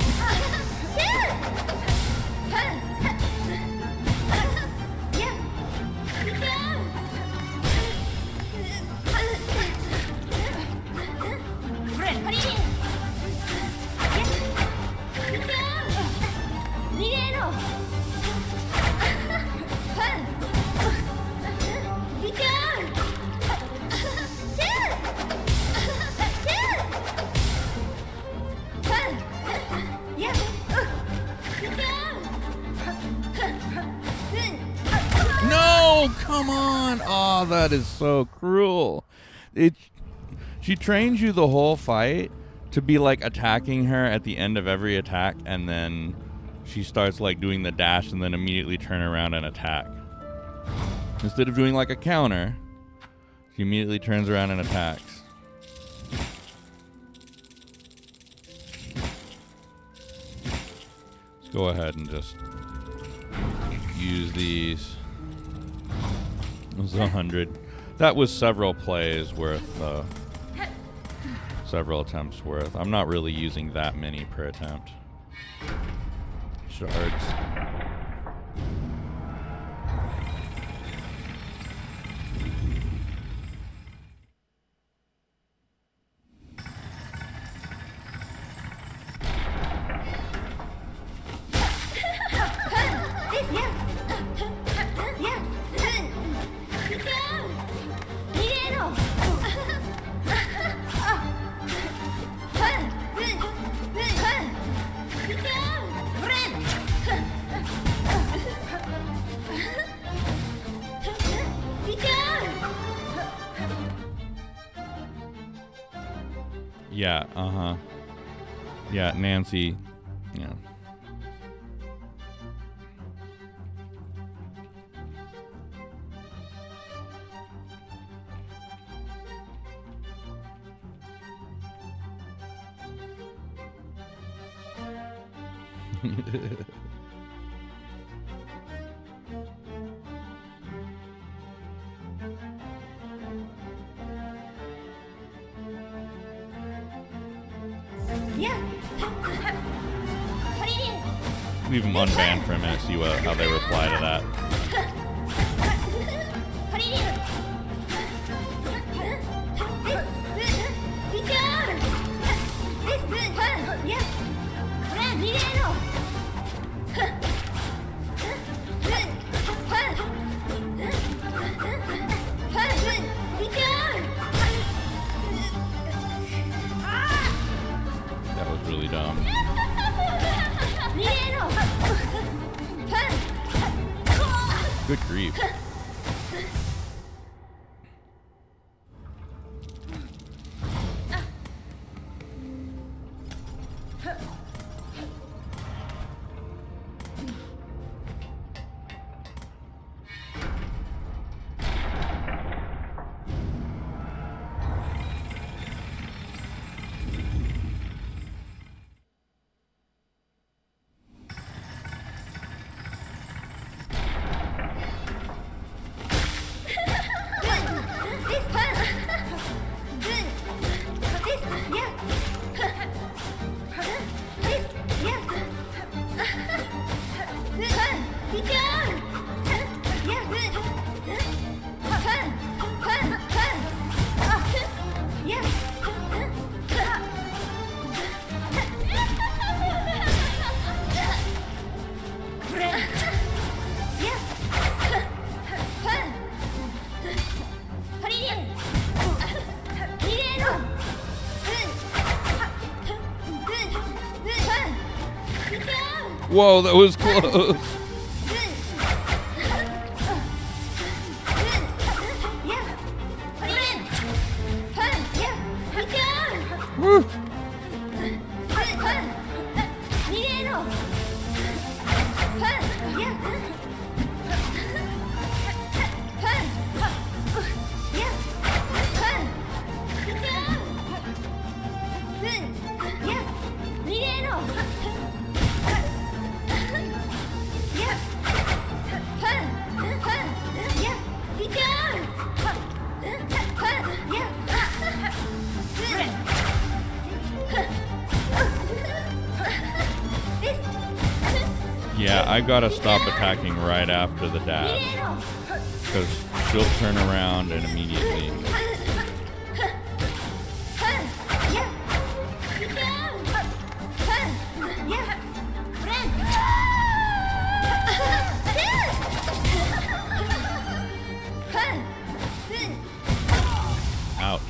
No, come on. Oh, that is so cruel. She trains you the whole fight to be like attacking her at the end of every attack, and then she starts like doing the dash and then immediately turn around and attack. Instead of doing like a counter, she immediately turns around and attacks. Let's go ahead and just use these. It was 100. That was several plays worth, several attempts worth. I'm not really using that many per attempt. Shards. Yeah, uh-huh. Yeah, Nancy. Yeah. Leave them unbanned for a minute, see how they reply to that. That was really dumb. Good grief. Whoa, that was close. Woo. Yeah, I gotta stop attacking right after the dash, because she'll turn around and immediately... Ouch.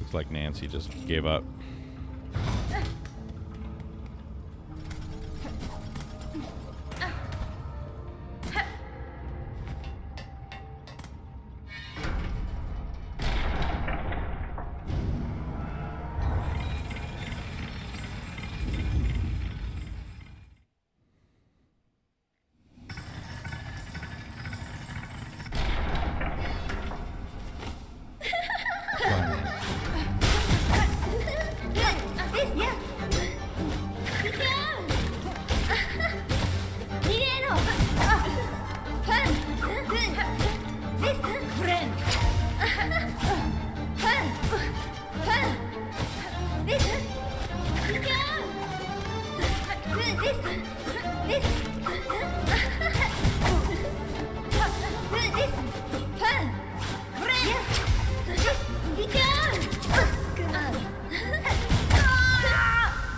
Looks like Nancy just gave up.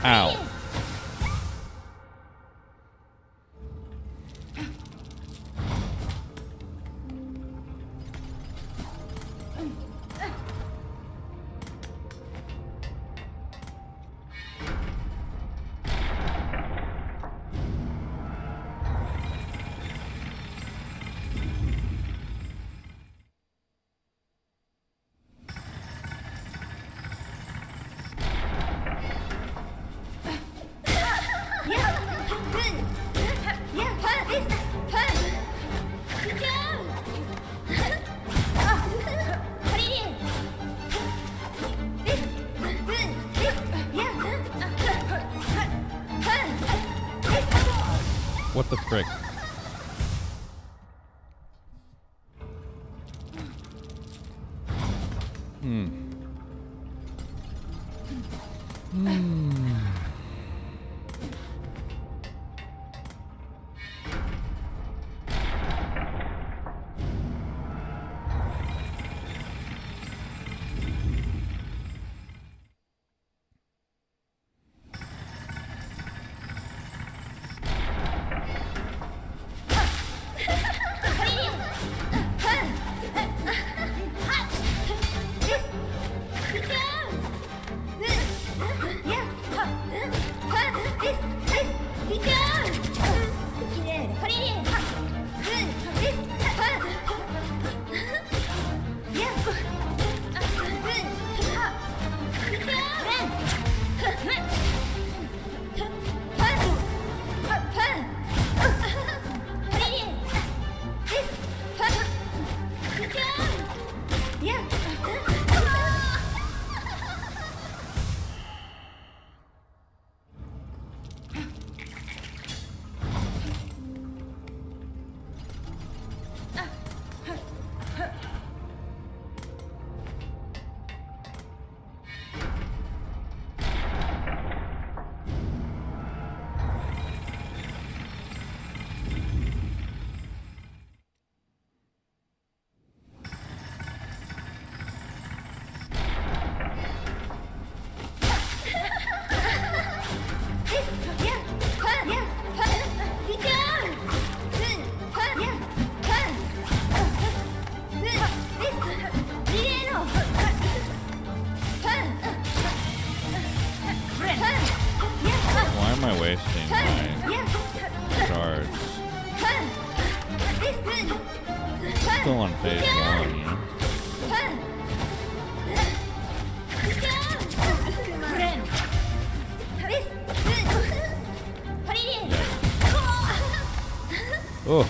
Ow. What the frick? Why am I wasting my shards? Still on phase 1, you know? Oh.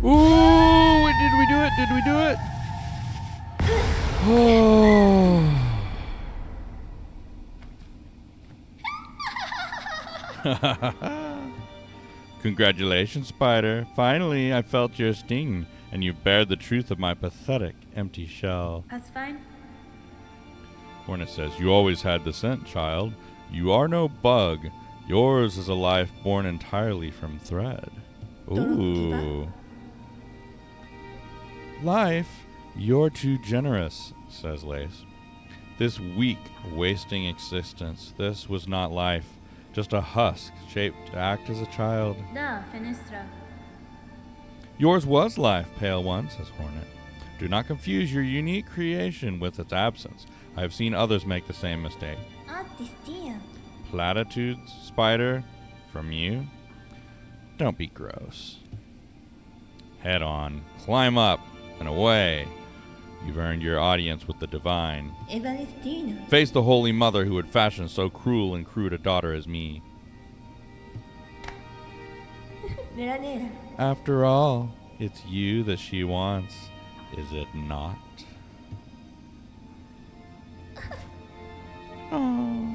Ooh! Did we do it? Oh. Congratulations, Spider. Finally, I felt your sting, and you bared the truth of my pathetic, empty shell. That's fine. Hornet says, you always had the scent, child. You are no bug. Yours is a life born entirely from thread. Ooh. Life? You're too generous, says Lace. This weak, wasting existence, this was not life. Just a husk shaped to act as a child. Da, Fenestra. Yours was life, Pale One, says Hornet. Do not confuse your unique creation with its absence. I have seen others make the same mistake. Platitudes, Spider, from you? Don't be gross. Head on, climb up, and away. You've earned your audience with the divine. Face the Holy Mother who would fashion so cruel and crude a daughter as me. After all, it's you that she wants, is it not? Oh.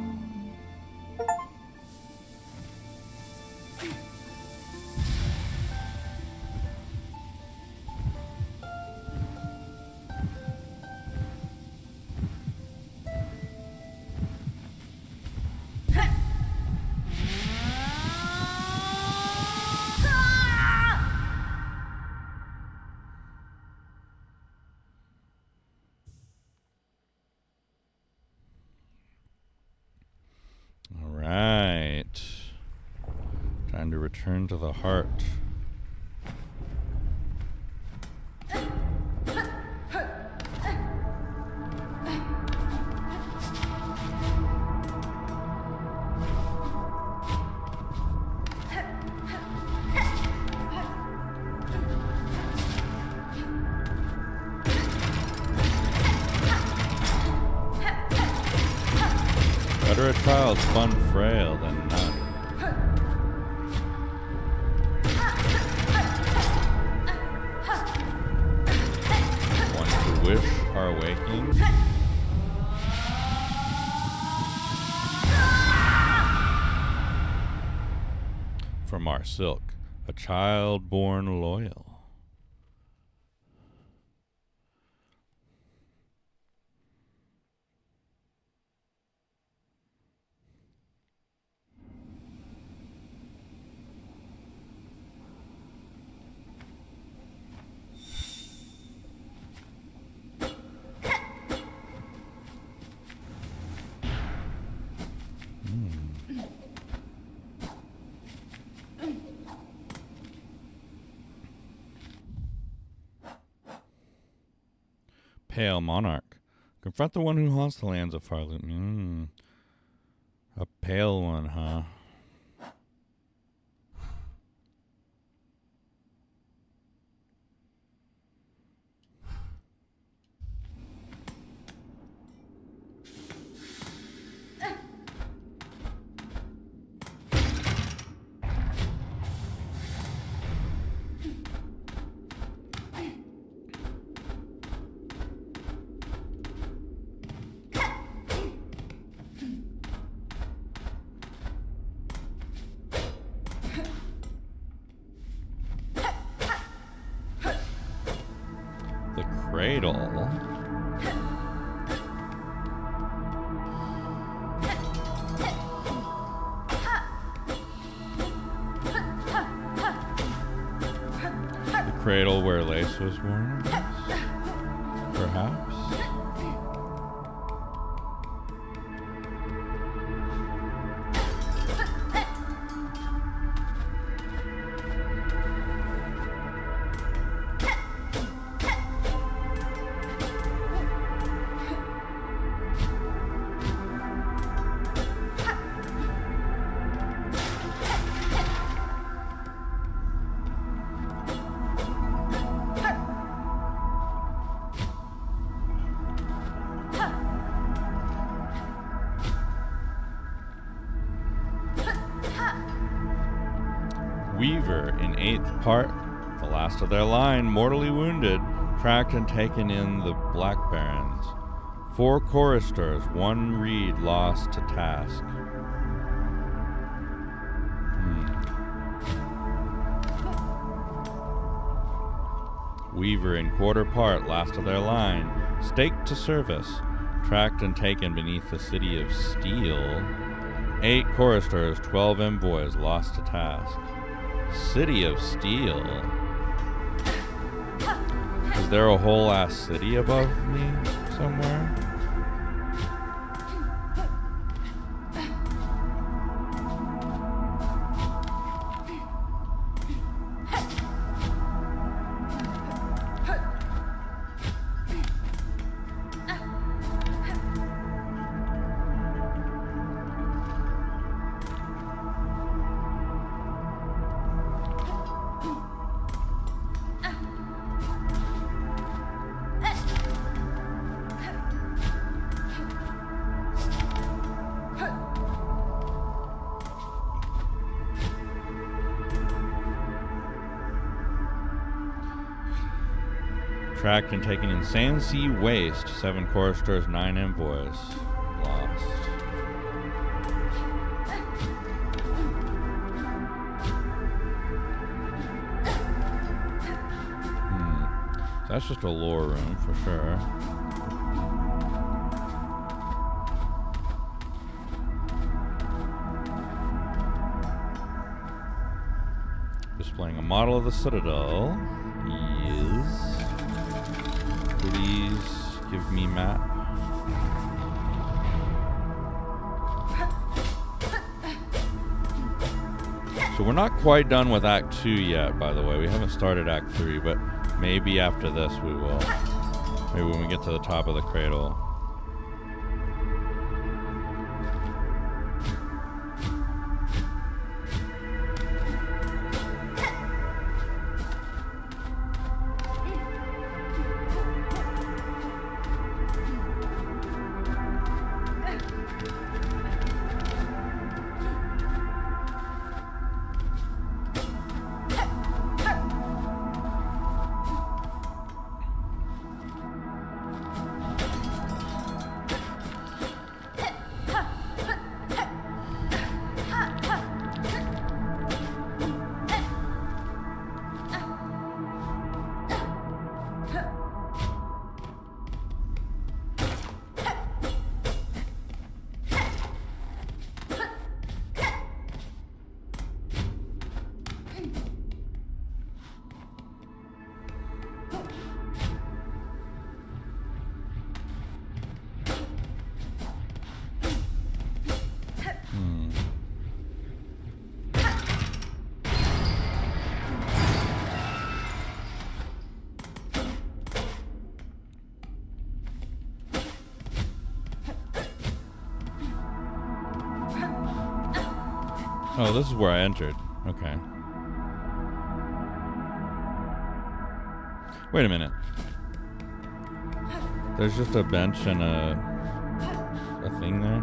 Time to return to the heart. Better a child spun frail than none. One to wish our waking. From our silk, a child born loyal. Pale Monarch. Confront the one who haunts the lands of Farloot. A pale one, huh? Cradle. The cradle where Lace was born, perhaps? Weaver in 8th part, the last of their line, mortally wounded, Tracked and taken in the Black Barrens. 4 choristers, 1 reed lost to task. Weaver in quarter part, last of their line, staked to service, tracked and taken beneath the city of steel. 8 choristers, 12 envoys, lost to task. City of steel. Is there a whole ass city above me somewhere? Tracked and taken in Sand Sea Waste. 7 choristers, 9 envoys. Lost. So that's just a lore room for sure. Displaying a model of the citadel. Yes. Please give me map. So we're not quite done with Act 2 yet, by the way. We haven't started Act 3, but maybe after this we will. Maybe when we get to the top of the cradle. Oh, this is where I entered. Okay. Wait a minute. There's just a bench and a thing there?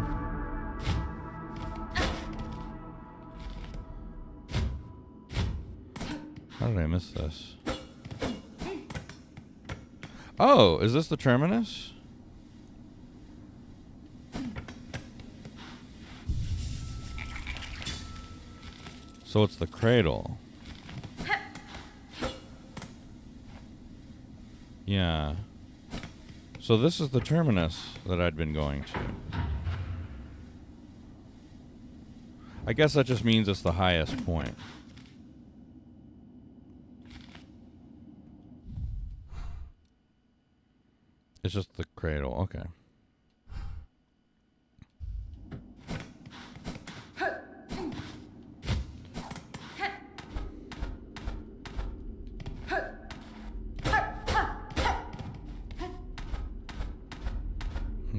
How did I miss this? Oh, is this the terminus? So it's the cradle. Yeah. So this is the terminus that I'd been going to. I guess that just means it's the highest point. It's just the cradle. Okay.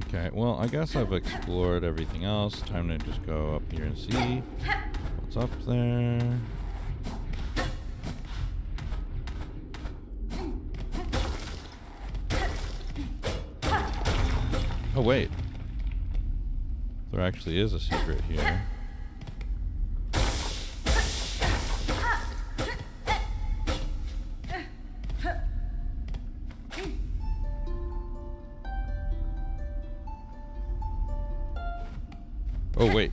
Okay, well, I guess I've explored everything else. Time to just go up here and see what's up there. Oh, wait. There actually is a secret here. Oh, wait.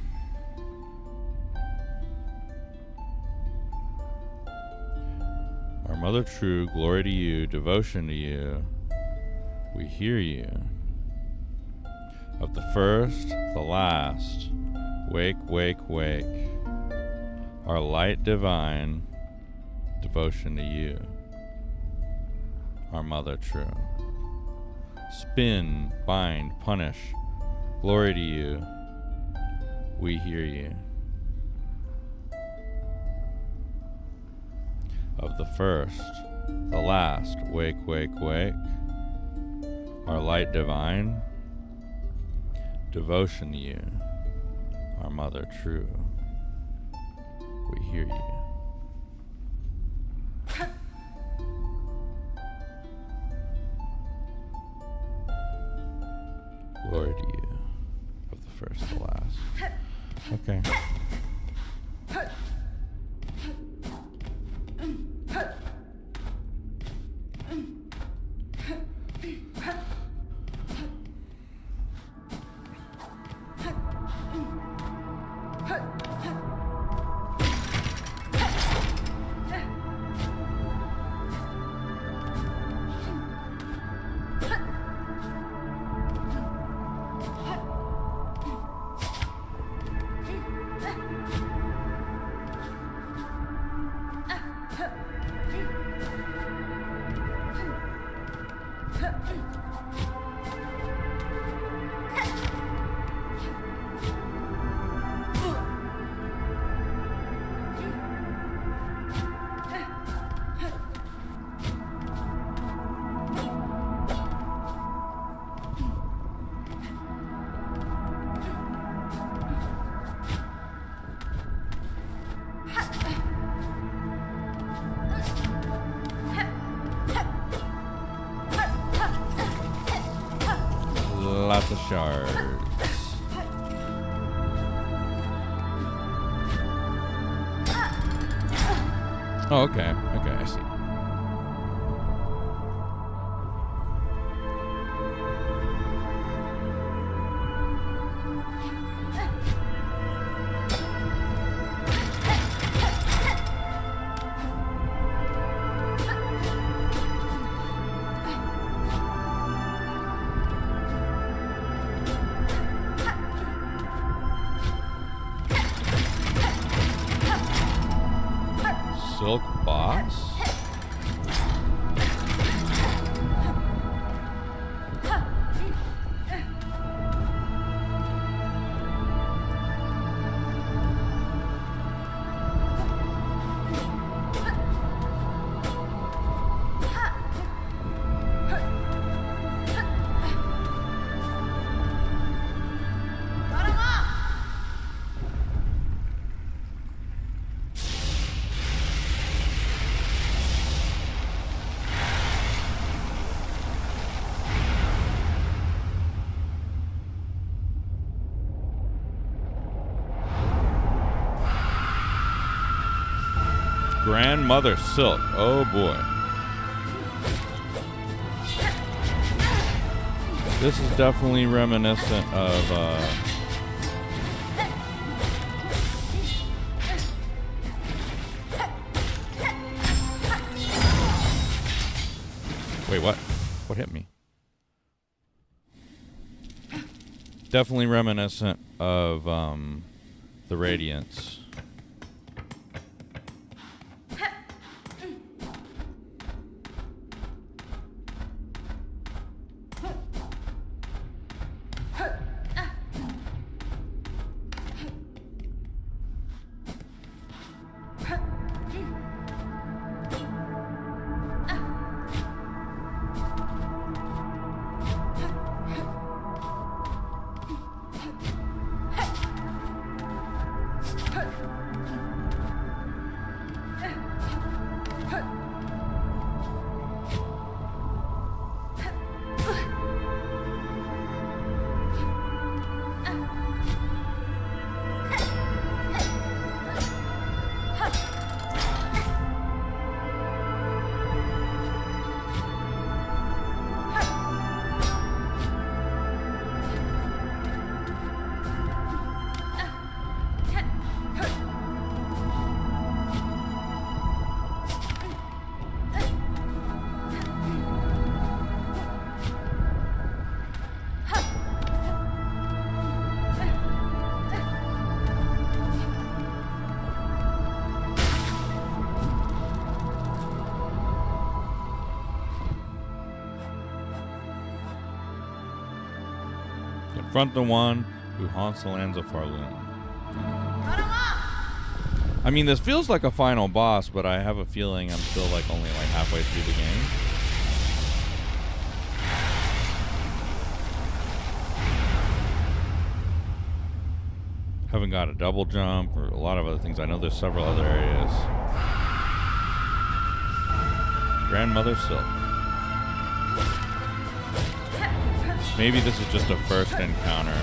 Our mother true, glory to you, devotion to you. We hear you. Of the first, the last, wake, wake, wake. Our light divine, devotion to you. Our mother true. Spin, bind, punish, glory to you. We hear you. Of the first, the last, wake, wake, wake. Our light divine, devotion to you. Our mother true. We hear you. Glory to you. Of the first, the last. Okay. Lots of shards. Oh, okay. Okay, I see. Silk boss? Grandmother Silk. Oh boy. This is definitely reminiscent of wait, what? What hit me? Definitely reminiscent of the Radiance. Confront the one who haunts the lands of Farloon. I mean, this feels like a final boss, but I have a feeling I'm still like only like halfway through the game. Haven't got a double jump or a lot of other things. I know there's several other areas. Grandmother Silk. Maybe this is just a first encounter.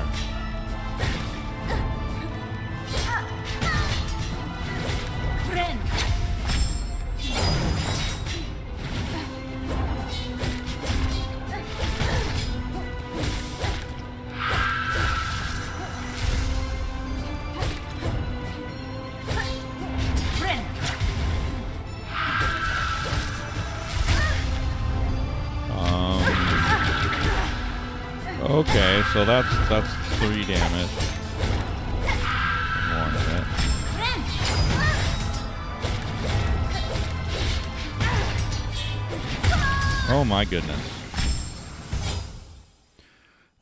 Okay, so that's 3 damage. One hit. Oh my goodness.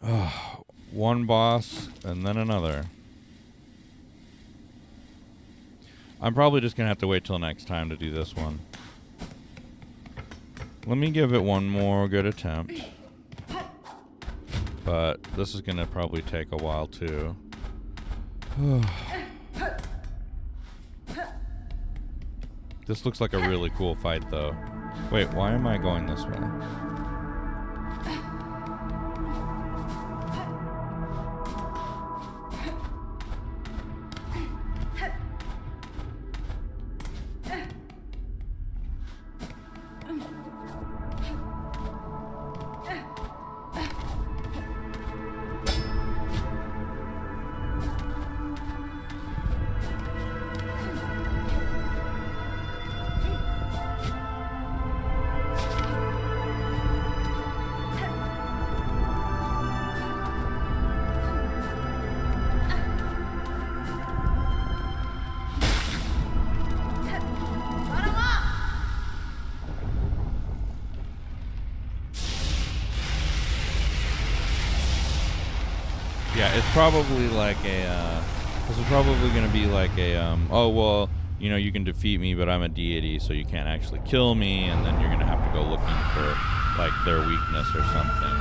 Oh, one boss and then another. I'm probably just gonna have to wait till next time to do this one. Let me give it one more good attempt. But this is gonna probably take a while too. This looks like a really cool fight though. Wait, why am I going this way? Yeah, it's probably like a, this is probably going to be like a, oh, well, you know, you can defeat me, but I'm a deity, so you can't actually kill me, and then you're going to have to go looking for, like, their weakness or something,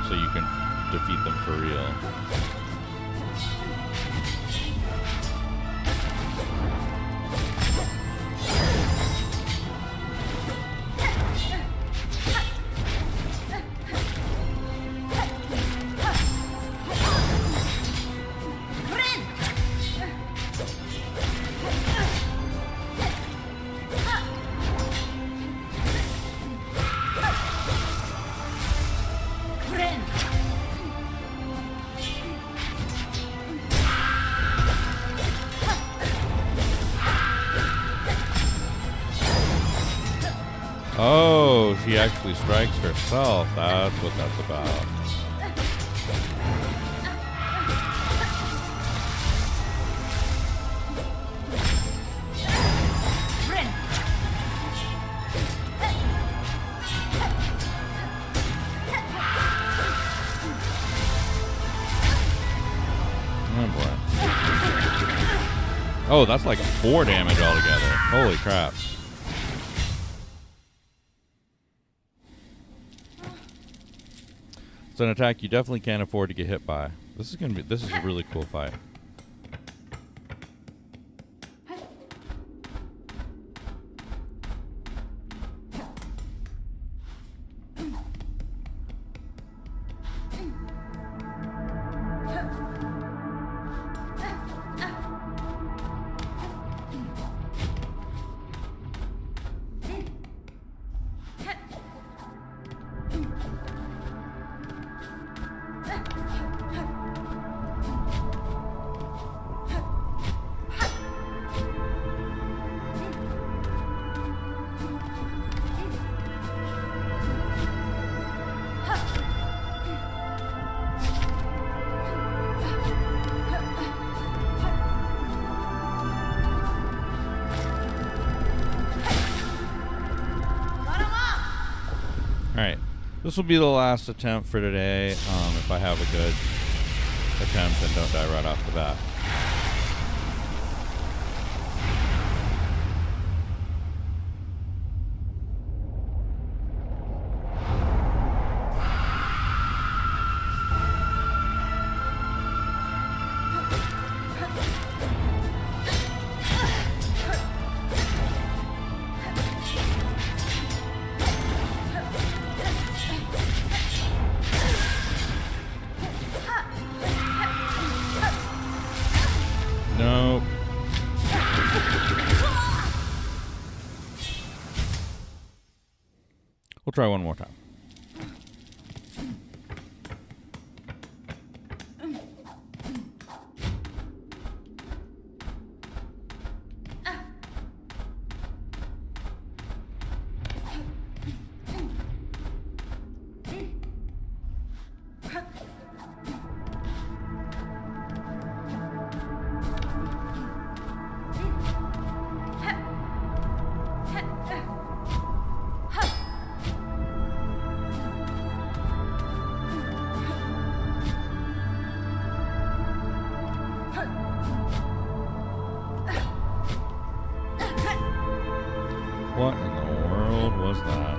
so you can defeat them for real. Oh, she actually strikes herself. That's what that's about. Oh boy. Oh, that's like 4 damage altogether. Holy crap. It's an attack you definitely can't afford to get hit by. This is a really cool fight. Alright, this will be the last attempt for today, if I have a good attempt and don't die right off the bat. Nope. We'll try one more time. What in the world was that?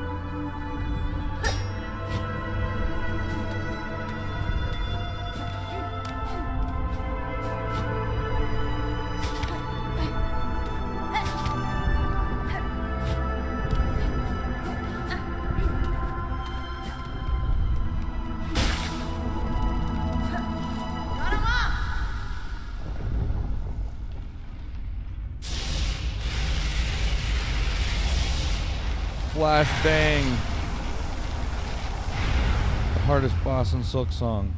Flash bang. The hardest boss in Silksong.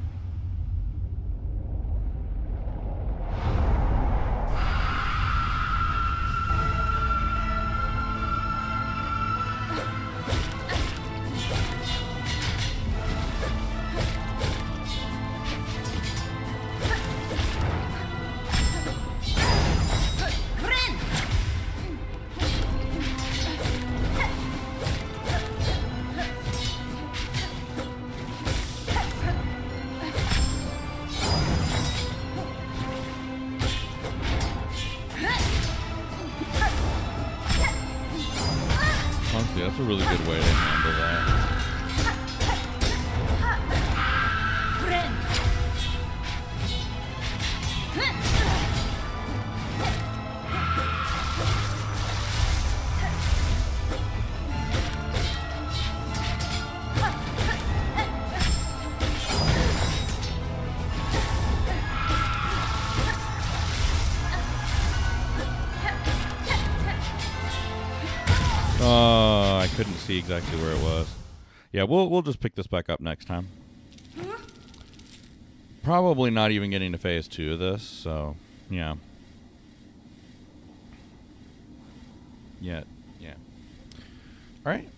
Honestly, that's a really good way to handle that. Oh, I couldn't see exactly where it was. Yeah, we'll just pick this back up next time. Probably not even getting to phase 2 of this, so yeah. Yeah. All right.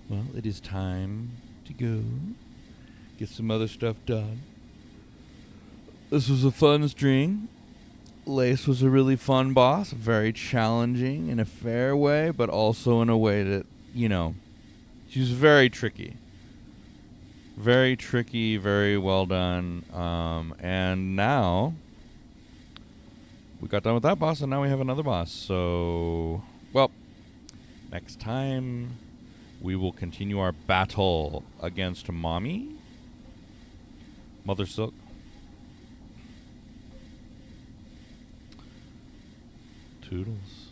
Well, it is time to go get some other stuff done. This was a fun string. Lace was a really fun boss, very challenging in a fair way, but also in a way that, you know, she was very tricky. Very tricky, very well done. And now we got done with that boss, and now we have another boss. So, well, next time we will continue our battle against Mommy, Mother Silk. Toodles.